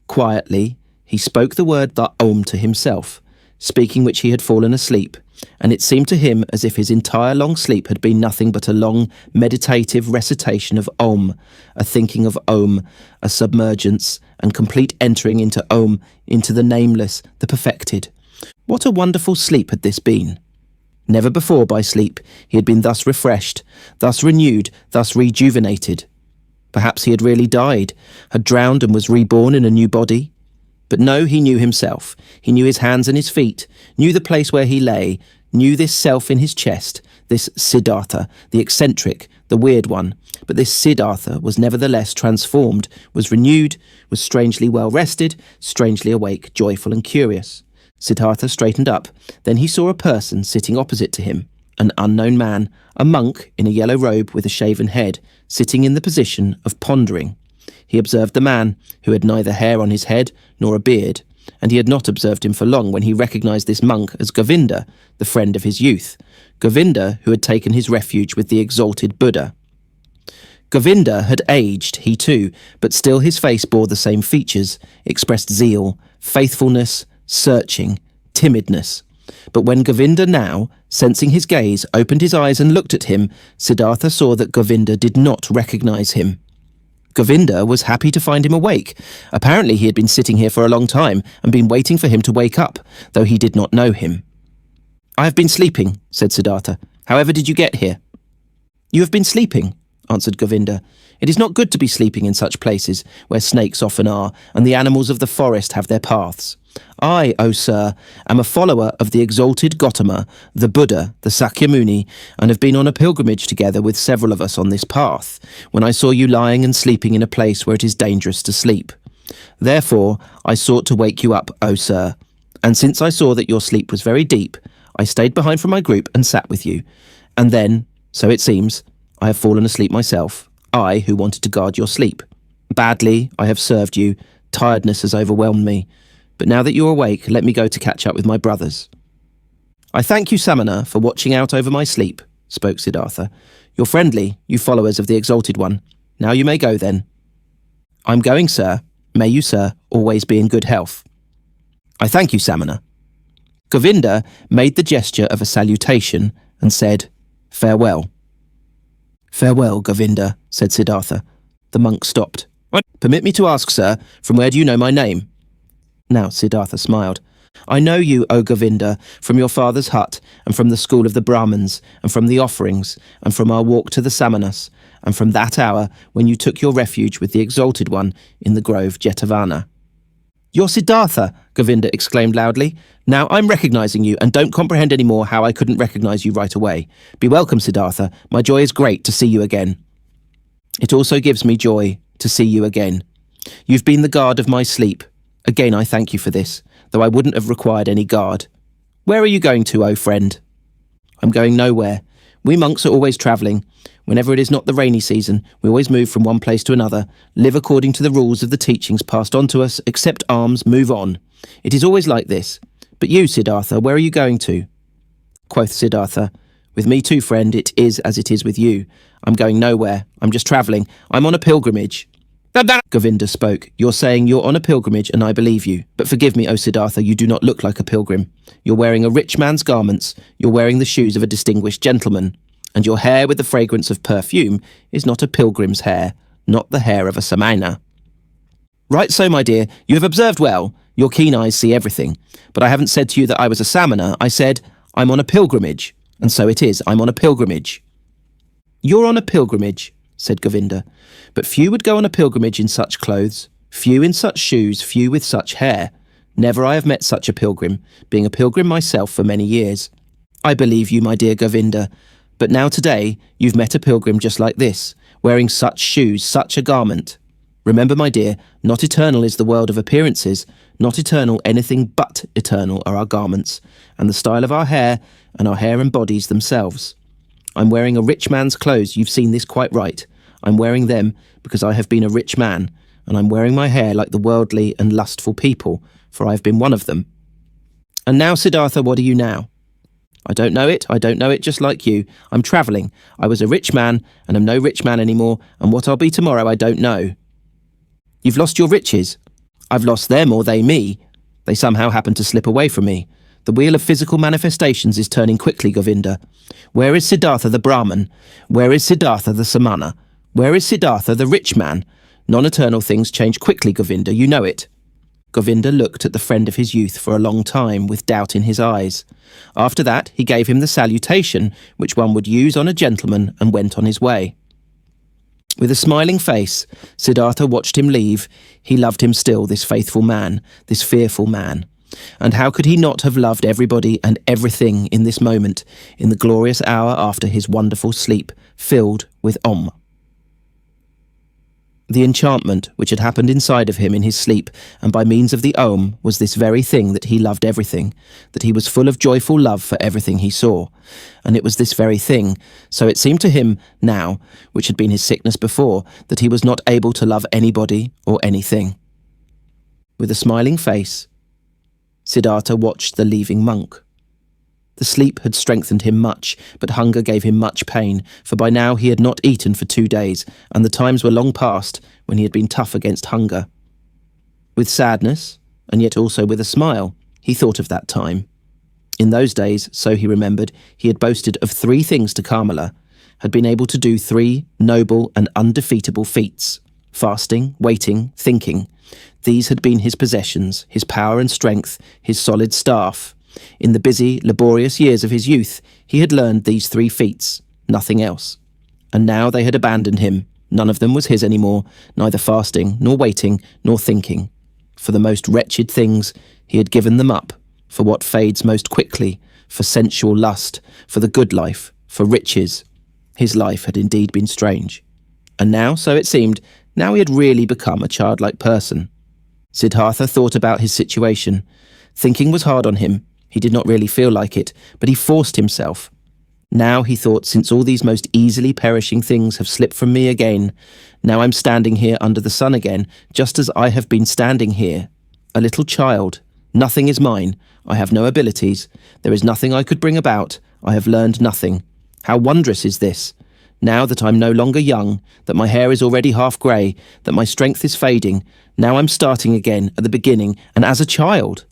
Quietly, he spoke the word the Om to himself, speaking which he had fallen asleep, and it seemed to him as if his entire long sleep had been nothing but a long meditative recitation of Om, a thinking of Om, a submergence, and complete entering into Om, into the nameless, the perfected. What a wonderful sleep had this been! Never before by sleep he had been thus refreshed, thus renewed, thus rejuvenated. Perhaps he had really died, had drowned and was reborn in a new body. But no, he knew himself. He knew his hands and his feet, knew the place where he lay, knew this self in his chest, this Siddhartha, the eccentric, the weird one. But this Siddhartha was nevertheless transformed, was renewed, was strangely well rested, strangely awake, joyful and curious. Siddhartha straightened up. Then he saw a person sitting opposite to him, an unknown man, a monk in a yellow robe with a shaven head, sitting in the position of pondering. He observed the man, who had neither hair on his head nor a beard, and he had not observed him for long when he recognized this monk as Govinda, the friend of his youth, Govinda who had taken his refuge with the exalted Buddha. Govinda had aged, he too, but still his face bore the same features, expressed zeal, faithfulness, searching, timidness. But when Govinda now, sensing his gaze, opened his eyes and looked at him, Siddhartha saw that Govinda did not recognize him. Govinda was happy to find him awake. Apparently he had been sitting here for a long time and been waiting for him to wake up, though he did not know him. "I have been sleeping," said Siddhartha. "However did you get here?" "You have been sleeping," answered Govinda. "It is not good to be sleeping in such places, where snakes often are, and the animals of the forest have their paths. I, O sir, am a follower of the exalted Gotama, the Buddha, the Sakyamuni, and have been on a pilgrimage together with several of us on this path, when I saw you lying and sleeping in a place where it is dangerous to sleep. Therefore, I sought to wake you up, O sir, and since I saw that your sleep was very deep, I stayed behind from my group and sat with you, and then, so it seems, I have fallen asleep myself, I who wanted to guard your sleep. Badly, I have served you, tiredness has overwhelmed me, but now that you're awake, let me go to catch up with my brothers." "I thank you, Samana, for watching out over my sleep," spoke Siddhartha. "You're friendly, you followers of the Exalted One. Now you may go, then." "I'm going, sir. May you, sir, always be in good health." "I thank you, Samana." Govinda made the gesture of a salutation and said, "Farewell." "Farewell, Govinda," said Siddhartha. The monk stopped. "What? Permit me to ask, sir, from where do you know my name?" Now Siddhartha smiled. "I know you, O Govinda, from your father's hut, and from the school of the Brahmans, and from the offerings, and from our walk to the Samanas, and from that hour when you took your refuge with the Exalted One in the grove Jetavana." "You're Siddhartha!" Govinda exclaimed loudly. "Now I'm recognizing you, and don't comprehend any more how I couldn't recognize you right away. Be welcome, Siddhartha. My joy is great to see you again." "It also gives me joy to see you again. You've been the guard of my sleep. Again, I thank you for this, though I wouldn't have required any guard. Where are you going to, O friend?" "I'm going nowhere. We monks are always travelling. Whenever it is not the rainy season, we always move from one place to another, live according to the rules of the teachings passed on to us, accept alms, move on. It is always like this. But you, Siddhartha, where are you going to?" Quoth Siddhartha, "With me too, friend, it is as it is with you. I'm going nowhere. I'm just travelling. I'm on a pilgrimage." Govinda spoke. "You're saying you're on a pilgrimage, and I believe you. But forgive me, O Siddhartha, you do not look like a pilgrim. You're wearing a rich man's garments, you're wearing the shoes of a distinguished gentleman, and your hair with the fragrance of perfume is not a pilgrim's hair, not the hair of a Samana." "Right so, my dear, you have observed well. Your keen eyes see everything. But I haven't said to you that I was a Samana. I said, I'm on a pilgrimage. And so it is, I'm on a pilgrimage." "You're on a pilgrimage," said Govinda, "but few would go on a pilgrimage in such clothes, few in such shoes, few with such hair. Never I have met such a pilgrim, being a pilgrim myself for many years." "I believe you, my dear Govinda, but now today you've met a pilgrim just like this, wearing such shoes, such a garment. Remember, my dear, not eternal is the world of appearances, not eternal, anything but eternal are our garments, and the style of our hair, and our hair embodies themselves. I'm wearing a rich man's clothes, you've seen this quite right. I'm wearing them because I have been a rich man, and I'm wearing my hair like the worldly and lustful people, for I have been one of them." "And now, Siddhartha, what are you now?" I don't know it just like you. I'm travelling. I was a rich man, and I'm no rich man anymore, and what I'll be tomorrow I don't know. You've lost your riches. I've lost them or they me. They somehow happen to slip away from me. The wheel of physical manifestations is turning quickly, Govinda. Where is Siddhartha the Brahman? Where is Siddhartha the Samana? Where is Siddhartha the rich man? Non-eternal things change quickly, Govinda, you know it. Govinda looked at the friend of his youth for a long time with doubt in his eyes. After that, he gave him the salutation which one would use on a gentleman and went on his way. With a smiling face, Siddhartha watched him leave. He loved him still, this faithful man, this fearful man. And how could he not have loved everybody and everything in this moment, in the glorious hour after his wonderful sleep, filled with Om? The enchantment which had happened inside of him in his sleep and by means of the Om was this very thing, that he loved everything, that he was full of joyful love for everything he saw. And it was this very thing, so it seemed to him now, which had been his sickness before, that he was not able to love anybody or anything. With a smiling face, Siddhartha watched the leaving monk. The sleep had strengthened him much, but hunger gave him much pain, for by now he had not eaten for 2 days, and the times were long past when he had been tough against hunger. With sadness, and yet also with a smile, he thought of that time. In those days, so he remembered, he had boasted of 3 things to Kamala, had been able to do 3 noble and undefeatable feats: fasting, waiting, thinking. These had been his possessions, his power and strength, his solid staff. In the busy, laborious years of his youth, he had learned these 3 feats, nothing else. And now they had abandoned him. None of them was his anymore, neither fasting, nor waiting, nor thinking. For the most wretched things, he had given them up, for what fades most quickly, for sensual lust, for the good life, for riches. His life had indeed been strange. And now, so it seemed, now he had really become a childlike person. Siddhartha thought about his situation. Thinking was hard on him. He did not really feel like it, but he forced himself. Now, he thought, since all these most easily perishing things have slipped from me again, now I'm standing here under the sun again, just as I have been standing here. A little child. Nothing is mine. I have no abilities. There is nothing I could bring about. I have learned nothing. How wondrous is this! Now that I'm no longer young, that my hair is already half grey, that my strength is fading, now I'm starting again at the beginning, and as a child.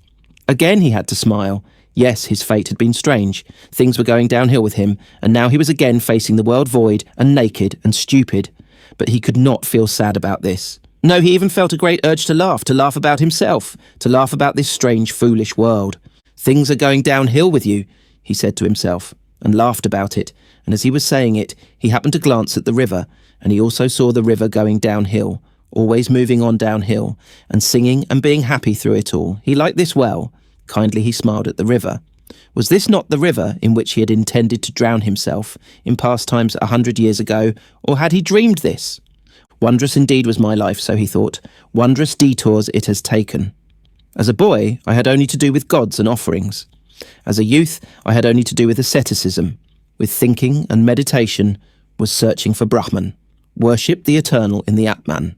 Again he had to smile. Yes, his fate had been strange. Things were going downhill with him, and now he was again facing the world void and naked and stupid. But he could not feel sad about this. No, he even felt a great urge to laugh about himself, to laugh about this strange, foolish world. Things are going downhill with you, he said to himself, and laughed about it. And as he was saying it, he happened to glance at the river, and he also saw the river going downhill, always moving on downhill, and singing and being happy through it all. He liked this well. Kindly he smiled at the river. Was this not the river in which he had intended to drown himself in past times 100 years ago, or had he dreamed this? Wondrous indeed was my life, so he thought. Wondrous detours it has taken. As a boy, I had only to do with gods and offerings. As a youth, I had only to do with asceticism. With thinking and meditation, was searching for Brahman, worshipped the eternal in the Atman.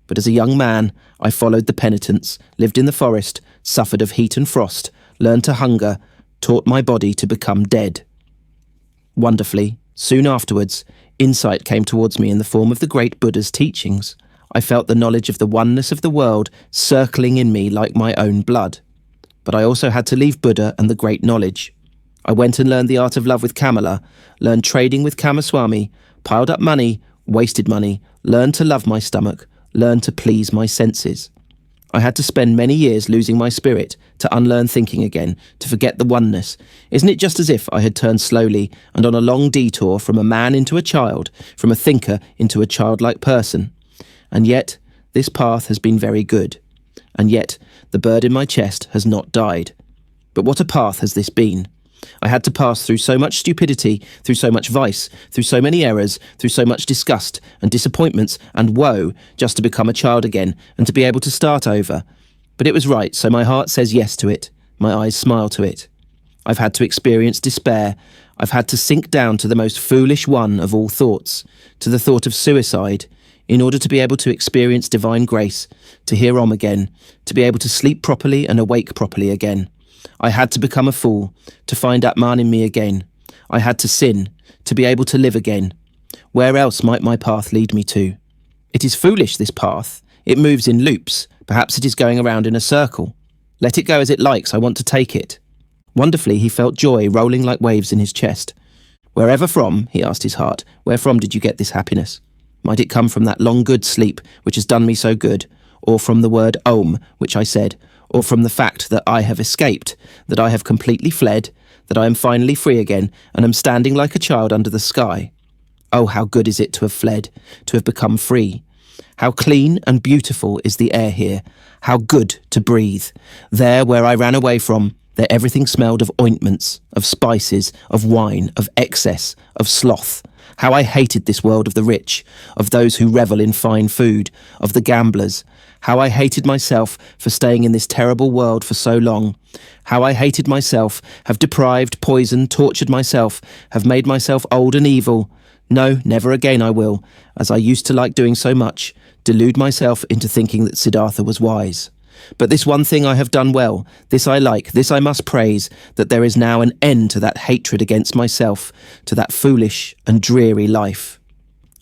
But as a young man, I followed the penitents, lived in the forest, suffered of heat and frost, learned to hunger, taught my body to become dead. Wonderfully, soon afterwards, insight came towards me in the form of the great Buddha's teachings. I felt the knowledge of the oneness of the world circling in me like my own blood. But I also had to leave Buddha and the great knowledge. I went and learned the art of love with Kamala, learned trading with Kamaswami, piled up money, wasted money, learned to love my stomach, learned to please my senses. I had to spend many years losing my spirit, to unlearn thinking again, to forget the oneness. Isn't it just as if I had turned slowly and on a long detour from a man into a child, from a thinker into a childlike person? And yet, this path has been very good. And yet, the bird in my chest has not died. But what a path has this been? I had to pass through so much stupidity, through so much vice, through so many errors, through so much disgust and disappointments and woe, just to become a child again and to be able to start over. But it was right, so my heart says yes to it. My eyes smile to it. I've had to experience despair. I've had to sink down to the most foolish one of all thoughts, to the thought of suicide, in order to be able to experience divine grace, to hear Om again, to be able to sleep properly and awake properly again. I had to become a fool, to find Atman in me again. I had to sin, to be able to live again. Where else might my path lead me to? It is foolish, this path. It moves in loops. Perhaps it is going around in a circle. Let it go as it likes, I want to take it. Wonderfully, he felt joy rolling like waves in his chest. Wherever from, he asked his heart, where from did you get this happiness? Might it come from that long good sleep which has done me so good, or from the word Om, which I said, or from the fact that I have escaped, that I have completely fled, that I am finally free again, and am standing like a child under the sky? Oh, how good is it to have fled, to have become free. How clean and beautiful is the air here. How good to breathe. There where I ran away from, there everything smelled of ointments, of spices, of wine, of excess, of sloth. How I hated this world of the rich, of those who revel in fine food, of the gamblers. How I hated myself for staying in this terrible world for so long. How I hated myself, have deprived, poisoned, tortured myself, have made myself old and evil. No, never again I will, as I used to like doing so much, delude myself into thinking that Siddhartha was wise. But this one thing I have done well, this I like, this I must praise, that there is now an end to that hatred against myself, to that foolish and dreary life.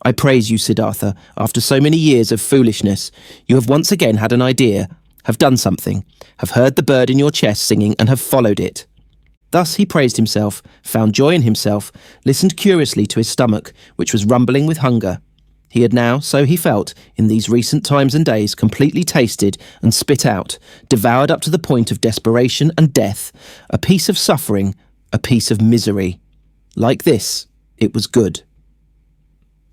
I praise you, Siddhartha, after so many years of foolishness, you have once again had an idea, have done something, have heard the bird in your chest singing and have followed it. Thus he praised himself, found joy in himself, listened curiously to his stomach, which was rumbling with hunger. He had now, so he felt, in these recent times and days, completely tasted and spit out, devoured up to the point of desperation and death, a piece of suffering, a piece of misery. Like this, it was good.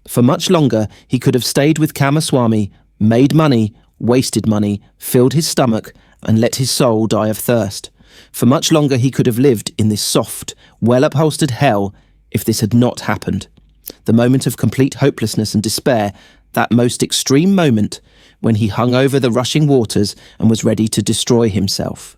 For much longer he could have stayed with Kamaswami, made money, wasted money, filled his stomach, and let his soul die of thirst. For much longer he could have lived in this soft, well-upholstered hell if this had not happened. The moment of complete hopelessness and despair, that most extreme moment when he hung over the rushing waters and was ready to destroy himself.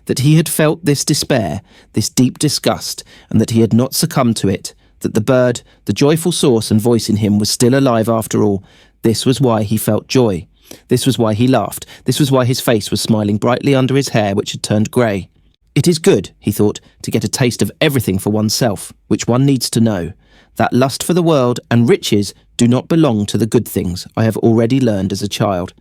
That he had felt this despair, this deep disgust, and that he had not succumbed to it, that the bird, the joyful source and voice in him was still alive after all, this was why he felt joy. This was why he laughed. This was why his face was smiling brightly under his hair, which had turned grey. It is good, he thought, to get a taste of everything for oneself, which one needs to know. That lust for the world and riches do not belong to the good things I have already learned as a child.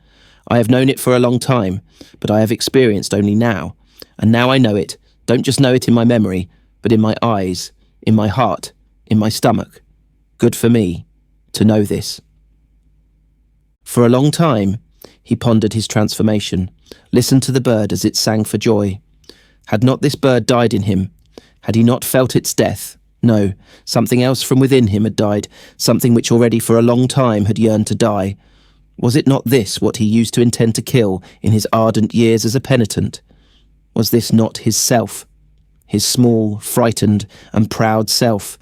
I have known it for a long time, but I have experienced only now. And now I know it, don't just know it in my memory, but in my eyes, in my heart, in my stomach. Good for me to know this. For a long time, he pondered his transformation, listened to the bird as it sang for joy. Had not this bird died in him? Had he not felt its death? No, something else from within him had died, something which already for a long time had yearned to die. Was it not this what he used to intend to kill in his ardent years as a penitent? Was this not his self? His small, frightened and proud self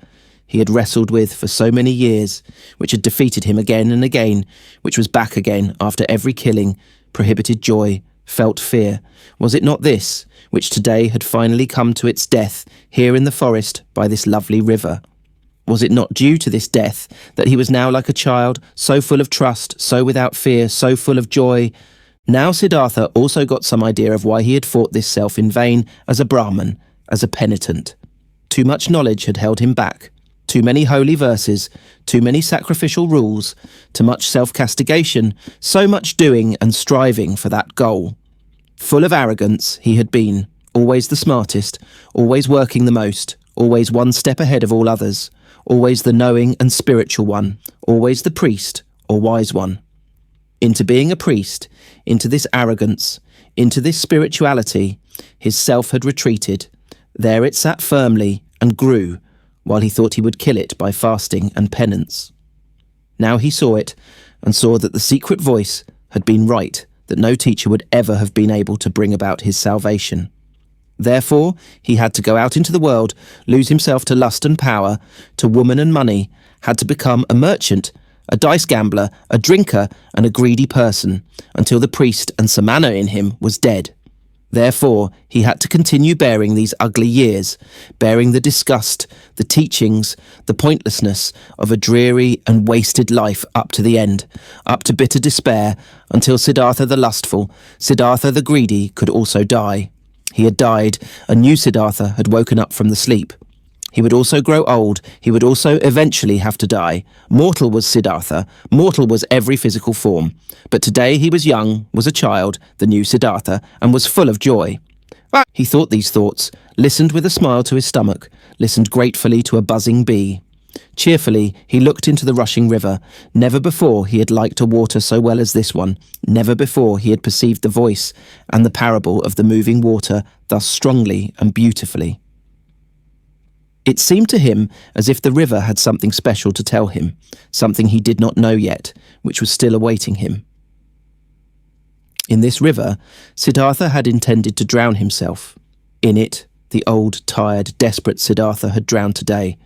he had wrestled with for so many years, which had defeated him again and again, which was back again after every killing, prohibited joy, felt fear. Was it not this, which today had finally come to its death here in the forest by this lovely river? Was it not due to this death that he was now like a child, so full of trust, so without fear, so full of joy? Now Siddhartha also got some idea of why he had fought this self in vain as a Brahman, as a penitent. Too much knowledge had held him back. Too many holy verses, too many sacrificial rules, too much self-castigation, so much doing and striving for that goal. Full of arrogance he had been, always the smartest, always working the most, always one step ahead of all others, always the knowing and spiritual one, always the priest or wise one. Into being a priest, into this arrogance, into this spirituality, his self had retreated. There it sat firmly and grew, while he thought he would kill it by fasting and penance. Now he saw it, and saw that the secret voice had been right, that no teacher would ever have been able to bring about his salvation. Therefore, he had to go out into the world, lose himself to lust and power, to woman and money, had to become a merchant, a dice gambler, a drinker, and a greedy person, until the priest and Samana in him was dead. Therefore, he had to continue bearing these ugly years, bearing the disgust, the teachings, the pointlessness of a dreary and wasted life up to the end, up to bitter despair, until Siddhartha the lustful, Siddhartha the greedy could also die. He had died. A new Siddhartha had woken up from the sleep. He would also grow old. He would also eventually have to die. Mortal was Siddhartha. Mortal was every physical form. But today he was young, was a child, the new Siddhartha, and was full of joy. He thought these thoughts, listened with a smile to his stomach, listened gratefully to a buzzing bee. Cheerfully, he looked into the rushing river. Never before he had liked a water so well as this one. Never before he had perceived the voice and the parable of the moving water thus strongly and beautifully. It seemed to him as if the river had something special to tell him, something he did not know yet, which was still awaiting him. In this river, Siddhartha had intended to drown himself. In it, the old, tired, desperate Siddhartha had drowned today.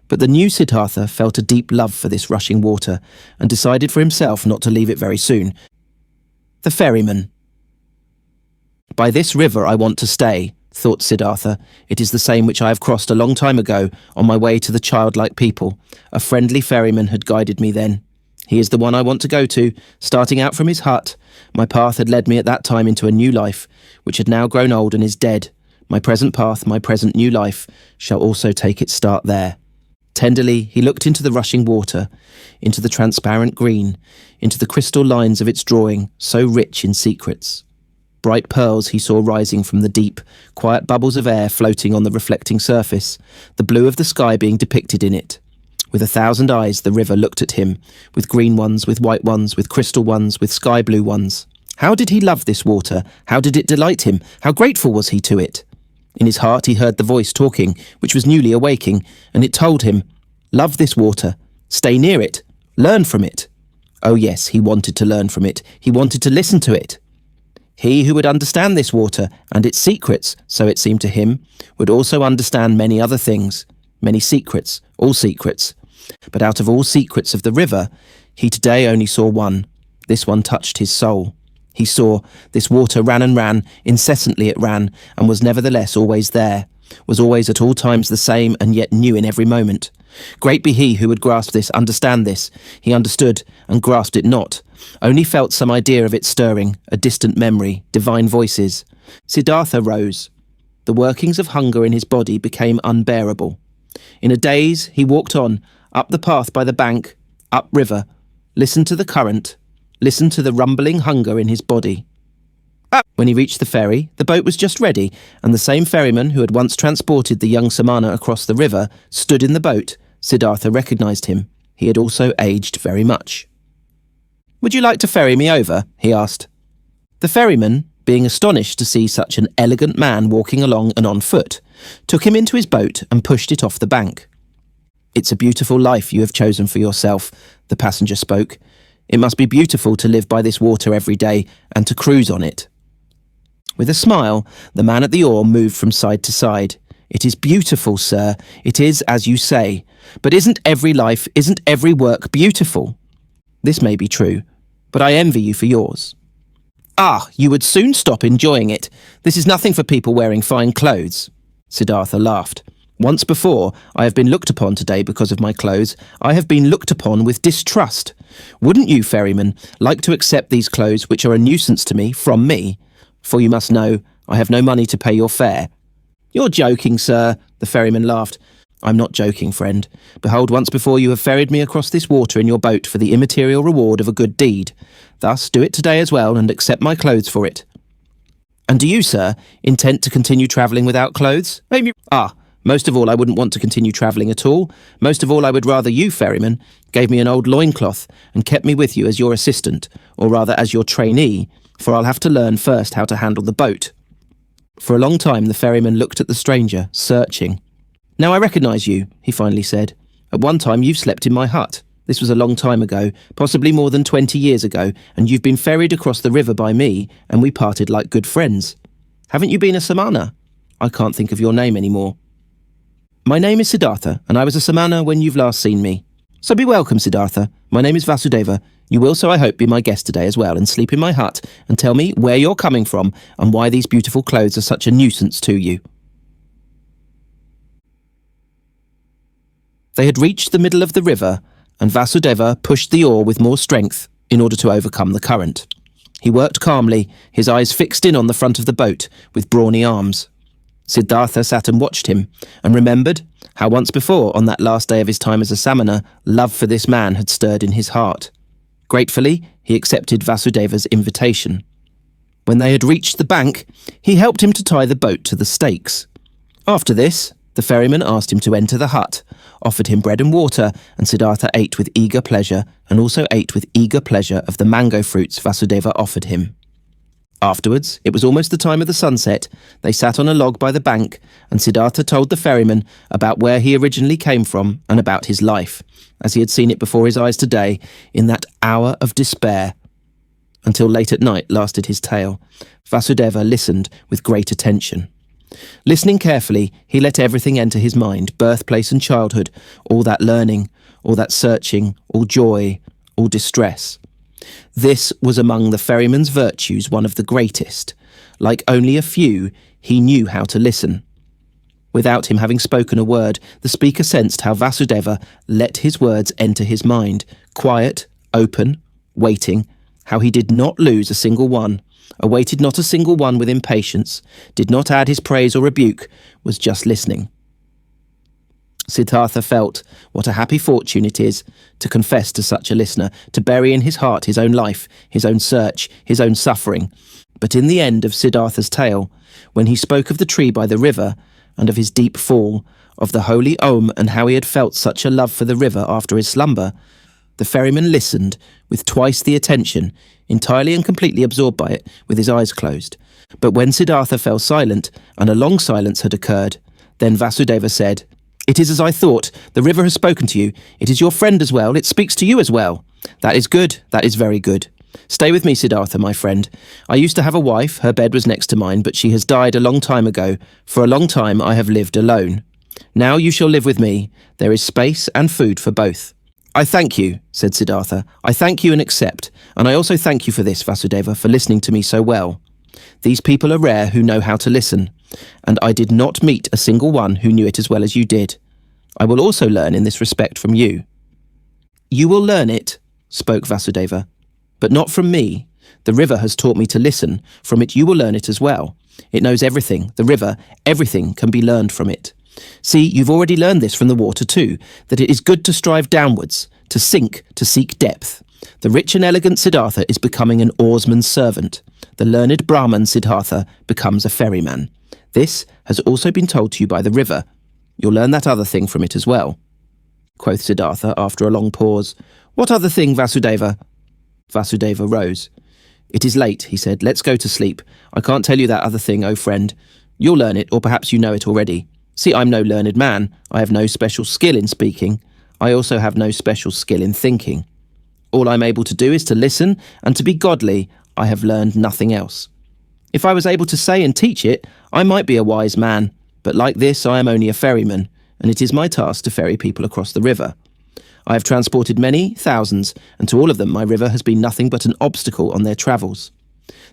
But the new Siddhartha felt a deep love for this rushing water and decided for himself not to leave it very soon. The Ferryman. By this river I want to stay, thought Siddhartha. It is the same which I have crossed a long time ago on my way to the childlike people. A friendly ferryman had guided me then. He is the one I want to go to, starting out from his hut. My path had led me at that time into a new life, which had now grown old and is dead. My present path, my present new life, shall also take its start there. Tenderly he looked into the rushing water, into the transparent green, into the crystal lines of its drawing, so rich in secrets. Bright pearls he saw rising from the deep, quiet bubbles of air floating on the reflecting surface, the blue of the sky being depicted in it. With 1,000 eyes the river looked at him, with green ones, with white ones, with crystal ones, with sky blue ones. How did he love this water? How did it delight him? How grateful was he to it? In his heart he heard the voice talking, which was newly awaking, and it told him, love this water, stay near it, learn from it. Oh yes, he wanted to learn from it, he wanted to listen to it. He who would understand this water and its secrets, so it seemed to him, would also understand many other things, many secrets, all secrets. But out of all secrets of the river, he today only saw one. This one touched his soul. He saw this water ran and ran, incessantly it ran, and was nevertheless always there, was always at all times the same and yet new in every moment. Great be he who would grasp this, understand this. He understood and grasped it not, only felt some idea of it stirring, a distant memory, divine voices. Siddhartha rose. The workings of hunger in his body became unbearable. In a daze he walked on, up the path by the bank, up river, listened to the current, listened to the rumbling hunger in his body. When he reached the ferry, the boat was just ready, and the same ferryman who had once transported the young Samana across the river stood in the boat. Siddhartha recognised him. He had also aged very much. "Would you like to ferry me over?" he asked. The ferryman, being astonished to see such an elegant man walking along and on foot, took him into his boat and pushed it off the bank. "It's a beautiful life you have chosen for yourself," the passenger spoke. "It must be beautiful to live by this water every day and to cruise on it." With a smile, the man at the oar moved from side to side. "It is beautiful, sir. It is as you say. But isn't every life, isn't every work beautiful? This may be true, but I envy you for yours." "Ah, you would soon stop enjoying it. This is nothing for people wearing fine clothes." Siddhartha laughed. "Once before, I have been looked upon today because of my clothes. I have been looked upon with distrust. Wouldn't you, ferryman, like to accept these clothes which are a nuisance to me, from me? For you must know, I have no money to pay your fare." "You're joking, sir," the ferryman laughed. "I'm not joking, friend. Behold, once before you have ferried me across this water in your boat for the immaterial reward of a good deed. Thus do it today as well, and accept my clothes for it." "And do you, sir, intend to continue travelling without clothes?" "Ah, most of all I wouldn't want to continue travelling at all. Most of all I would rather you, ferryman, gave me an old loincloth and kept me with you as your assistant, or rather as your trainee, for I'll have to learn first how to handle the boat." For a long time the ferryman looked at the stranger, searching. "Now I recognise you," he finally said. "At one time you've slept in my hut. This was a long time ago, possibly more than 20 years ago, and you've been ferried across the river by me, and we parted like good friends. Haven't you been a Samana? I can't think of your name anymore." "My name is Siddhartha, and I was a Samana when you've last seen me. So be welcome, Siddhartha. My name is Vasudeva. You will, so I hope, be my guest today as well, and sleep in my hut, and tell me where you're coming from, and why these beautiful clothes are such a nuisance to you." They had reached the middle of the river, and Vasudeva pushed the oar with more strength in order to overcome the current. He worked calmly, his eyes fixed in on the front of the boat, with brawny arms. Siddhartha sat and watched him, and remembered how once before, on that last day of his time as a Samana, love for this man had stirred in his heart. Gratefully, he accepted Vasudeva's invitation. When they had reached the bank, he helped him to tie the boat to the stakes. After this, the ferryman asked him to enter the hut, offered him bread and water, and Siddhartha ate with eager pleasure, and also ate with eager pleasure of the mango fruits Vasudeva offered him. Afterwards, it was almost the time of the sunset. They sat on a log by the bank, and Siddhartha told the ferryman about where he originally came from and about his life, as he had seen it before his eyes today, in that hour of despair. Until late at night lasted his tale. Vasudeva listened with great attention. Listening carefully, he let everything enter his mind, birthplace and childhood, all that learning, all that searching, all joy, all distress. This was among the ferryman's virtues one of the greatest. Like only a few, he knew how to listen. Without him having spoken a word, the speaker sensed how Vasudeva let his words enter his mind, quiet, open, waiting, how he did not lose a single one, awaited not a single one with impatience, did not add his praise or rebuke, was just listening. Siddhartha felt what a happy fortune it is to confess to such a listener, to bury in his heart his own life, his own search, his own suffering. But in the end of Siddhartha's tale, when he spoke of the tree by the river, and of his deep fall, of the holy Om and how he had felt such a love for the river after his slumber, the ferryman listened with twice the attention, entirely and completely absorbed by it, with his eyes closed. But when Siddhartha fell silent, and a long silence had occurred, then Vasudeva said, "It is as I thought. The river has spoken to you. It is your friend as well. It speaks to you as well. That is good. That is very good. Stay with me, Siddhartha, my friend. I used to have a wife. Her bed was next to mine, but she has died a long time ago. For a long time I have lived alone. Now you shall live with me. There is space and food for both." "I thank you," said Siddhartha. "I thank you and accept. And I also thank you for this, Vasudeva, for listening to me so well. These people are rare who know how to listen, and I did not meet a single one who knew it as well as you did. I will also learn in this respect from you." "You will learn it," spoke Vasudeva, "but not from me. The river has taught me to listen. From it you will learn it as well. It knows everything. The river, everything can be learned from it. See, you've already learned this from the water too, that it is good to strive downwards, to sink, to seek depth. The rich and elegant Siddhartha is becoming an oarsman's servant. The learned Brahman Siddhartha becomes a ferryman. This has also been told to you by the river. You'll learn that other thing from it as well." Quoth Siddhartha after a long pause, "What other thing, Vasudeva?" Vasudeva rose. "It is late," he said. "Let's go to sleep. I can't tell you that other thing, O friend. You'll learn it, or perhaps you know it already. See, I'm no learned man. I have no special skill in speaking. I also have no special skill in thinking. All I'm able to do is to listen, and to be godly. I have learned nothing else. If I was able to say and teach it, I might be a wise man, but like this I am only a ferryman, and it is my task to ferry people across the river. I have transported many, thousands, and to all of them my river has been nothing but an obstacle on their travels.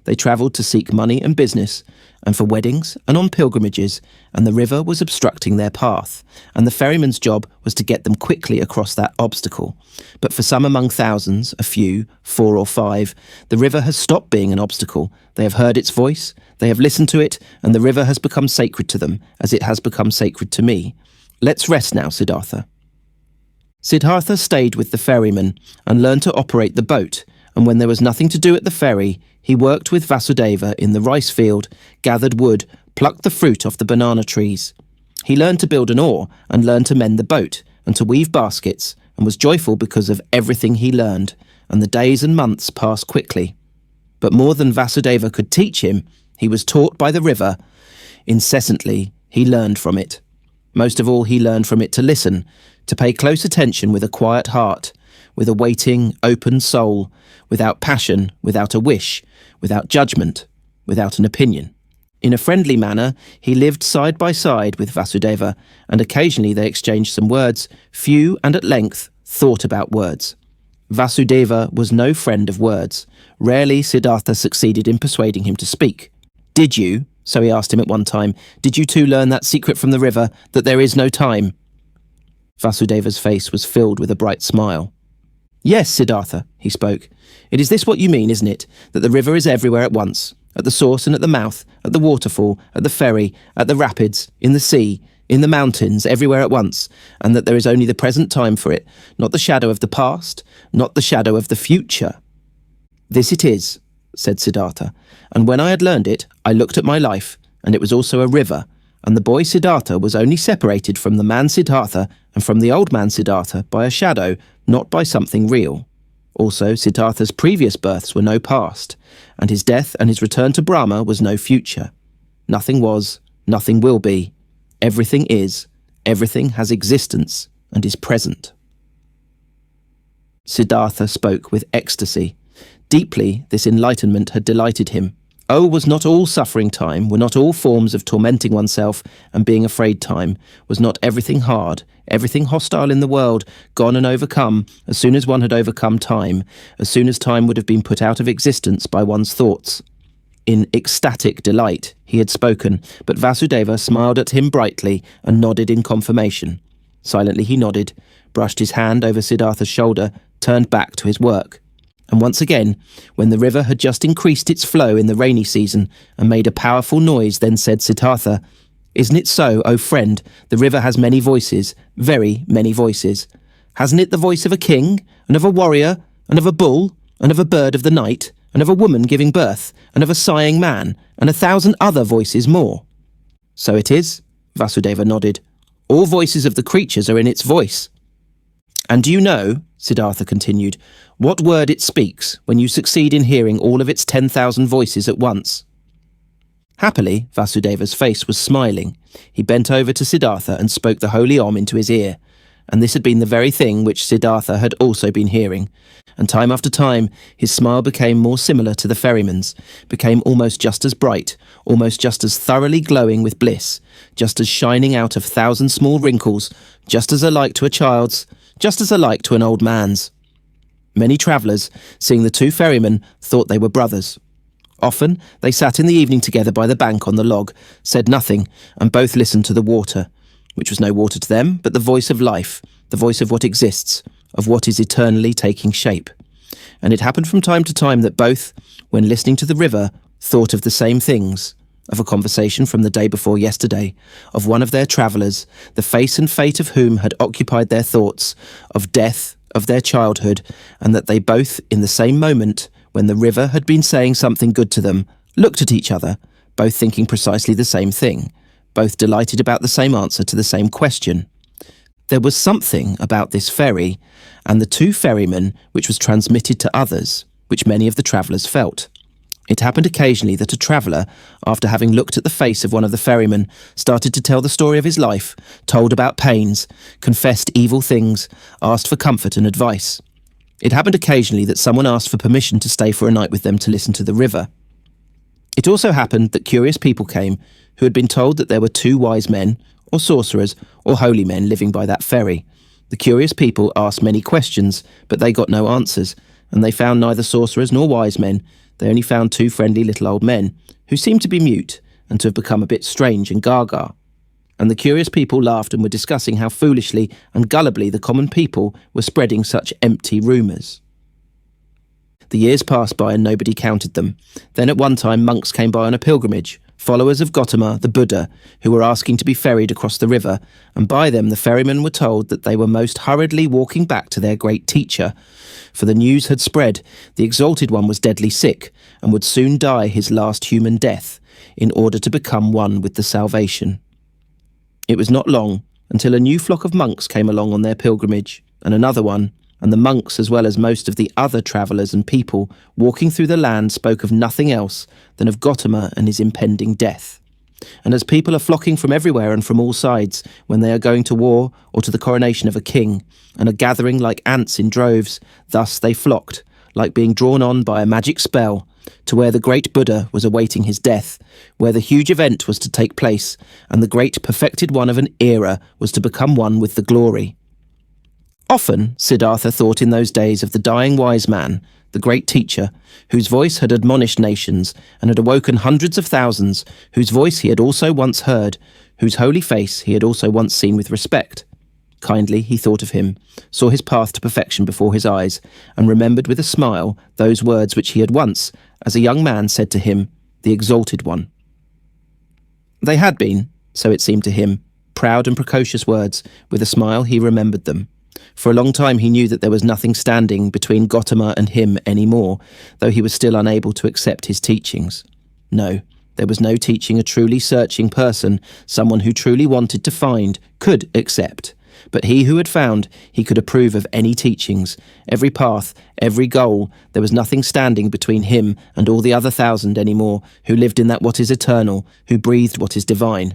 They travelled to seek money and business, and for weddings and on pilgrimages, and the river was obstructing their path, and the ferryman's job was to get them quickly across that obstacle. But for some among thousands, a few, 4 or 5, the river has stopped being an obstacle. They have heard its voice, they have listened to it, and the river has become sacred to them, as it has become sacred to me. Let's rest now, Siddhartha." Siddhartha stayed with the ferryman and learned to operate the boat, and when there was nothing to do at the ferry, he worked with Vasudeva in the rice field, gathered wood, plucked the fruit off the banana trees. He learned to build an oar and learned to mend the boat and to weave baskets, and was joyful because of everything he learned, and the days and months passed quickly. But more than Vasudeva could teach him, he was taught by the river. Incessantly, he learned from it. Most of all, he learned from it to listen, to pay close attention with a quiet heart, with a waiting, open soul, without passion, without a wish, without judgment, without an opinion. In a friendly manner, he lived side by side with Vasudeva, and occasionally they exchanged some words, few and at length thought about words. Vasudeva was no friend of words. Rarely Siddhartha succeeded in persuading him to speak. "Did you," so he asked him at one time, "did you too learn that secret from the river, that there is no time?" Vasudeva's face was filled with a bright smile. Yes, Siddhartha, he spoke. It is this what you mean, isn't it? That the river is everywhere at once, at the source and at the mouth, at the waterfall, at the ferry, at the rapids, in the sea, in the mountains, everywhere at once, and that there is only the present time for it, not the shadow of the past, not the shadow of the future. This it is, said Siddhartha, and when I had learned it, I looked at my life, and it was also a river, and the boy Siddhartha was only separated from the man Siddhartha and from the old man Siddhartha by a shadow, not by something real. Also, Siddhartha's previous births were no past, and his death and his return to Brahma was no future. Nothing was, nothing will be. Everything is, everything has existence and is present. Siddhartha spoke with ecstasy. Deeply, this enlightenment had delighted him. Oh, was not all suffering time, were not all forms of tormenting oneself and being afraid time, was not everything hard, everything hostile in the world, gone and overcome, as soon as one had overcome time, as soon as time would have been put out of existence by one's thoughts. In ecstatic delight, he had spoken, but Vasudeva smiled at him brightly and nodded in confirmation. Silently he nodded, brushed his hand over Siddhartha's shoulder, turned back to his work. And once again, when the river had just increased its flow in the rainy season and made a powerful noise, then said Siddhartha, "Isn't it so, O friend, the river has many voices, very many voices? Hasn't it the voice of a king, and of a warrior, and of a bull, and of a bird of the night, and of a woman giving birth, and of a sighing man, and 1,000 other voices more?" "So it is," Vasudeva nodded. "All voices of the creatures are in its voice." "And do you know," Siddhartha continued, "what word it speaks when you succeed in hearing all of its 10,000 voices at once?" Happily, Vasudeva's face was smiling. He bent over to Siddhartha and spoke the holy Om into his ear, and this had been the very thing which Siddhartha had also been hearing. And time after time, his smile became more similar to the ferryman's, became almost just as bright, almost just as thoroughly glowing with bliss, just as shining out of 1,000 small wrinkles, just as alike to a child's, just as alike to an old man's. Many travellers, seeing the two ferrymen, thought they were brothers. Often they sat in the evening together by the bank on the log, said nothing, and both listened to the water, which was no water to them, but the voice of life, the voice of what exists, of what is eternally taking shape. And it happened from time to time that both, when listening to the river, thought of the same things, of a conversation from the day before yesterday, of one of their travellers, the face and fate of whom had occupied their thoughts, of death, of their childhood, and that they both, in the same moment, when the river had been saying something good to them, looked at each other, both thinking precisely the same thing, both delighted about the same answer to the same question. There was something about this ferry, and the two ferrymen, which was transmitted to others, which many of the travellers felt. It happened occasionally that a traveller, after having looked at the face of one of the ferrymen, started to tell the story of his life, told about pains, confessed evil things, asked for comfort and advice. It happened occasionally that someone asked for permission to stay for a night with them to listen to the river. It also happened that curious people came who had been told that there were two wise men, or sorcerers, or holy men living by that ferry. The curious people asked many questions, but they got no answers, and they found neither sorcerers nor wise men. They only found two friendly little old men, who seemed to be mute, and to have become a bit strange and gaga. And the curious people laughed and were discussing how foolishly and gullibly the common people were spreading such empty rumours. The years passed by and nobody counted them. Then at one time monks came by on a pilgrimage, followers of Gotama, the Buddha, who were asking to be ferried across the river, and by them the ferrymen were told that they were most hurriedly walking back to their great teacher, for the news had spread, the exalted one was deadly sick, and would soon die his last human death, in order to become one with the salvation. It was not long until a new flock of monks came along on their pilgrimage, and another one, and the monks, as well as most of the other travellers and people walking through the land, spoke of nothing else than of Gotama and his impending death. And as people are flocking from everywhere and from all sides, when they are going to war or to the coronation of a king, and are gathering like ants in droves, thus they flocked, like being drawn on by a magic spell, to where the great Buddha was awaiting his death, where the huge event was to take place, and the great perfected one of an era was to become one with the glory. Often, Siddhartha thought in those days of the dying wise man, the great teacher, whose voice had admonished nations and had awoken hundreds of thousands, whose voice he had also once heard, whose holy face he had also once seen with respect. Kindly he thought of him, saw his path to perfection before his eyes, and remembered with a smile those words which he had once, as a young man, said to him, the Exalted One. They had been, so it seemed to him, proud and precocious words. With a smile he remembered them. For a long time he knew that there was nothing standing between Gotama and him any more, though he was still unable to accept his teachings. No, there was no teaching a truly searching person, someone who truly wanted to find, could accept. But he who had found, he could approve of any teachings, every path, every goal. There was nothing standing between him and all the other 1,000 any more, who lived in that what is eternal, who breathed what is divine.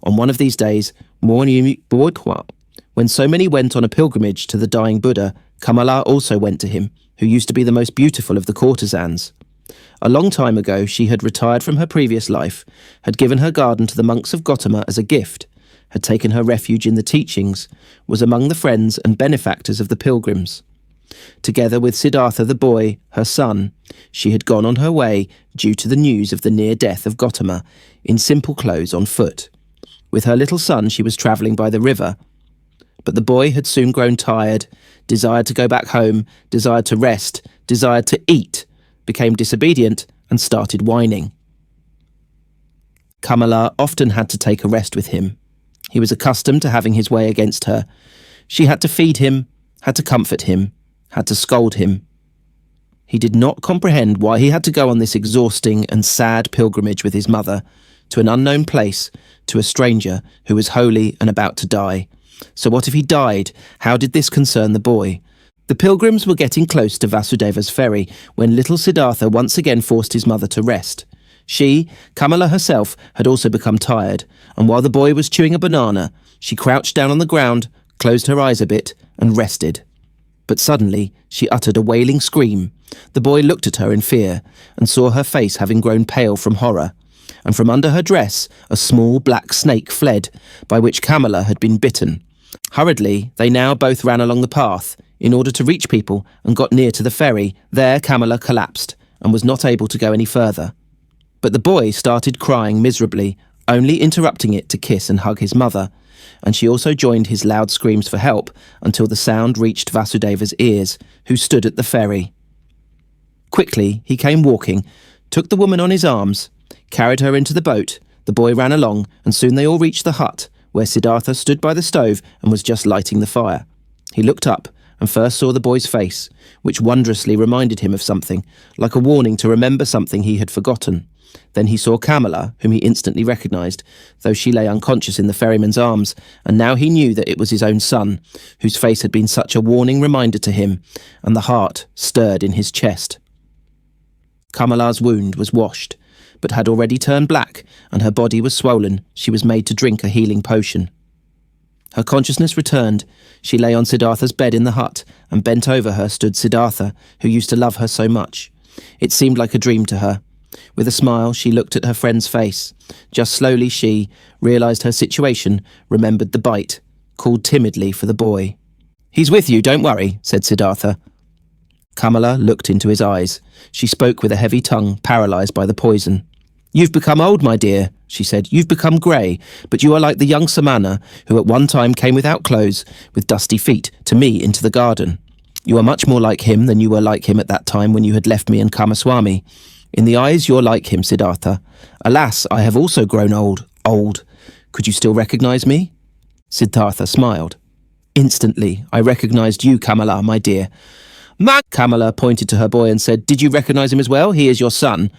On one of these days, when so many went on a pilgrimage to the dying Buddha, Kamala also went to him, who used to be the most beautiful of the courtesans. A long time ago she had retired from her previous life, had given her garden to the monks of Gotama as a gift, had taken her refuge in the teachings, was among the friends and benefactors of the pilgrims. Together with Siddhartha the boy, her son, she had gone on her way due to the news of the near death of Gotama, in simple clothes on foot. With her little son she was travelling by the river, but the boy had soon grown tired, desired to go back home, desired to rest, desired to eat, became disobedient and started whining. Kamala often had to take a rest with him. He was accustomed to having his way against her. She had to feed him, had to comfort him, had to scold him. He did not comprehend why he had to go on this exhausting and sad pilgrimage with his mother, to an unknown place, to a stranger who was holy and about to die. So what if he died? How did this concern the boy? The pilgrims were getting close to Vasudeva's ferry when little Siddhartha once again forced his mother to rest. She, Kamala herself, had also become tired, and while the boy was chewing a banana, she crouched down on the ground, closed her eyes a bit, and rested. But suddenly she uttered a wailing scream. The boy looked at her in fear, and saw her face having grown pale from horror, and from under her dress a small black snake fled, by which Kamala had been bitten. Hurriedly they now both ran along the path, in order to reach people, and got near to the ferry. There Kamala collapsed, and was not able to go any further. But the boy started crying miserably, only interrupting it to kiss and hug his mother, and she also joined his loud screams for help until the sound reached Vasudeva's ears, who stood at the ferry. Quickly he came walking, took the woman on his arms, carried her into the boat. The boy ran along, and soon they all reached the hut, where Siddhartha stood by the stove and was just lighting the fire. He looked up, and first saw the boy's face, which wondrously reminded him of something, like a warning to remember something he had forgotten. Then he saw Kamala, whom he instantly recognised, though she lay unconscious in the ferryman's arms, and now he knew that it was his own son, whose face had been such a warning reminder to him, and the heart stirred in his chest. Kamala's wound was washed, but had already turned black, and her body was swollen. She was made to drink a healing potion. Her consciousness returned. She lay on Siddhartha's bed in the hut, and bent over her stood Siddhartha, who used to love her so much. It seemed like a dream to her. With a smile she looked at her friend's face. Just slowly she realised her situation, remembered the bite, called timidly for the boy. "He's with you, don't worry," said Siddhartha. Kamala looked into his eyes. She spoke with a heavy tongue, paralysed by the poison. "You've become old, my dear," she said. "You've become grey, but you are like the young Samana, who at one time came without clothes, with dusty feet, to me into the garden. You are much more like him than you were like him at that time when you had left me and Kamaswami. In the eyes you're like him, Siddhartha. Alas, I have also grown old. Could you still recognise me?" Siddhartha smiled. "Instantly, I recognised you, Kamala, my dear." Kamala pointed to her boy and said, "Did you recognise him as well? He is your son."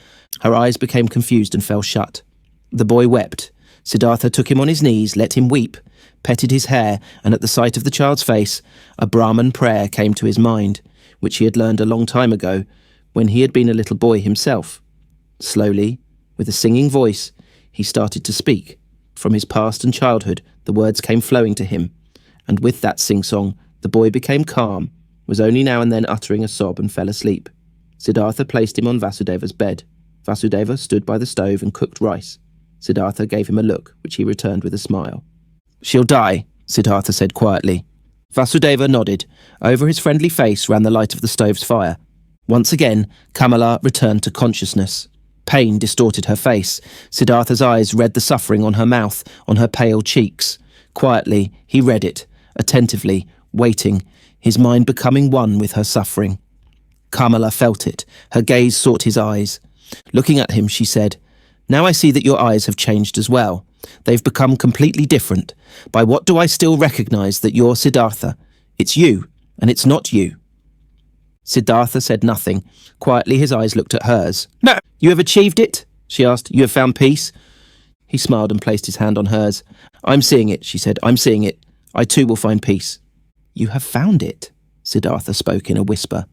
Her eyes became confused and fell shut. The boy wept. Siddhartha took him on his knees, let him weep, petted his hair, and at the sight of the child's face, a Brahman prayer came to his mind, which he had learned a long time ago, when he had been a little boy himself. Slowly, with a singing voice, he started to speak. From his past and childhood, the words came flowing to him, and with that sing-song, the boy became calm, was only now and then uttering a sob, and fell asleep. Siddhartha placed him on Vasudeva's bed. Vasudeva stood by the stove and cooked rice. Siddhartha gave him a look, which he returned with a smile. "She'll die," Siddhartha said quietly. Vasudeva nodded. Over his friendly face ran the light of the stove's fire. Once again, Kamala returned to consciousness. Pain distorted her face. Siddhartha's eyes read the suffering on her mouth, on her pale cheeks. Quietly, he read it, attentively, waiting, his mind becoming one with her suffering. Kamala felt it. Her gaze sought his eyes. Looking at him, she said, "Now I see that your eyes have changed as well. They've become completely different. By what do I still recognize that you're Siddhartha? It's you, and it's not you." Siddhartha said nothing. Quietly, his eyes looked at hers. "No, you have achieved it?" she asked. "You have found peace?" He smiled and placed his hand on hers. "I'm seeing it," she said. "I'm seeing it. I too will find peace." "You have found it," Siddhartha spoke in a whisper.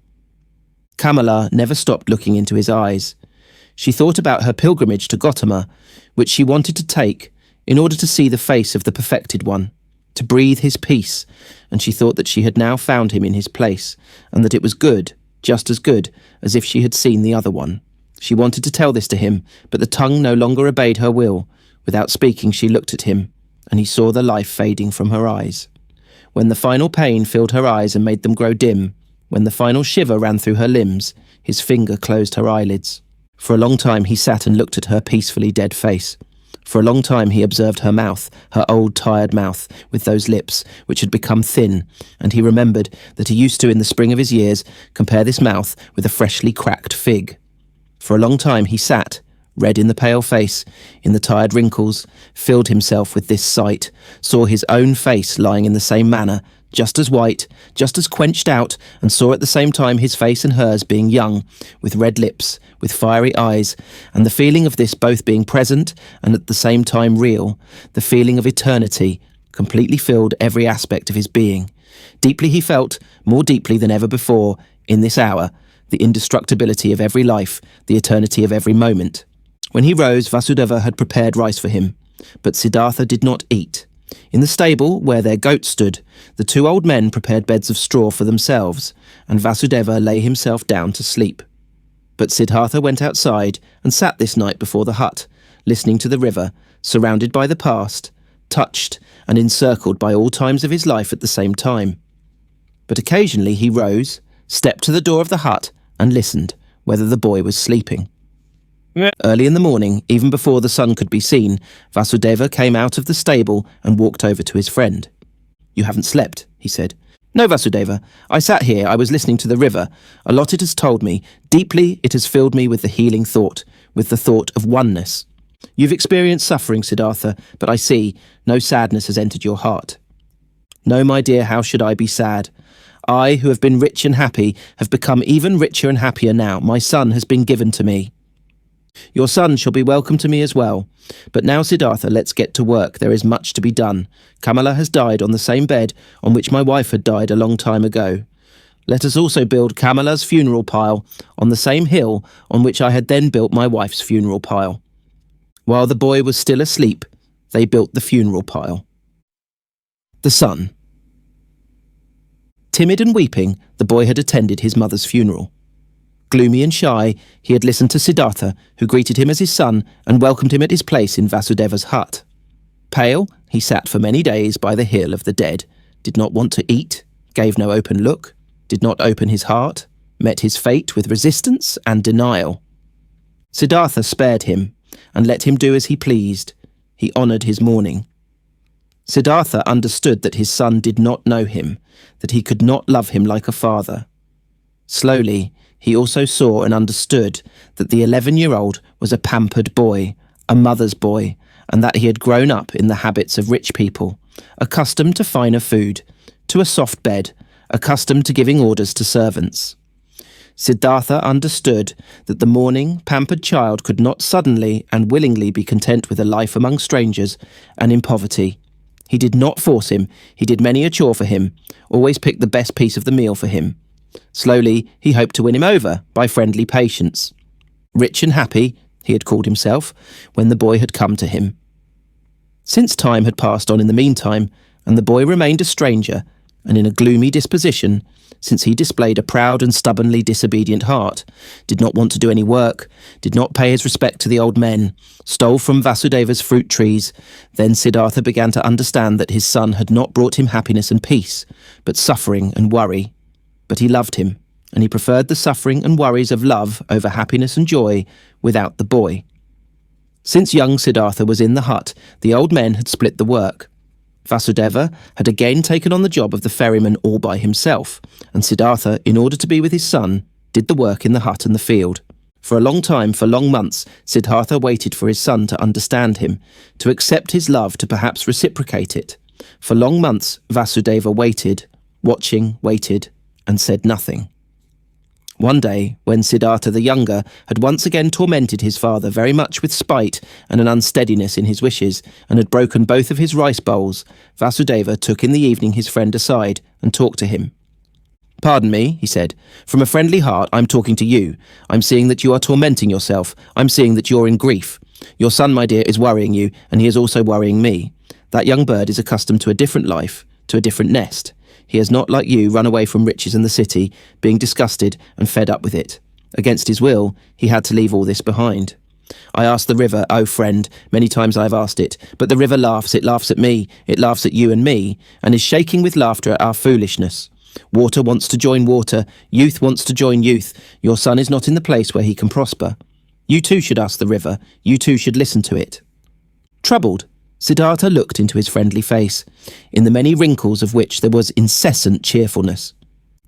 Kamala never stopped looking into his eyes. She thought about her pilgrimage to Gotama, which she wanted to take in order to see the face of the perfected one, to breathe his peace, and she thought that she had now found him in his place, and that it was good, just as good as if she had seen the other one. She wanted to tell this to him, but the tongue no longer obeyed her will. Without speaking, she looked at him, and he saw the life fading from her eyes. When the final pain filled her eyes and made them grow dim, when the final shiver ran through her limbs, his finger closed her eyelids. For a long time he sat and looked at her peacefully dead face. For a long time he observed her mouth, her old tired mouth, with those lips which had become thin, and he remembered that he used to, in the spring of his years, compare this mouth with a freshly cracked fig. For a long time he sat, red in the pale face, in the tired wrinkles, filled himself with this sight, saw his own face lying in the same manner, just as white, just as quenched out, and saw at the same time his face and hers being young, with red lips, with fiery eyes, and the feeling of this both being present and at the same time real, the feeling of eternity, completely filled every aspect of his being. Deeply he felt, more deeply than ever before, in this hour, the indestructibility of every life, the eternity of every moment. When he rose, Vasudeva had prepared rice for him, but Siddhartha did not eat. In the stable, where their goat stood, the two old men prepared beds of straw for themselves, and Vasudeva lay himself down to sleep. But Siddhartha went outside and sat this night before the hut, listening to the river, surrounded by the past, touched and encircled by all times of his life at the same time. But occasionally he rose, stepped to the door of the hut, and listened, whether the boy was sleeping. Early in the morning, even before the sun could be seen, Vasudeva came out of the stable and walked over to his friend. "You haven't slept," he said. "No, Vasudeva. I sat here, I was listening to the river. A lot it has told me. Deeply it has filled me with the healing thought, with the thought of oneness. You've experienced suffering, Siddhartha, but I see no sadness has entered your heart." "No, my dear, how should I be sad? I, who have been rich and happy, have become even richer and happier now. My son has been given to me." "Your son shall be welcome to me as well. But now, Siddhartha, let's get to work. There is much to be done. Kamala has died on the same bed on which my wife had died a long time ago. Let us also build Kamala's funeral pile on the same hill on which I had then built my wife's funeral pile." While the boy was still asleep, they built the funeral pile. The son. Timid and weeping, the boy had attended his mother's funeral. Gloomy and shy, he had listened to Siddhartha, who greeted him as his son and welcomed him at his place in Vasudeva's hut. Pale, he sat for many days by the hill of the dead, did not want to eat, gave no open look, did not open his heart, met his fate with resistance and denial. Siddhartha spared him and let him do as he pleased. He honoured his mourning. Siddhartha understood that his son did not know him, that he could not love him like a father. Slowly, he also saw and understood that the 11-year-old was a pampered boy, a mother's boy, and that he had grown up in the habits of rich people, accustomed to finer food, to a soft bed, accustomed to giving orders to servants. Siddhartha understood that the mourning, pampered child could not suddenly and willingly be content with a life among strangers and in poverty. He did not force him, he did many a chore for him, always picked the best piece of the meal for him. Slowly, he hoped to win him over by friendly patience. Rich and happy, he had called himself, when the boy had come to him. Since time had passed on in the meantime, and the boy remained a stranger, and in a gloomy disposition, since he displayed a proud and stubbornly disobedient heart, did not want to do any work, did not pay his respect to the old men, stole from Vasudeva's fruit trees, then Siddhartha began to understand that his son had not brought him happiness and peace, but suffering and worry. But he loved him, and he preferred the suffering and worries of love over happiness and joy without the boy. Since young Siddhartha was in the hut, the old men had split the work. Vasudeva had again taken on the job of the ferryman all by himself, and Siddhartha, in order to be with his son, did the work in the hut and the field. For a long time, for long months, Siddhartha waited for his son to understand him, to accept his love, to perhaps reciprocate it. For long months, Vasudeva waited, waited, and said nothing. One day, when Siddhartha the younger had once again tormented his father very much with spite and an unsteadiness in his wishes, and had broken both of his rice bowls, Vasudeva took in the evening his friend aside and talked to him. "Pardon me," he said. "From a friendly heart, I'm talking to you. I'm seeing that you are tormenting yourself. I'm seeing that you're in grief. Your son, my dear, is worrying you, and he is also worrying me. That young bird is accustomed to a different life, to a different nest. He has not, like you, run away from riches and the city, being disgusted and fed up with it. Against his will, he had to leave all this behind. I asked the river, oh friend, many times I have asked it, but the river laughs, it laughs at me, it laughs at you and me, and is shaking with laughter at our foolishness. Water wants to join water, youth wants to join youth. Your son is not in the place where he can prosper. You too should ask the river, you too should listen to it." Troubled, Siddhartha looked into his friendly face, in the many wrinkles of which there was incessant cheerfulness.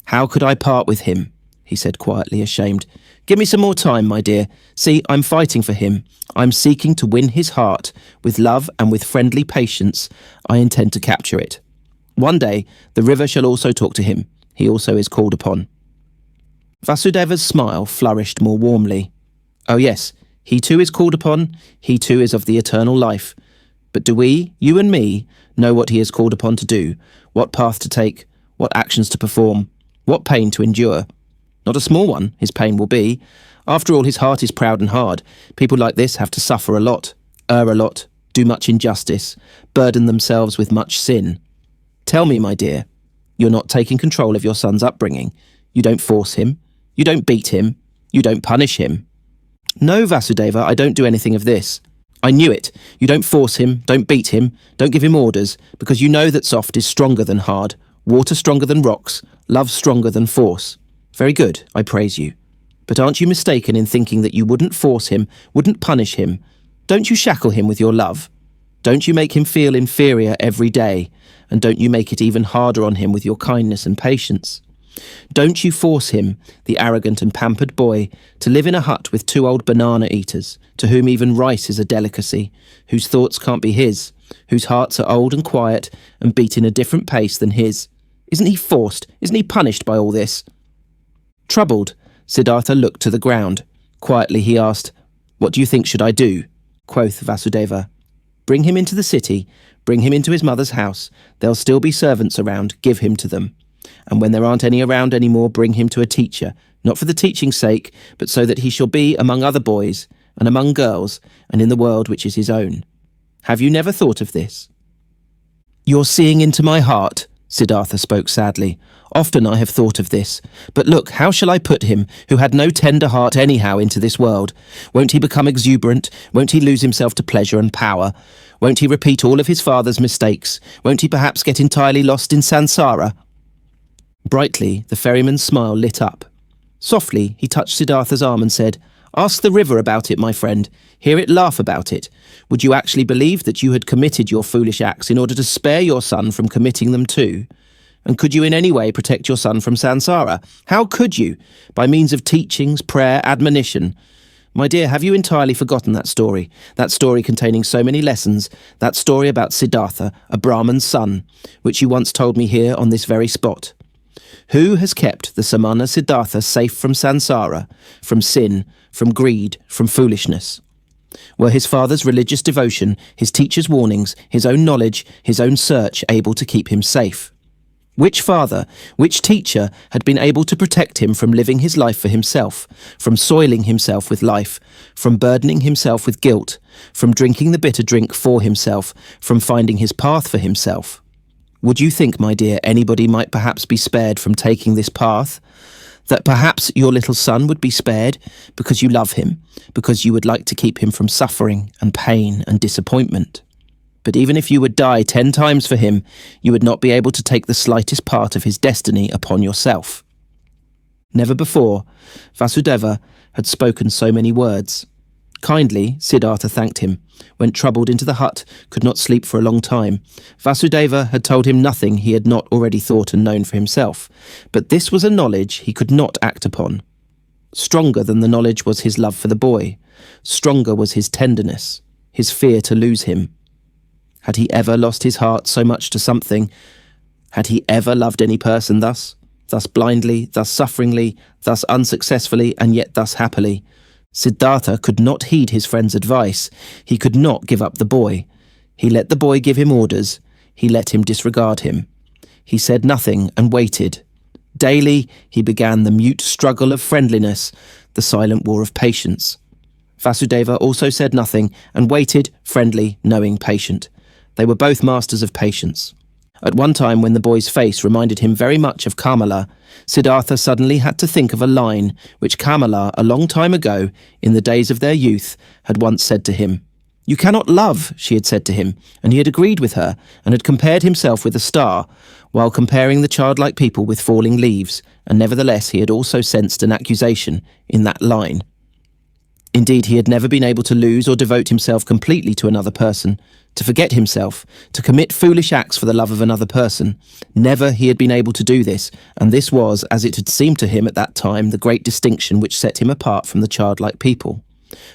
"How could I part with him?" he said quietly, ashamed. "Give me some more time, my dear. See, I'm fighting for him. I'm seeking to win his heart. With love and with friendly patience, I intend to capture it. One day, the river shall also talk to him. He also is called upon." Vasudeva's smile flourished more warmly. "Oh yes, he too is called upon. He too is of the eternal life. But do we, you and me, know what he is called upon to do, what path to take, what actions to perform, what pain to endure? Not a small one, his pain will be. After all, his heart is proud and hard. People like this have to suffer a lot, err a lot, do much injustice, burden themselves with much sin. Tell me, my dear, you're not taking control of your son's upbringing. You don't force him. You don't beat him. You don't punish him." "No, Vasudeva, I don't do anything of this." "I knew it. You don't force him, don't beat him, don't give him orders, because you know that soft is stronger than hard, water stronger than rocks, love stronger than force. Very good, I praise you. But aren't you mistaken in thinking that you wouldn't force him, wouldn't punish him? Don't you shackle him with your love? Don't you make him feel inferior every day, and don't you make it even harder on him with your kindness and patience? Don't you force him, the arrogant and pampered boy, to live in a hut with 2 old banana eaters, to whom even rice is a delicacy, whose thoughts can't be his, whose hearts are old and quiet and beat in a different pace than his? Isn't he forced? Isn't he punished by all this?" Troubled, Siddhartha looked to the ground. Quietly he asked, "What do you think should I do?" Quoth Vasudeva, "Bring him into the city, bring him into his mother's house. There'll still be servants around, give him to them. And when there aren't any around anymore, bring him to a teacher, not for the teaching's sake, but so that he shall be among other boys, and among girls, and in the world which is his own. Have you never thought of this?" "You're seeing into my heart," Siddhartha spoke sadly. "Often I have thought of this. But look, how shall I put him, who had no tender heart anyhow, into this world? Won't he become exuberant? Won't he lose himself to pleasure and power? Won't he repeat all of his father's mistakes? Won't he perhaps get entirely lost in Sansara?" Brightly, the ferryman's smile lit up. Softly, he touched Siddhartha's arm and said, "Ask the river about it, my friend. Hear it laugh about it. Would you actually believe that you had committed your foolish acts in order to spare your son from committing them too? And could you in any way protect your son from Sansara? How could you? By means of teachings, prayer, admonition. My dear, have you entirely forgotten that story containing so many lessons, that story about Siddhartha, a Brahman's son, which you once told me here on this very spot? Who has kept the Samana Siddhartha safe from Sansara, from sin, from greed, from foolishness? Were his father's religious devotion, his teacher's warnings, his own knowledge, his own search able to keep him safe? Which father, which teacher had been able to protect him from living his life for himself, from soiling himself with life, from burdening himself with guilt, from drinking the bitter drink for himself, from finding his path for himself? Would you think, my dear, anybody might perhaps be spared from taking this path? That perhaps your little son would be spared because you love him, because you would like to keep him from suffering and pain and disappointment? But even if you would die 10 times for him, you would not be able to take the slightest part of his destiny upon yourself." Never before, Vasudeva had spoken so many words. Kindly, Siddhartha thanked him, went troubled into the hut, could not sleep for a long time. Vasudeva had told him nothing he had not already thought and known for himself, but this was a knowledge he could not act upon. Stronger than the knowledge was his love for the boy. Stronger was his tenderness, his fear to lose him. Had he ever lost his heart so much to something? Had he ever loved any person thus? Thus blindly, thus sufferingly, thus unsuccessfully, and yet thus happily? Siddhartha could not heed his friend's advice. He could not give up the boy. He let the boy give him orders. He let him disregard him. He said nothing and waited. Daily he began the mute struggle of friendliness, the silent war of patience. Vasudeva also said nothing and waited, friendly, knowing, patient. They were both masters of patience. At one time, when the boy's face reminded him very much of Kamala, Siddhartha suddenly had to think of a line which Kamala, a long time ago, in the days of their youth, had once said to him. "You cannot love," she had said to him, and he had agreed with her, and had compared himself with a star, while comparing the childlike people with falling leaves, and nevertheless he had also sensed an accusation in that line. Indeed, he had never been able to lose or devote himself completely to another person, to forget himself, to commit foolish acts for the love of another person. Never he had been able to do this, and this was, as it had seemed to him at that time, the great distinction which set him apart from the childlike people.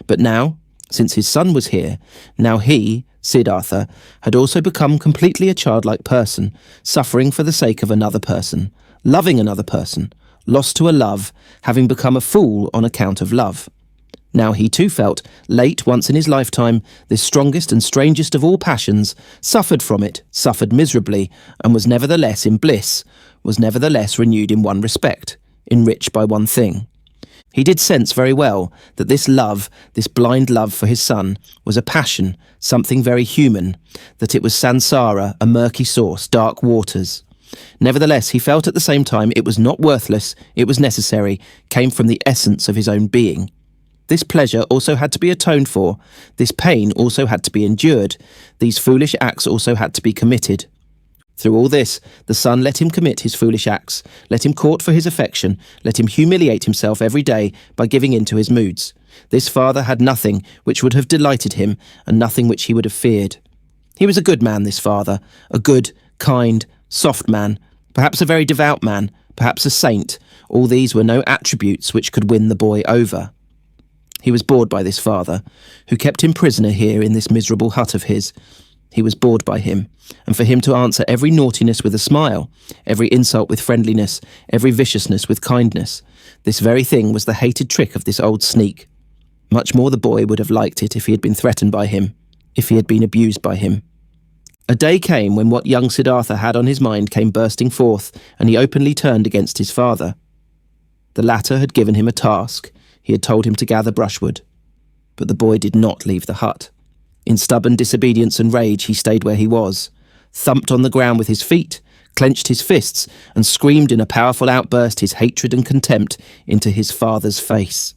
But now, since his son was here, now he, Siddhartha, had also become completely a childlike person, suffering for the sake of another person, loving another person, lost to a love, having become a fool on account of love. Now he too felt, late once in his lifetime, this strongest and strangest of all passions, suffered from it, suffered miserably, and was nevertheless in bliss, was nevertheless renewed in one respect, enriched by one thing. He did sense very well that this love, this blind love for his son, was a passion, something very human, that it was Sansara, a murky source, dark waters. Nevertheless, he felt at the same time it was not worthless, it was necessary, came from the essence of his own being. This pleasure also had to be atoned for, this pain also had to be endured, these foolish acts also had to be committed. Through all this, the son let him commit his foolish acts, let him court for his affection, let him humiliate himself every day by giving in to his moods. This father had nothing which would have delighted him, and nothing which he would have feared. He was a good man, this father, a good, kind, soft man, perhaps a very devout man, perhaps a saint. All these were no attributes which could win the boy over. He was bored by this father, who kept him prisoner here in this miserable hut of his. He was bored by him, and for him to answer every naughtiness with a smile, every insult with friendliness, every viciousness with kindness, this very thing was the hated trick of this old sneak. Much more the boy would have liked it if he had been threatened by him, if he had been abused by him. A day came when what young Siddhartha had on his mind came bursting forth, and he openly turned against his father. The latter had given him a task. He had told him to gather brushwood. But the boy did not leave the hut. In stubborn disobedience and rage he stayed where he was, thumped on the ground with his feet, clenched his fists, and screamed in a powerful outburst his hatred and contempt into his father's face.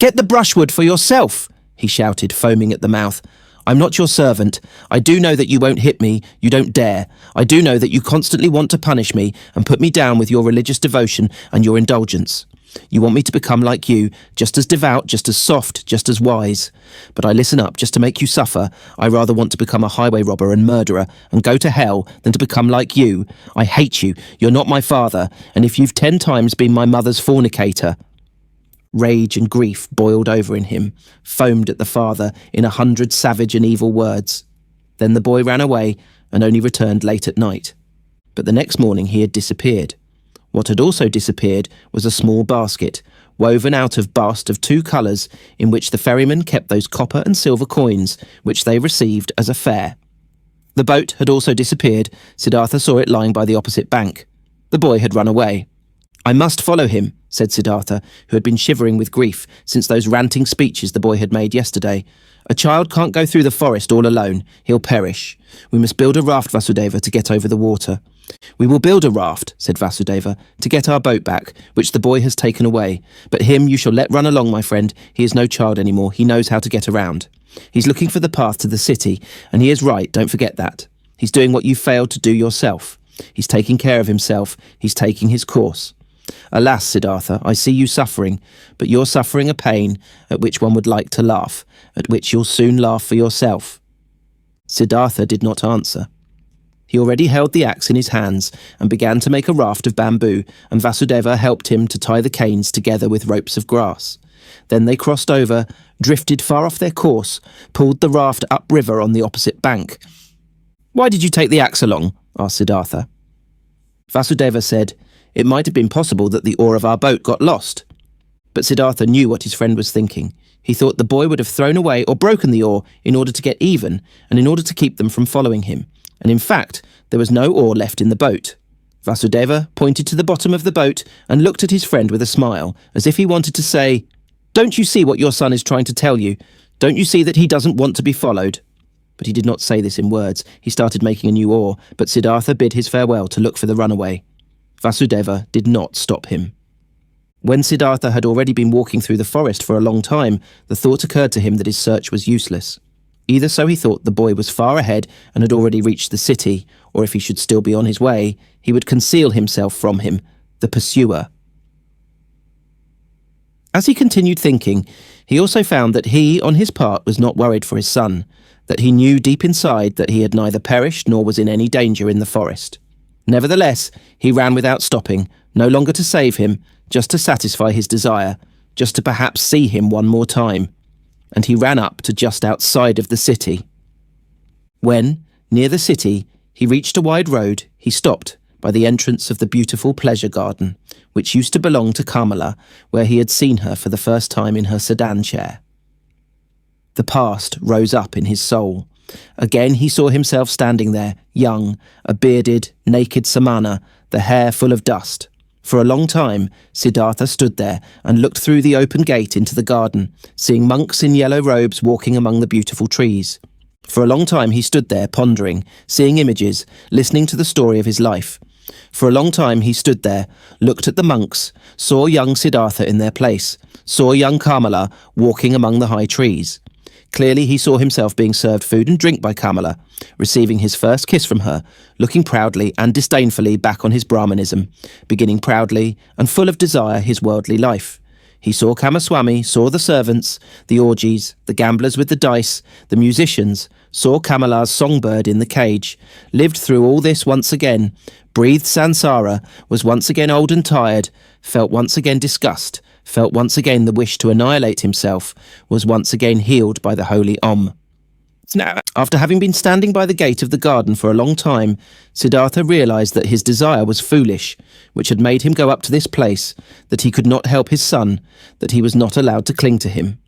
"Get the brushwood for yourself!" he shouted, foaming at the mouth. "I'm not your servant. I do know that you won't hit me, you don't dare. I do know that you constantly want to punish me and put me down with your religious devotion and your indulgence. You want me to become like you, just as devout, just as soft, just as wise. But I listen up just to make you suffer. I rather want to become a highway robber and murderer and go to hell than to become like you. I hate you. You're not my father. And if you've 10 times been my mother's fornicator..." Rage and grief boiled over in him, foamed at the father in 100 savage and evil words. Then the boy ran away and only returned late at night. But the next morning he had disappeared. What had also disappeared was a small basket, woven out of bast of 2 colours, in which the ferryman kept those copper and silver coins, which they received as a fare. The boat had also disappeared. Siddhartha saw it lying by the opposite bank. The boy had run away. "I must follow him," said Siddhartha, who had been shivering with grief since those ranting speeches the boy had made yesterday. "A child can't go through the forest all alone. He'll perish. We must build a raft, Vasudeva, to get over the water." "We will build a raft," said Vasudeva, "to get our boat back, which the boy has taken away. But him you shall let run along, my friend. He is no child anymore. He knows how to get around. He's looking for the path to the city, and he is right, don't forget that. He's doing what you failed to do yourself. He's taking care of himself. He's taking his course. Alas, Siddhartha, I see you suffering, but you're suffering a pain at which one would like to laugh, at which you'll soon laugh for yourself. Siddhartha did not answer. He already held the axe in his hands and began to make a raft of bamboo, and Vasudeva helped him to tie the canes together with ropes of grass. Then they crossed over, drifted far off their course, pulled the raft upriver on the opposite bank. "Why did you take the axe along?" asked Siddhartha. Vasudeva said, "It might have been possible that the oar of our boat got lost." But Siddhartha knew what his friend was thinking. He thought the boy would have thrown away or broken the oar in order to get even, and in order to keep them from following him. And in fact, there was no oar left in the boat. Vasudeva pointed to the bottom of the boat and looked at his friend with a smile, as if he wanted to say, "Don't you see what your son is trying to tell you? Don't you see that he doesn't want to be followed?" But he did not say this in words. He started making a new oar, but Siddhartha bid his farewell to look for the runaway. Vasudeva did not stop him. When Siddhartha had already been walking through the forest for a long time, the thought occurred to him that his search was useless. Either so he thought the boy was far ahead and had already reached the city, or if he should still be on his way, he would conceal himself from him, the pursuer. As he continued thinking, he also found that he, on his part, was not worried for his son, that he knew deep inside that he had neither perished nor was in any danger in the forest. Nevertheless, he ran without stopping, no longer to save him, just to satisfy his desire, just to perhaps see him one more time. And he ran up to just outside of the city. When, near the city, he reached a wide road, he stopped by the entrance of the beautiful pleasure garden, which used to belong to Kamala, where he had seen her for the first time in her sedan chair. The past rose up in his soul. Again he saw himself standing there, young, a bearded, naked Samana, the hair full of dust. For a long time, Siddhartha stood there and looked through the open gate into the garden, seeing monks in yellow robes walking among the beautiful trees. For a long time he stood there pondering, seeing images, listening to the story of his life. For a long time he stood there, looked at the monks, saw young Siddhartha in their place, saw young Kamala walking among the high trees. Clearly he saw himself being served food and drink by Kamala, receiving his first kiss from her, looking proudly and disdainfully back on his Brahmanism, beginning proudly and full of desire his worldly life. He saw Kamaswami, saw the servants, the orgies, the gamblers with the dice, the musicians, saw Kamala's songbird in the cage, lived through all this once again, breathed Sansara, was once again old and tired, felt once again disgust, felt once again the wish to annihilate himself, was once again healed by the holy Om. Now, after having been standing by the gate of the garden for a long time, Siddhartha realized that his desire was foolish, which had made him go up to this place, that he could not help his son, that he was not allowed to cling to him.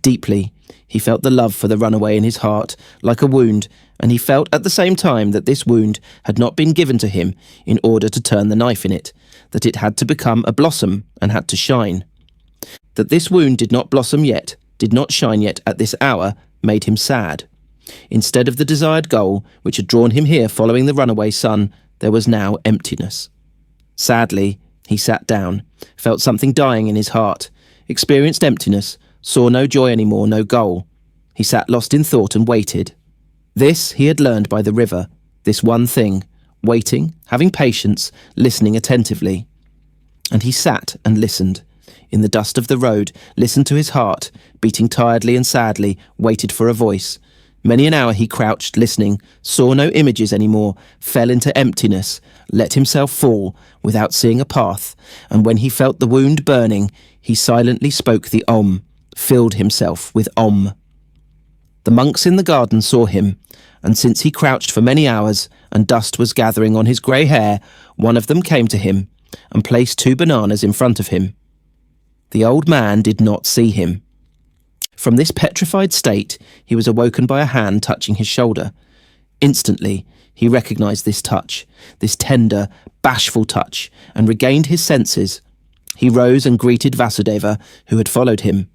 Deeply, he felt the love for the runaway in his heart, like a wound, and he felt at the same time that this wound had not been given to him in order to turn the knife in it, that it had to become a blossom and had to shine. That this wound did not blossom yet, did not shine yet at this hour, made him sad. Instead of the desired goal, which had drawn him here following the runaway son, there was now emptiness. Sadly, he sat down, felt something dying in his heart, experienced emptiness, saw no joy anymore, no goal. He sat lost in thought and waited. This he had learned by the river, this one thing, waiting, having patience, listening attentively. And he sat and listened. In the dust of the road, listened to his heart, beating tiredly and sadly, waited for a voice. Many an hour he crouched, listening, saw no images anymore, fell into emptiness, let himself fall, without seeing a path, and when he felt the wound burning, he silently spoke the Om, filled himself with Om. The monks in the garden saw him, and since he crouched for many hours, and dust was gathering on his grey hair, one of them came to him, and placed 2 bananas in front of him. The old man did not see him. From this petrified state, he was awoken by a hand touching his shoulder. Instantly, he recognized this touch, this tender, bashful touch, and regained his senses. He rose and greeted Vasudeva, who had followed him.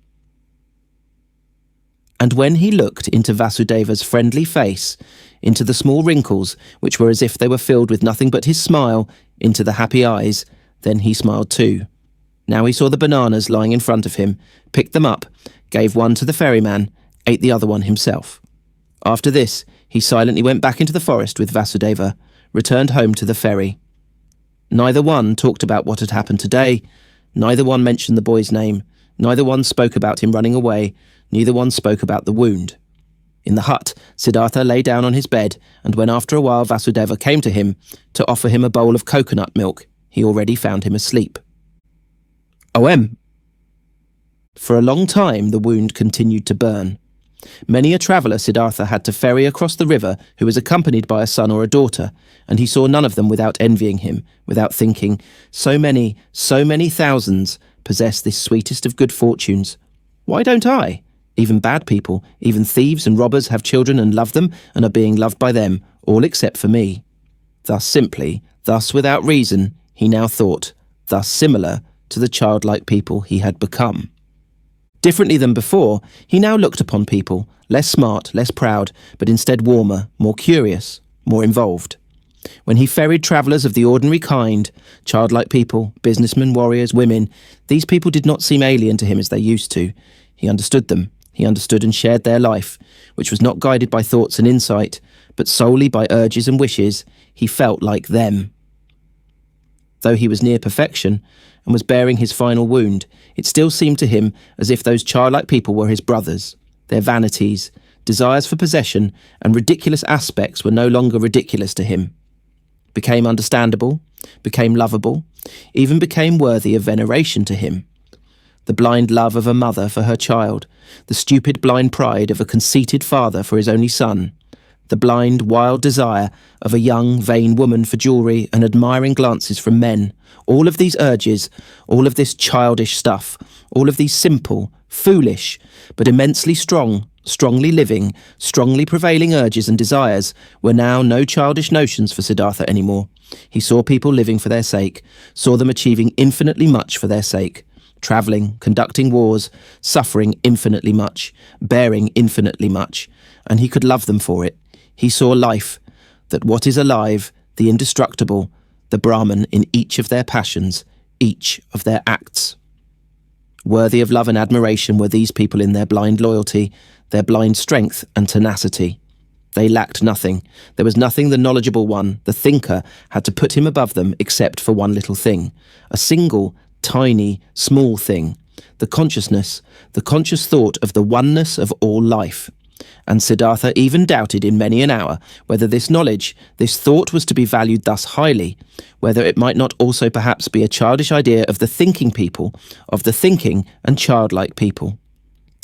And when he looked into Vasudeva's friendly face, into the small wrinkles, which were as if they were filled with nothing but his smile, into the happy eyes, then he smiled too. Now he saw the bananas lying in front of him, picked them up, gave one to the ferryman, ate the other one himself. After this, he silently went back into the forest with Vasudeva, returned home to the ferry. Neither one talked about what had happened today. Neither one mentioned the boy's name. Neither one spoke about him running away. Neither one spoke about the wound. In the hut, Siddhartha lay down on his bed, and when after a while Vasudeva came to him to offer him a bowl of coconut milk, he already found him asleep. OM. For a long time the wound continued to burn. Many a traveller Siddhartha had to ferry across the river who was accompanied by a son or a daughter, and he saw none of them without envying him, without thinking, so many thousands possess this sweetest of good fortunes. Why don't I? Even bad people, even thieves and robbers have children and love them and are being loved by them, all except for me. Thus simply, thus without reason, he now thought, thus similar to the childlike people he had become. Differently than before, he now looked upon people, less smart, less proud, but instead warmer, more curious, more involved. When he ferried travellers of the ordinary kind, childlike people, businessmen, warriors, women, these people did not seem alien to him as they used to. He understood them. He understood and shared their life, which was not guided by thoughts and insight, but solely by urges and wishes. He felt like them. Though he was near perfection and was bearing his final wound, it still seemed to him as if those childlike people were his brothers. Their vanities, desires for possession, and ridiculous aspects were no longer ridiculous to him. Became understandable, became lovable, even became worthy of veneration to him. The blind love of a mother for her child, the stupid blind pride of a conceited father for his only son, the blind, wild desire of a young, vain woman for jewellery and admiring glances from men, all of these urges, all of this childish stuff, all of these simple, foolish, but immensely strong, strongly living, strongly prevailing urges and desires were now no childish notions for Siddhartha anymore. He saw people living for their sake, saw them achieving infinitely much for their sake, travelling, conducting wars, suffering infinitely much, bearing infinitely much, and he could love them for it. He saw life, that what is alive, the indestructible, the Brahman in each of their passions, each of their acts. Worthy of love and admiration were these people in their blind loyalty, their blind strength and tenacity. They lacked nothing. There was nothing the knowledgeable one, the thinker, had to put him above them except for one little thing, a single, tiny, small thing, the consciousness, the conscious thought of the oneness of all life. And Siddhartha even doubted in many an hour whether this knowledge, this thought was to be valued thus highly, whether it might not also perhaps be a childish idea of the thinking people, of the thinking and childlike people.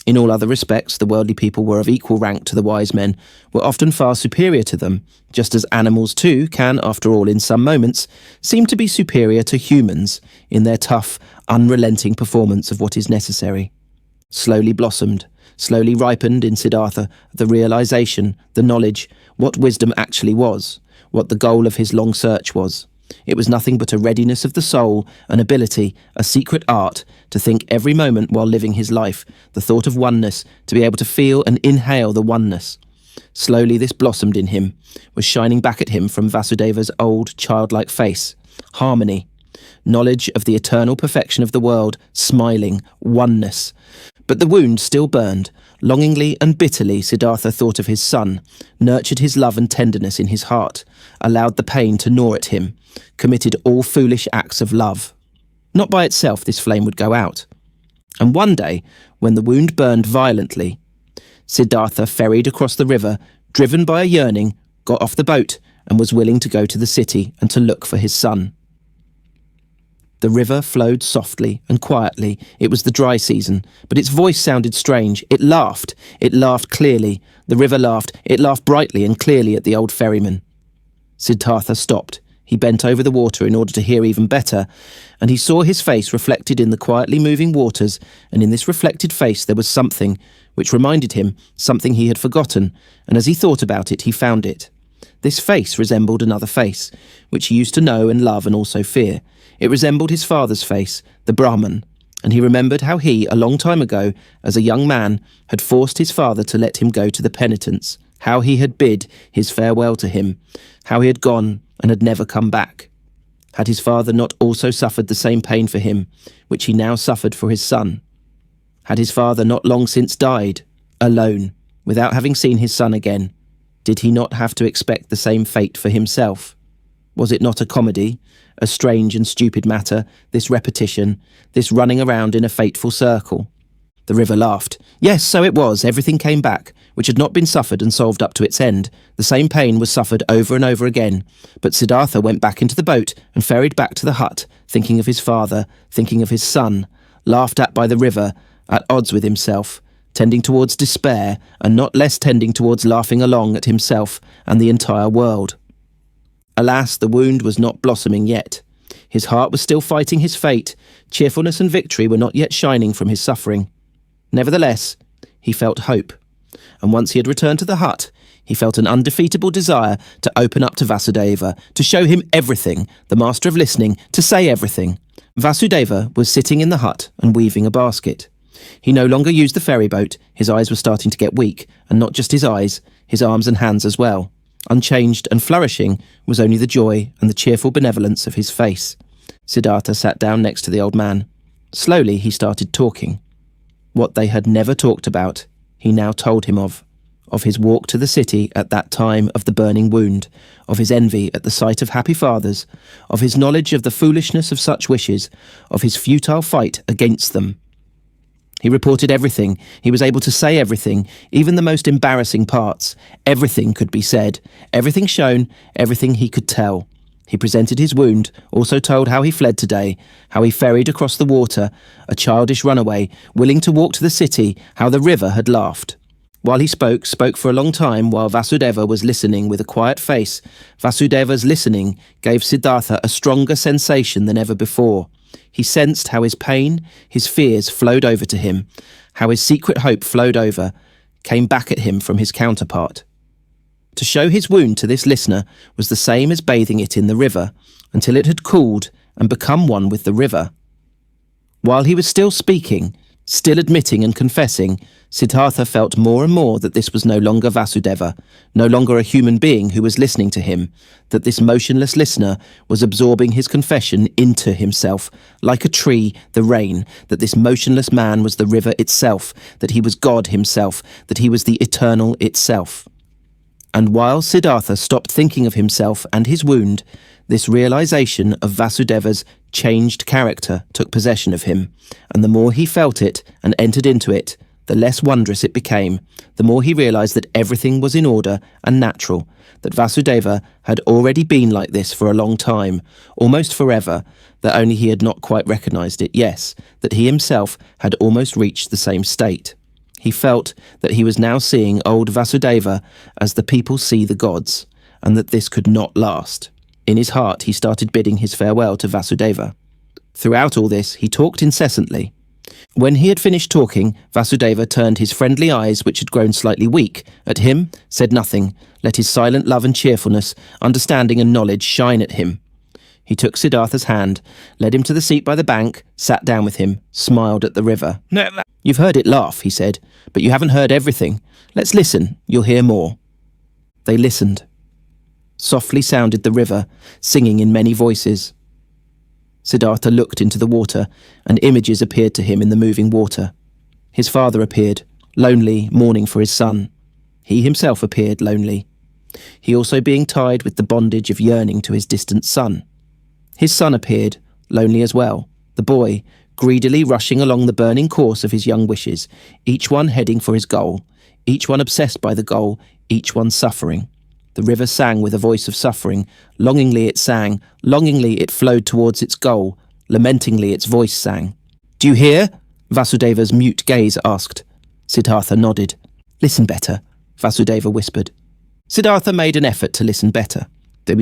In all other respects, the worldly people were of equal rank to the wise men, were often far superior to them, just as animals too can, after all, in some moments, seem to be superior to humans in their tough, unrelenting performance of what is necessary. Slowly blossomed, slowly ripened in Siddhartha the realization, the knowledge, what wisdom actually was, what the goal of his long search was. It was nothing but a readiness of the soul, an ability, a secret art, to think every moment while living his life, the thought of oneness, to be able to feel and inhale the oneness. Slowly this blossomed in him, was shining back at him from Vasudeva's old childlike face. Harmony, knowledge of the eternal perfection of the world, smiling, oneness. But the wound still burned. Longingly and bitterly Siddhartha thought of his son, nurtured his love and tenderness in his heart, allowed the pain to gnaw at him, committed all foolish acts of love. Not by itself this flame would go out. And one day, when the wound burned violently, Siddhartha ferried across the river, driven by a yearning, got off the boat and was willing to go to the city and to look for his son. The river flowed softly and quietly. It was the dry season, but its voice sounded strange. It laughed clearly. The river laughed. It laughed brightly and clearly at the old ferryman. Siddhartha stopped. He bent over the water in order to hear even better, and he saw his face reflected in the quietly moving waters, and in this reflected face there was something which reminded him something he had forgotten, and as he thought about it, he found it. This face resembled another face, which he used to know and love and also fear. It resembled his father's face, the Brahman, and he remembered how he, a long time ago, as a young man, had forced his father to let him go to the penitence, how he had bid his farewell to him, how he had gone and had never come back. Had his father not also suffered the same pain for him, which he now suffered for his son? Had his father not long since died, alone, without having seen his son again? Did he not have to expect the same fate for himself? Was it not a comedy, a strange and stupid matter, this repetition, this running around in a fateful circle? The river laughed. Yes, so it was. Everything came back, which had not been suffered and solved up to its end. The same pain was suffered over and over again. But Siddhartha went back into the boat and ferried back to the hut, thinking of his father, thinking of his son, laughed at by the river, at odds with himself, tending towards despair, and not less tending towards laughing along at himself and the entire world. Alas, the wound was not blossoming yet. His heart was still fighting his fate. Cheerfulness and victory were not yet shining from his suffering. Nevertheless, he felt hope, and once he had returned to the hut, he felt an undefeatable desire to open up to Vasudeva, to show him everything, the master of listening, to say everything. Vasudeva was sitting in the hut and weaving a basket. He no longer used the ferry boat. His eyes were starting to get weak, and not just his eyes, his arms and hands as well. Unchanged and flourishing was only the joy and the cheerful benevolence of his face. Siddhartha sat down next to the old man. Slowly he started talking. What they had never talked about, he now told him of his walk to the city at that time of the burning wound, of his envy at the sight of happy fathers, of his knowledge of the foolishness of such wishes, of his futile fight against them. He reported everything. He was able to say everything, even the most embarrassing parts. Everything could be said, everything shown, everything he could tell. He presented his wound, also told how he fled today, how he ferried across the water, a childish runaway, willing to walk to the city, how the river had laughed. While he spoke for a long time while Vasudeva was listening with a quiet face. Vasudeva's listening gave Siddhartha a stronger sensation than ever before. He sensed how his pain, his fears flowed over to him, how his secret hope flowed over, came back at him from his counterpart. To show his wound to this listener was the same as bathing it in the river, until it had cooled and become one with the river. While he was still speaking, still admitting and confessing, Siddhartha felt more and more that this was no longer Vasudeva, no longer a human being who was listening to him, that this motionless listener was absorbing his confession into himself, like a tree, the rain, that this motionless man was the river itself, that he was God himself, that he was the eternal itself. And while Siddhartha stopped thinking of himself and his wound, this realization of Vasudeva's changed character took possession of him, and the more he felt it and entered into it, the less wondrous it became, the more he realized that everything was in order and natural, that Vasudeva had already been like this for a long time, almost forever, that only he had not quite recognized it, yes, that he himself had almost reached the same state. He felt that he was now seeing old Vasudeva as the people see the gods, and that this could not last. In his heart he started bidding his farewell to Vasudeva. Throughout all this he talked incessantly. When he had finished talking, Vasudeva turned his friendly eyes, which had grown slightly weak, at him, said nothing, let his silent love and cheerfulness, understanding and knowledge shine at him. He took Siddhartha's hand, led him to the seat by the bank, sat down with him, smiled at the river. You've heard it laugh, he said, but you haven't heard everything. Let's listen, you'll hear more. They listened. Softly sounded the river, singing in many voices. Siddhartha looked into the water, and images appeared to him in the moving water. His father appeared, lonely, mourning for his son. He himself appeared lonely, he also being tied with the bondage of yearning to his distant son. His son appeared, lonely as well, the boy, greedily rushing along the burning course of his young wishes, each one heading for his goal, each one obsessed by the goal, each one suffering. The river sang with a voice of suffering. Longingly it sang, longingly it flowed towards its goal, lamentingly its voice sang. Do you hear? Vasudeva's mute gaze asked. Siddhartha nodded. Listen better, Vasudeva whispered. Siddhartha made an effort to listen better. The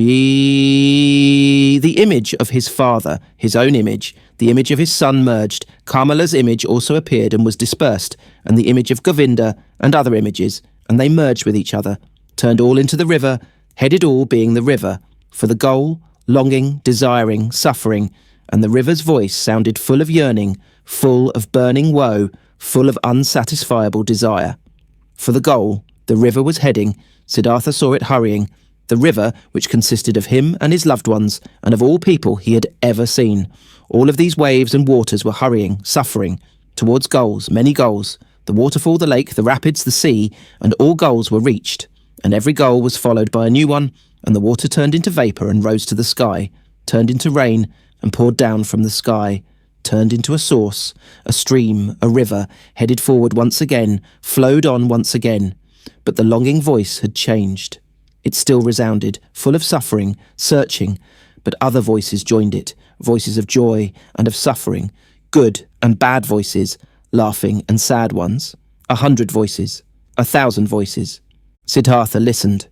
image of his father, his own image, the image of his son merged. Kamala's image also appeared and was dispersed, and the image of Govinda and other images, and they merged with each other, turned all into the river, headed all being the river, for the goal, longing, desiring, suffering, and the river's voice sounded full of yearning, full of burning woe, full of unsatisfiable desire. For the goal, the river was heading. Siddhartha saw it hurrying, the river which consisted of him and his loved ones, and of all people he had ever seen. All of these waves and waters were hurrying, suffering, towards goals, many goals, the waterfall, the lake, the rapids, the sea, and all goals were reached, and every goal was followed by a new one, and the water turned into vapour and rose to the sky, turned into rain and poured down from the sky, turned into a source, a stream, a river, headed forward once again, flowed on once again. But the longing voice had changed. It still resounded, full of suffering, searching, but other voices joined it, voices of joy and of suffering, good and bad voices, laughing and sad ones. 100 voices, 1,000 voices. Siddhartha listened.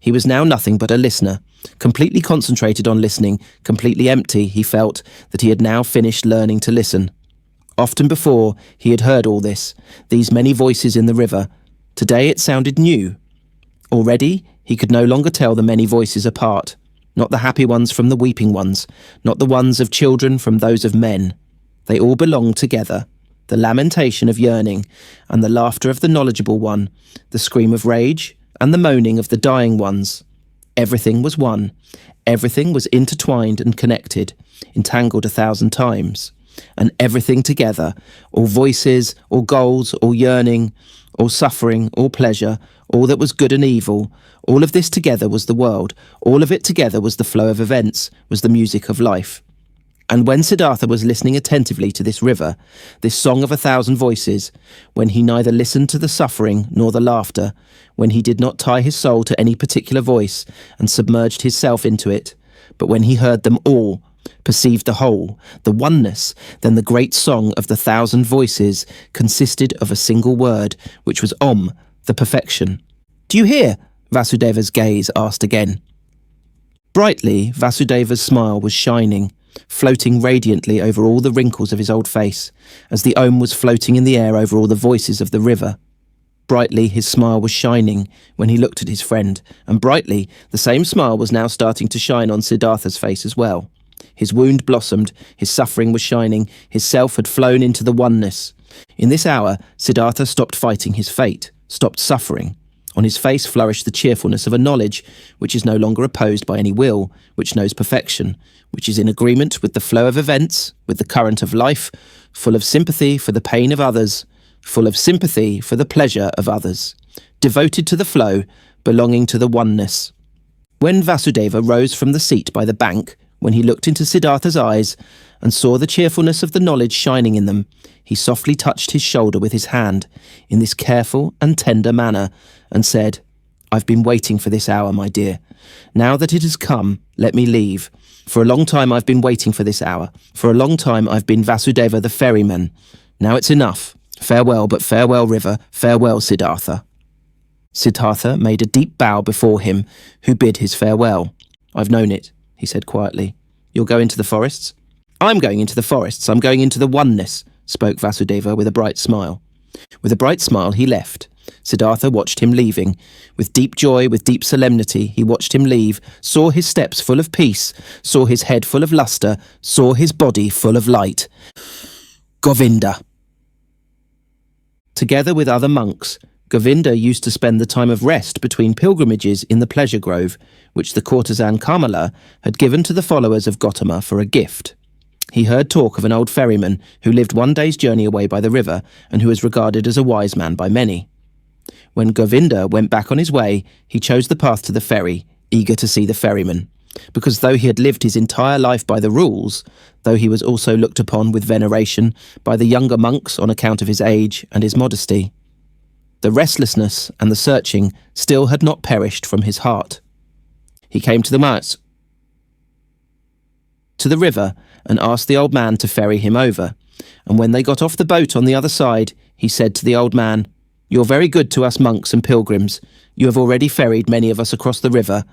He was now nothing but a listener, completely concentrated on listening, completely empty. He felt that he had now finished learning to listen. Often before, he had heard all this, these many voices in the river. Today it sounded new. Already, he could no longer tell the many voices apart, not the happy ones from the weeping ones, not the ones of children from those of men. They all belonged together. The lamentation of yearning, and the laughter of the knowledgeable one, the scream of rage, and the moaning of the dying ones. Everything was one. Everything was intertwined and connected, entangled 1,000 times. And everything together, all voices, all goals, all yearning, all suffering, all pleasure, all that was good and evil, all of this together was the world, all of it together was the flow of events, was the music of life. And when Siddhartha was listening attentively to this river, this song of 1,000 voices, when he neither listened to the suffering nor the laughter, when he did not tie his soul to any particular voice and submerged his self into it, but when he heard them all, perceived the whole, the oneness, then the great song of the 1,000 voices consisted of a single word, which was Om, the perfection. "Do you hear?" Vasudeva's gaze asked again. Brightly, Vasudeva's smile was shining, floating radiantly over all the wrinkles of his old face, as the Om was floating in the air over all the voices of the river. Brightly, his smile was shining when he looked at his friend, and brightly, the same smile was now starting to shine on Siddhartha's face as well. His wound blossomed, his suffering was shining, his self had flown into the oneness. In this hour, Siddhartha stopped fighting his fate, stopped suffering. On his face flourished the cheerfulness of a knowledge which is no longer opposed by any will, which knows perfection, which is in agreement with the flow of events, with the current of life, full of sympathy for the pain of others, full of sympathy for the pleasure of others, devoted to the flow, belonging to the oneness. When Vasudeva rose from the seat by the bank, when he looked into Siddhartha's eyes and saw the cheerfulness of the knowledge shining in them, he softly touched his shoulder with his hand, in this careful and tender manner, and said, "I've been waiting for this hour, my dear. Now that it has come, let me leave. For a long time I've been waiting for this hour. For a long time I've been Vasudeva the Ferryman. Now it's enough. Farewell, but farewell, river. Farewell, Siddhartha." Siddhartha made a deep bow before him, who bid his farewell. "I've known it," he said quietly. "You'll go into the forests?" "I'm going into the forests. I'm going into the oneness," spoke Vasudeva with a bright smile. With a bright smile he left. Siddhartha watched him leaving. With deep joy, with deep solemnity, he watched him leave, saw his steps full of peace, saw his head full of lustre, saw his body full of light. Govinda. Together with other monks, Govinda used to spend the time of rest between pilgrimages in the pleasure grove, which the courtesan Kamala had given to the followers of Gotama for a gift. He heard talk of an old ferryman who lived one day's journey away by the river and who was regarded as a wise man by many. When Govinda went back on his way, he chose the path to the ferry, eager to see the ferryman, because though he had lived his entire life by the rules, though he was also looked upon with veneration by the younger monks on account of his age and his modesty, the restlessness and the searching still had not perished from his heart. He came to the river and asked the old man to ferry him over, and when they got off the boat on the other side, he said to the old man, "You're very good to us monks and pilgrims. You have already ferried many of us across the river.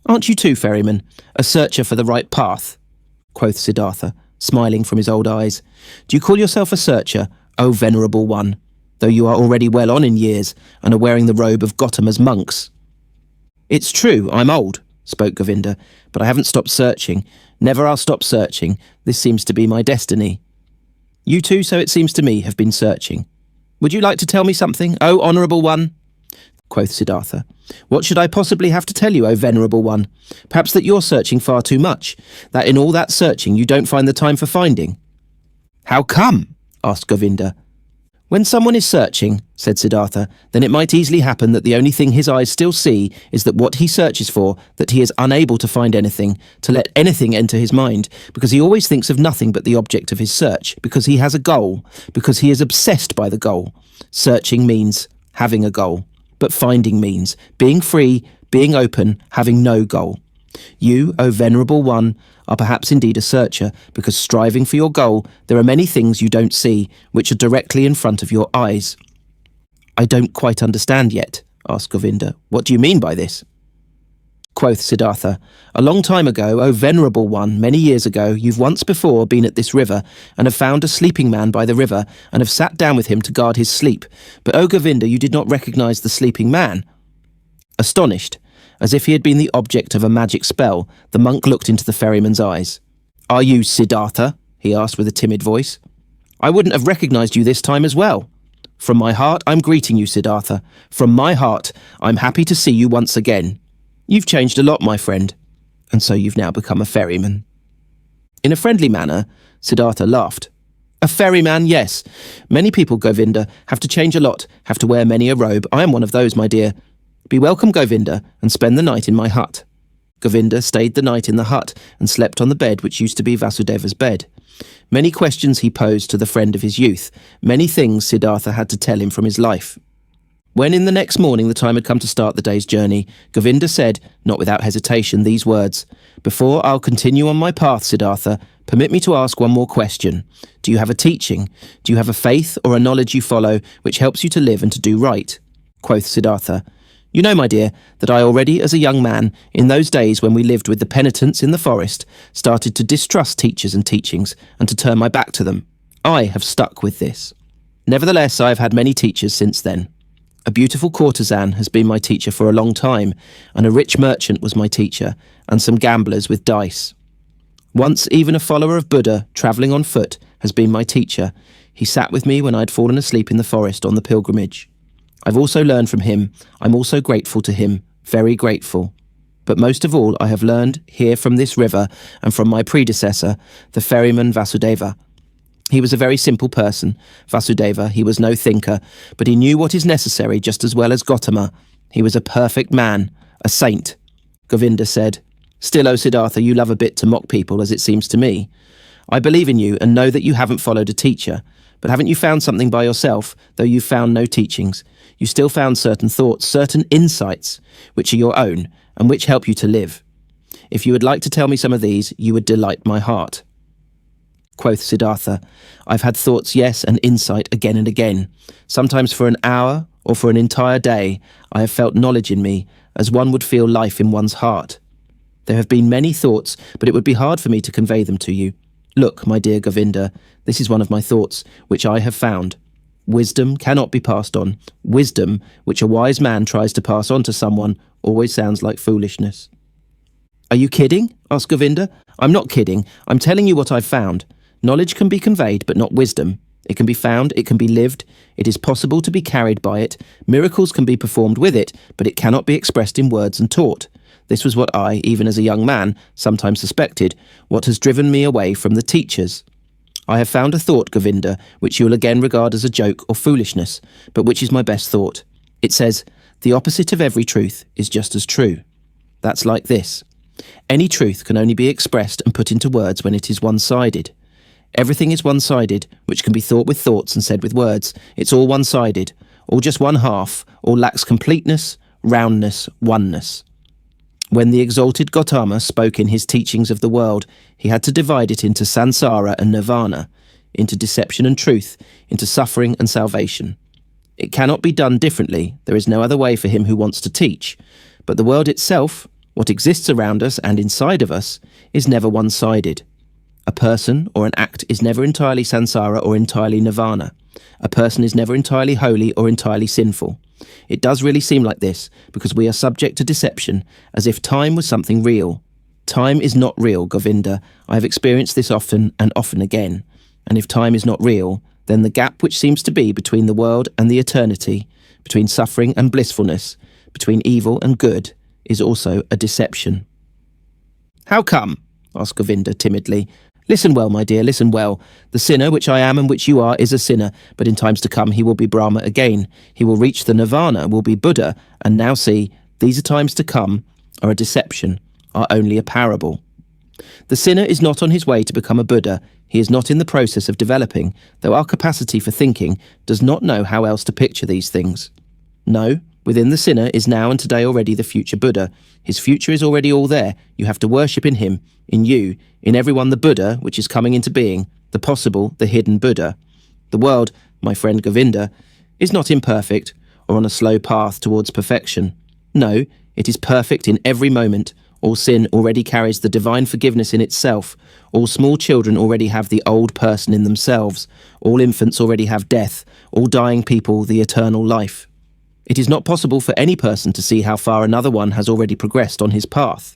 Aren't you too, ferryman, a searcher for the right path?" Quoth Siddhartha, smiling from his old eyes. "Do you call yourself a searcher, O venerable one, though you are already well on in years and are wearing the robe of Gotama's monks?" "It's true, I'm old," spoke Govinda, "but I haven't stopped searching. Never I'll stop searching. This seems to be my destiny." "You too, so it seems to me, have been searching. Would you like to tell me something, O honourable one?" Quoth Siddhartha, "What should I possibly have to tell you, O venerable one? Perhaps that you're searching far too much, that in all that searching you don't find the time for finding." "How come?" asked Govinda. When someone is searching, said Siddhartha, then it might easily happen that the only thing his eyes still see is that what he searches for, that he is unable to find anything, to let anything enter his mind, because he always thinks of nothing but the object of his search, because he has a goal, because he is obsessed by the goal. Searching means having a goal, but finding means being free, being open, having no goal. You, O Venerable One, are perhaps indeed a searcher, because striving for your goal, there are many things you don't see, which are directly in front of your eyes. I don't quite understand yet, asked Govinda. What do you mean by this? Quoth Siddhartha, a long time ago, O Venerable One, many years ago, you've once before been at this river, and have found a sleeping man by the river, and have sat down with him to guard his sleep. But, O Govinda, you did not recognize the sleeping man. Astonished, as if he had been the object of a magic spell, the monk looked into the ferryman's eyes. Are you Siddhartha? He asked with a timid voice. I wouldn't have recognized you this time as well. From my heart, I'm greeting you, Siddhartha. From my heart, I'm happy to see you once again. You've changed a lot, my friend. And so you've now become a ferryman. In a friendly manner, Siddhartha laughed. A ferryman, yes. Many people, Govinda, have to change a lot, have to wear many a robe. I am one of those, my dear. Be welcome, Govinda, and spend the night in my hut. Govinda stayed the night in the hut and slept on the bed which used to be Vasudeva's bed. Many questions he posed to the friend of his youth. Many things Siddhartha had to tell him from his life. When in the next morning the time had come to start the day's journey, Govinda said, not without hesitation, these words, Before I'll continue on my path, Siddhartha, permit me to ask one more question. Do you have a teaching? Do you have a faith or a knowledge you follow which helps you to live and to do right? Quoth Siddhartha, You know, my dear, that I already as a young man, in those days when we lived with the penitents in the forest, started to distrust teachers and teachings and to turn my back to them. I have stuck with this. Nevertheless, I have had many teachers since then. A beautiful courtesan has been my teacher for a long time, and a rich merchant was my teacher, and some gamblers with dice. Once even a follower of Buddha, travelling on foot, has been my teacher. He sat with me when I had fallen asleep in the forest on the pilgrimage. I've also learned from him. I'm also grateful to him, very grateful. But most of all, I have learned here from this river and from my predecessor, the ferryman Vasudeva. He was a very simple person, Vasudeva. He was no thinker, but he knew what is necessary just as well as Gotama. He was a perfect man, a saint. Govinda said, Still, O Siddhartha, you love a bit to mock people, as it seems to me. I believe in you and know that you haven't followed a teacher. But haven't you found something by yourself, though you've found no teachings? You still found certain thoughts, certain insights, which are your own, and which help you to live. If you would like to tell me some of these, you would delight my heart. Quoth Siddhartha, I've had thoughts, yes, and insight again and again. Sometimes for an hour or for an entire day, I have felt knowledge in me, as one would feel life in one's heart. There have been many thoughts, but it would be hard for me to convey them to you. Look, my dear Govinda, this is one of my thoughts, which I have found. Wisdom cannot be passed on. Wisdom, which a wise man tries to pass on to someone, always sounds like foolishness. Are you kidding? Asked Govinda. I'm not kidding. I'm telling you what I've found. Knowledge can be conveyed, but not wisdom. It can be found, it can be lived, it is possible to be carried by it, miracles can be performed with it, but it cannot be expressed in words and taught. This was what I, even as a young man, sometimes suspected, what has driven me away from the teachers. I have found a thought, Govinda, which you will again regard as a joke or foolishness, but which is my best thought. It says, the opposite of every truth is just as true. That's like this. Any truth can only be expressed and put into words when it is one-sided. Everything is one-sided, which can be thought with thoughts and said with words. It's all one-sided, all just one half, all lacks completeness, roundness, oneness. When the exalted Gotama spoke in his teachings of the world, he had to divide it into Sansara and Nirvana, into deception and truth, into suffering and salvation. It cannot be done differently. There is no other way for him who wants to teach. But the world itself, what exists around us and inside of us, is never one-sided. A person or an act is never entirely Sansara or entirely Nirvana. A person is never entirely holy or entirely sinful. It does really seem like this, because we are subject to deception, as if time was something real. Time is not real, Govinda. I have experienced this often and often again. And if time is not real, then the gap which seems to be between the world and the eternity, between suffering and blissfulness, between evil and good, is also a deception. How come? Asked Govinda timidly. Listen well, my dear, listen well. The sinner, which I am and which you are, is a sinner, but in times to come he will be Brahma again. He will reach the nirvana, will be Buddha, and now see, these are times to come, are a deception, are only a parable. The sinner is not on his way to become a Buddha. He is not in the process of developing, though our capacity for thinking does not know how else to picture these things. No, within the sinner is now and today already the future Buddha. His future is already all there. You have to worship in him, in you, in everyone the Buddha, which is coming into being, the possible, the hidden Buddha. The world, my friend Govinda, is not imperfect or on a slow path towards perfection. No, it is perfect in every moment. All sin already carries the divine forgiveness in itself. All small children already have the old person in themselves. All infants already have death. All dying people the eternal life. It is not possible for any person to see how far another one has already progressed on his path.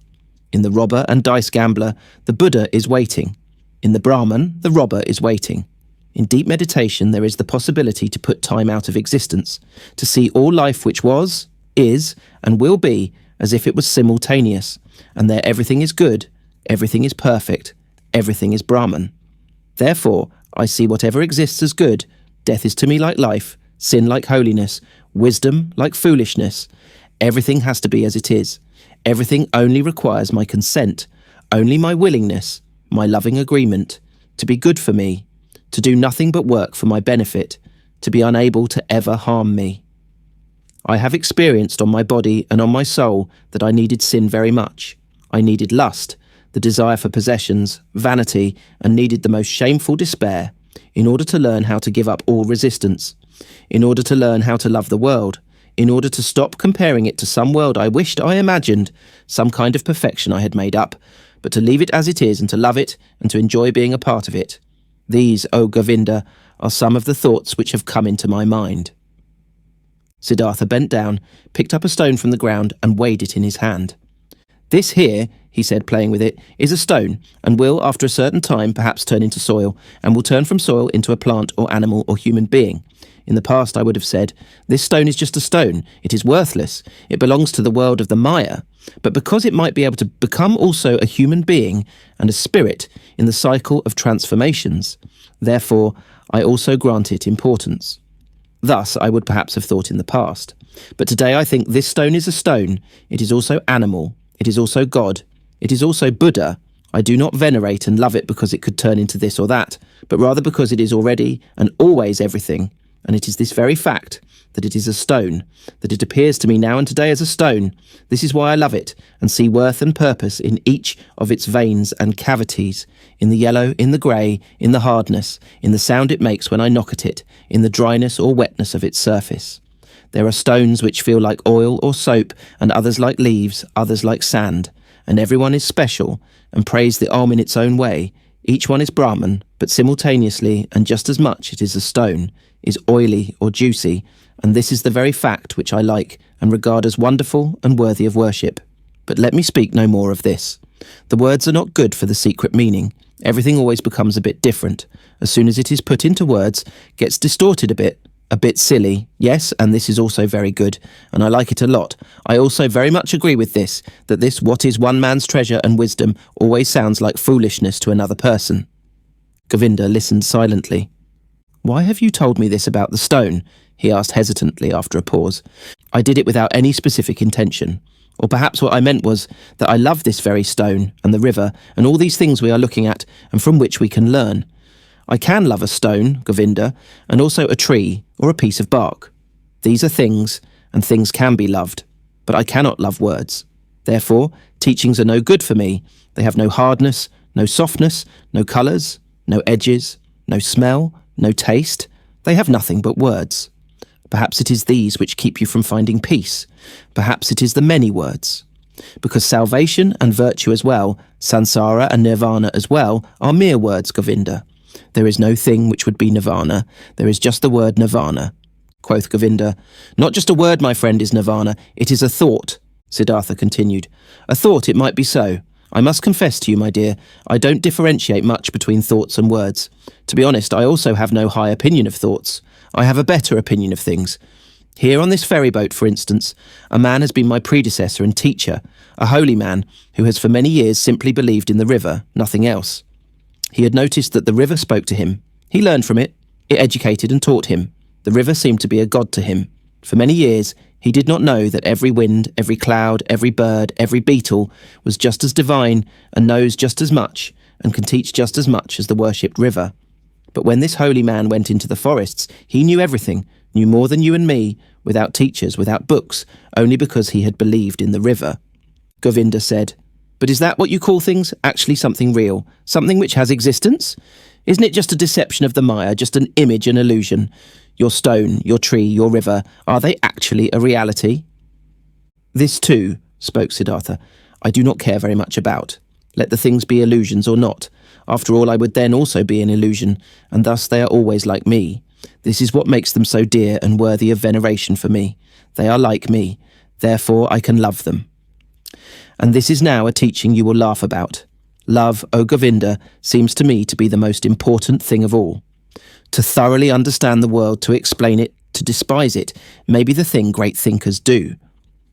In the robber and dice gambler, the Buddha is waiting. In the Brahman, the robber is waiting. In deep meditation, there is the possibility to put time out of existence, to see all life which was, is, and will be as if it was simultaneous, and there everything is good, everything is perfect, everything is Brahman. Therefore, I see whatever exists as good. Death is to me like life, sin like holiness, wisdom like foolishness. Everything has to be as it is. Everything only requires my consent, only my willingness, my loving agreement, to be good for me, to do nothing but work for my benefit, to be unable to ever harm me. I have experienced on my body and on my soul that I needed sin very much. I needed lust, the desire for possessions, vanity, and needed the most shameful despair in order to learn how to give up all resistance, in order to learn how to love the world, in order to stop comparing it to some world I wished I imagined, some kind of perfection I had made up, but to leave it as it is and to love it and to enjoy being a part of it. These, O Govinda, are some of the thoughts which have come into my mind. Siddhartha bent down, picked up a stone from the ground and weighed it in his hand. This here, he said, playing with it, is a stone, and will, after a certain time, perhaps turn into soil, and will turn from soil into a plant or animal or human being. In the past I would have said, this stone is just a stone, it is worthless, it belongs to the world of the Maya, but because it might be able to become also a human being and a spirit in the cycle of transformations, therefore I also grant it importance. Thus I would perhaps have thought in the past. But today I think this stone is a stone, it is also animal, it is also God, it is also Buddha. I do not venerate and love it because it could turn into this or that, but rather because it is already and always everything, and it is this very fact, that it is a stone, that it appears to me now and today as a stone. This is why I love it, and see worth and purpose in each of its veins and cavities, in the yellow, in the grey, in the hardness, in the sound it makes when I knock at it, in the dryness or wetness of its surface. There are stones which feel like oil or soap, and others like leaves, others like sand, and everyone is special, and prays the Om in its own way. Each one is Brahman, but simultaneously, and just as much it is a stone, is oily or juicy, and this is the very fact which I like and regard as wonderful and worthy of worship. But let me speak no more of this. The words are not good for the secret meaning. Everything always becomes a bit different. As soon as it is put into words, gets distorted a bit silly. Yes, and this is also very good, and I like it a lot. I also very much agree with this, that this what is one man's treasure and wisdom always sounds like foolishness to another person. Govinda listened silently. Why have you told me this about the stone? He asked hesitantly after a pause. I did it without any specific intention. Or perhaps what I meant was that I love this very stone and the river and all these things we are looking at and from which we can learn. I can love a stone, Govinda, and also a tree or a piece of bark. These are things, and things can be loved, but I cannot love words. Therefore, teachings are no good for me. They have no hardness, no softness, no colours, no edges, no smell, no taste. They have nothing but words. Perhaps it is these which keep you from finding peace. Perhaps it is the many words. Because salvation and virtue as well, Sansara and nirvana as well, are mere words, Govinda. There is no thing which would be nirvana. There is just the word nirvana. Quoth Govinda, not just a word, my friend, is nirvana. It is a thought. Siddhartha continued. A thought, it might be so. I must confess to you, my dear, I don't differentiate much between thoughts and words. To be honest, I also have no high opinion of thoughts. I have a better opinion of things. Here on this ferry boat, for instance, a man has been my predecessor and teacher, a holy man who has for many years simply believed in the river, nothing else. He had noticed that the river spoke to him. He learned from it. It educated and taught him. The river seemed to be a god to him. For many years, he did not know that every wind, every cloud, every bird, every beetle was just as divine and knows just as much and can teach just as much as the worshipped river. But when this holy man went into the forests, he knew everything, knew more than you and me, without teachers, without books, only because he had believed in the river. Govinda said, "But is that what you call things? Actually something real? Something which has existence? Isn't it just a deception of the Maya, just an image, an illusion? Your stone, your tree, your river, are they actually a reality?" "This too," spoke Siddhartha, "I do not care very much about. Let the things be illusions or not. After all, I would then also be an illusion, and thus they are always like me. This is what makes them so dear and worthy of veneration for me. They are like me, therefore I can love them. And this is now a teaching you will laugh about. Love, O Govinda, seems to me to be the most important thing of all. To thoroughly understand the world, to explain it, to despise it, may be the thing great thinkers do.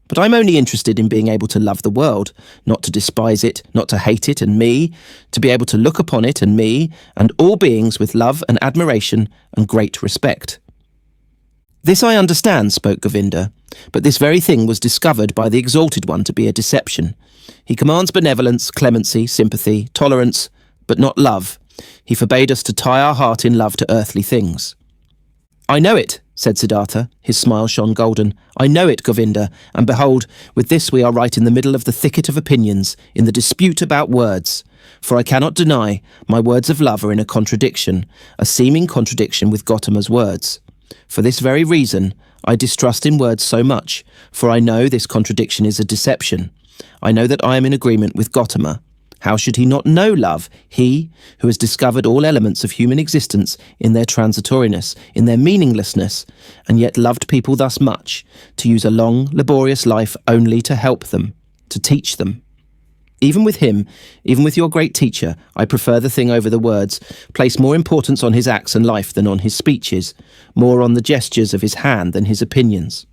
But I'm only interested in being able to love the world, not to despise it, not to hate it and me, to be able to look upon it and me, and all beings with love and admiration and great respect." "This I understand," spoke Govinda, "but this very thing was discovered by the Exalted One to be a deception. He commands benevolence, clemency, sympathy, tolerance, but not love. He forbade us to tie our heart in love to earthly things." "I know it," said Siddhartha. His smile shone golden. "I know it, Govinda, and behold, with this we are right in the middle of the thicket of opinions, in the dispute about words. For I cannot deny, my words of love are in a contradiction, a seeming contradiction with Gotama's words. For this very reason, I distrust in words so much, for I know this contradiction is a deception. I know that I am in agreement with Gotama. How should he not know love, he who has discovered all elements of human existence in their transitoriness, in their meaninglessness, and yet loved people thus much, to use a long, laborious life only to help them, to teach them? Even with him, even with your great teacher, I prefer the thing over the words, place more importance on his acts and life than on his speeches, more on the gestures of his hand than his opinions.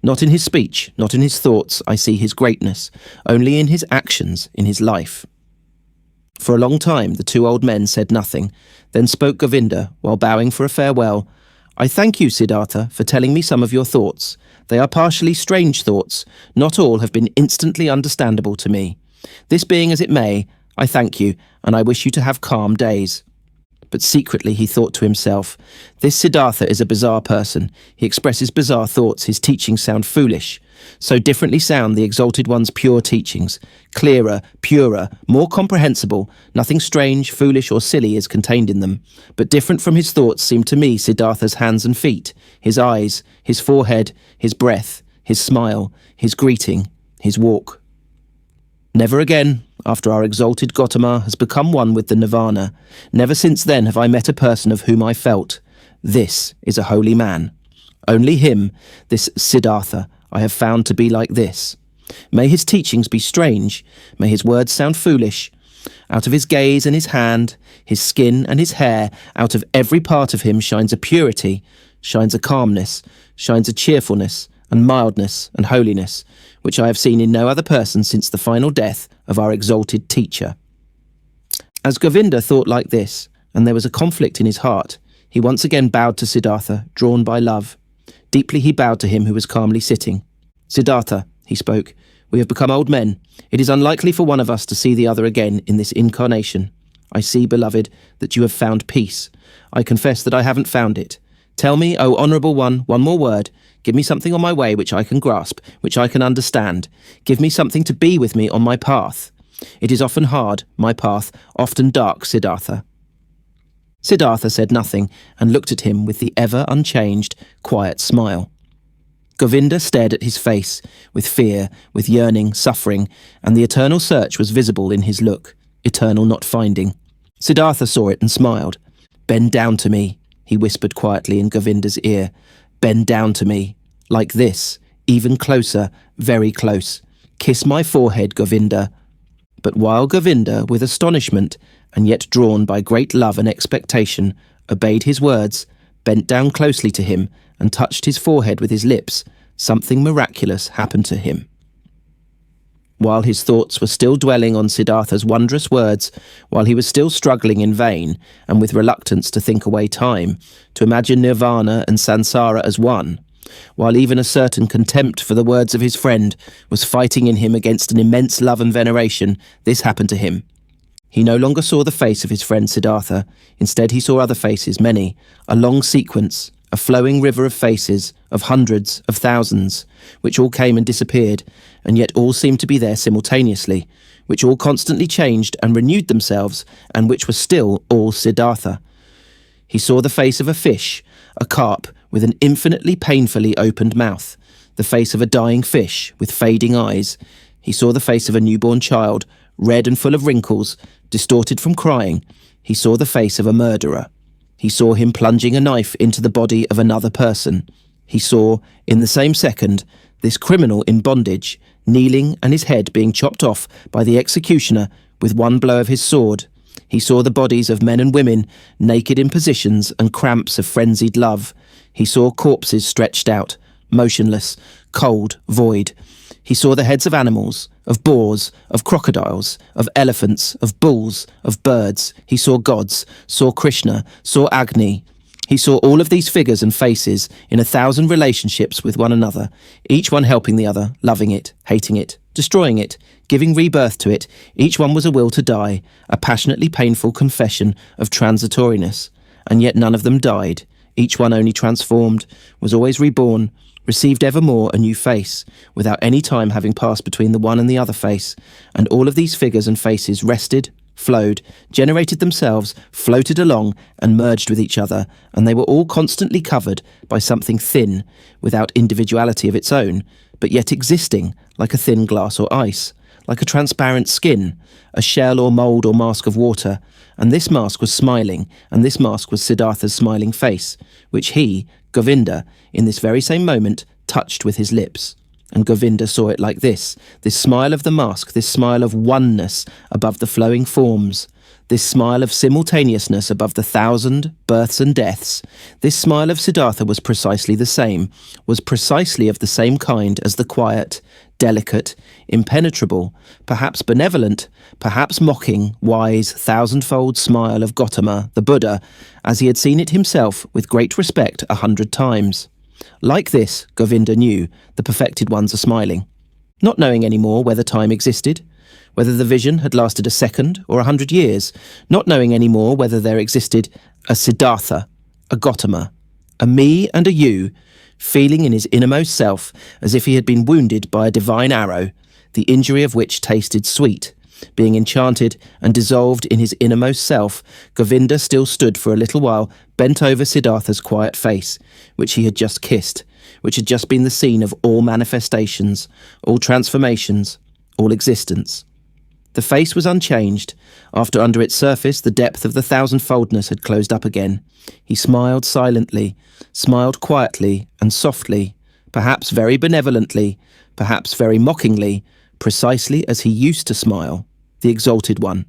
Not in his speech, not in his thoughts, I see his greatness, only in his actions, in his life." For a long time the two old men said nothing. Then spoke Govinda, while bowing for a farewell. "I thank you, Siddhartha, for telling me some of your thoughts. They are partially strange thoughts. Not all have been instantly understandable to me. This being as it may, I thank you, and I wish you to have calm days." But secretly he thought to himself, "This Siddhartha is a bizarre person. He expresses bizarre thoughts. His teachings sound foolish. So differently sound the Exalted One's pure teachings. Clearer, purer, more comprehensible. Nothing strange, foolish, or silly is contained in them. But different from his thoughts seem to me Siddhartha's hands and feet, his eyes, his forehead, his breath, his smile, his greeting, his walk. Never again, after our exalted Gotama has become one with the Nirvana, never since then have I met a person of whom I felt, this is a holy man. Only him, this Siddhartha, I have found to be like this. May his teachings be strange, may his words sound foolish. Out of his gaze and his hand, his skin and his hair, out of every part of him shines a purity, shines a calmness, shines a cheerfulness, and mildness and holiness, which I have seen in no other person since the final death of our exalted teacher." As Govinda thought like this, and there was a conflict in his heart, he once again bowed to Siddhartha, drawn by love. Deeply he bowed to him who was calmly sitting. "Siddhartha," he spoke, "we have become old men. It is unlikely for one of us to see the other again in this incarnation. I see, beloved, that you have found peace. I confess that I haven't found it. Tell me, O Honourable One, one more word. Give me something on my way which I can grasp, which I can understand. Give me something to be with me on my path. It is often hard, my path, often dark, Siddhartha." Siddhartha said nothing and looked at him with the ever unchanged, quiet smile. Govinda stared at his face, with fear, with yearning, suffering, and the eternal search was visible in his look, eternal not finding. Siddhartha saw it and smiled. "Bend down to me," he whispered quietly in Govinda's ear. "Bend down to me, like this, even closer, very close. Kiss my forehead, Govinda." But while Govinda, with astonishment, and yet drawn by great love and expectation, obeyed his words, bent down closely to him, and touched his forehead with his lips, something miraculous happened to him. While his thoughts were still dwelling on Siddhartha's wondrous words, while he was still struggling in vain and with reluctance to think away time, to imagine nirvana and Sansara as one, while even a certain contempt for the words of his friend was fighting in him against an immense love and veneration, this happened to him. He no longer saw the face of his friend Siddhartha. Instead he saw other faces, many, a long sequence, a flowing river of faces, of hundreds, of thousands, which all came and disappeared, and yet all seemed to be there simultaneously, which all constantly changed and renewed themselves, and which were still all Siddhartha. He saw the face of a fish, a carp, with an infinitely painfully opened mouth, the face of a dying fish, with fading eyes. He saw the face of a newborn child, red and full of wrinkles, distorted from crying. He saw the face of a murderer. He saw him plunging a knife into the body of another person. He saw, in the same second, this criminal in bondage, kneeling and his head being chopped off by the executioner with one blow of his sword. He saw the bodies of men and women, naked in positions and cramps of frenzied love. He saw corpses stretched out, motionless, cold, void. He saw the heads of animals, of boars, of crocodiles, of elephants, of bulls, of birds. He saw gods, saw Krishna, saw Agni. He saw all of these figures and faces in 1,000 relationships with one another, each one helping the other, loving it, hating it, destroying it, giving rebirth to it. Each one was a will to die, a passionately painful confession of transitoriness, and yet none of them died. Each one only transformed, was always reborn, received evermore a new face, without any time having passed between the one and the other face, and all of these figures and faces rested, flowed, generated themselves, floated along, and merged with each other, and they were all constantly covered by something thin, without individuality of its own, but yet existing, like a thin glass or ice, like a transparent skin, a shell or mould or mask of water, and this mask was smiling, and this mask was Siddhartha's smiling face, which he, Govinda, in this very same moment, touched with his lips. And Govinda saw it like this smile of the mask, this smile of oneness above the flowing forms, this smile of simultaneousness above the 1,000 births and deaths. This smile of Siddhartha was precisely the same, was precisely of the same kind as the quiet, delicate, impenetrable, perhaps benevolent, perhaps mocking, wise, 1,000-fold smile of Gotama, the Buddha, as he had seen it himself with great respect 100 times. Like this, Govinda knew, the perfected ones are smiling, not knowing any more whether time existed, whether the vision had lasted a second or 100 years, not knowing any more whether there existed a Siddhartha, a Gotama, a me and a you, feeling in his innermost self as if he had been wounded by a divine arrow, the injury of which tasted sweet. Being enchanted and dissolved in his innermost self, Govinda still stood for a little while, bent over Siddhartha's quiet face, which he had just kissed, which had just been the scene of all manifestations, all transformations, all existence. The face was unchanged, after under its surface the depth of the 1,000-foldness had closed up again. He smiled silently, smiled quietly and softly, perhaps very benevolently, perhaps very mockingly, precisely as he used to smile, the exalted one.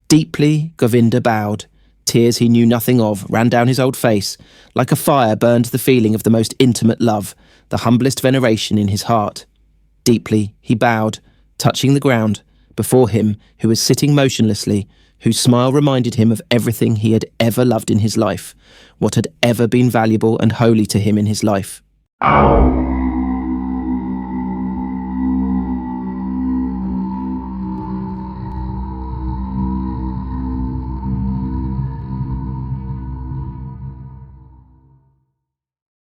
Deeply, Govinda bowed. Tears he knew nothing of ran down his old face. Like a fire burned the feeling of the most intimate love, the humblest veneration in his heart. Deeply he bowed, touching the ground, before him who was sitting motionlessly, whose smile reminded him of everything he had ever loved in his life, what had ever been valuable and holy to him in his life.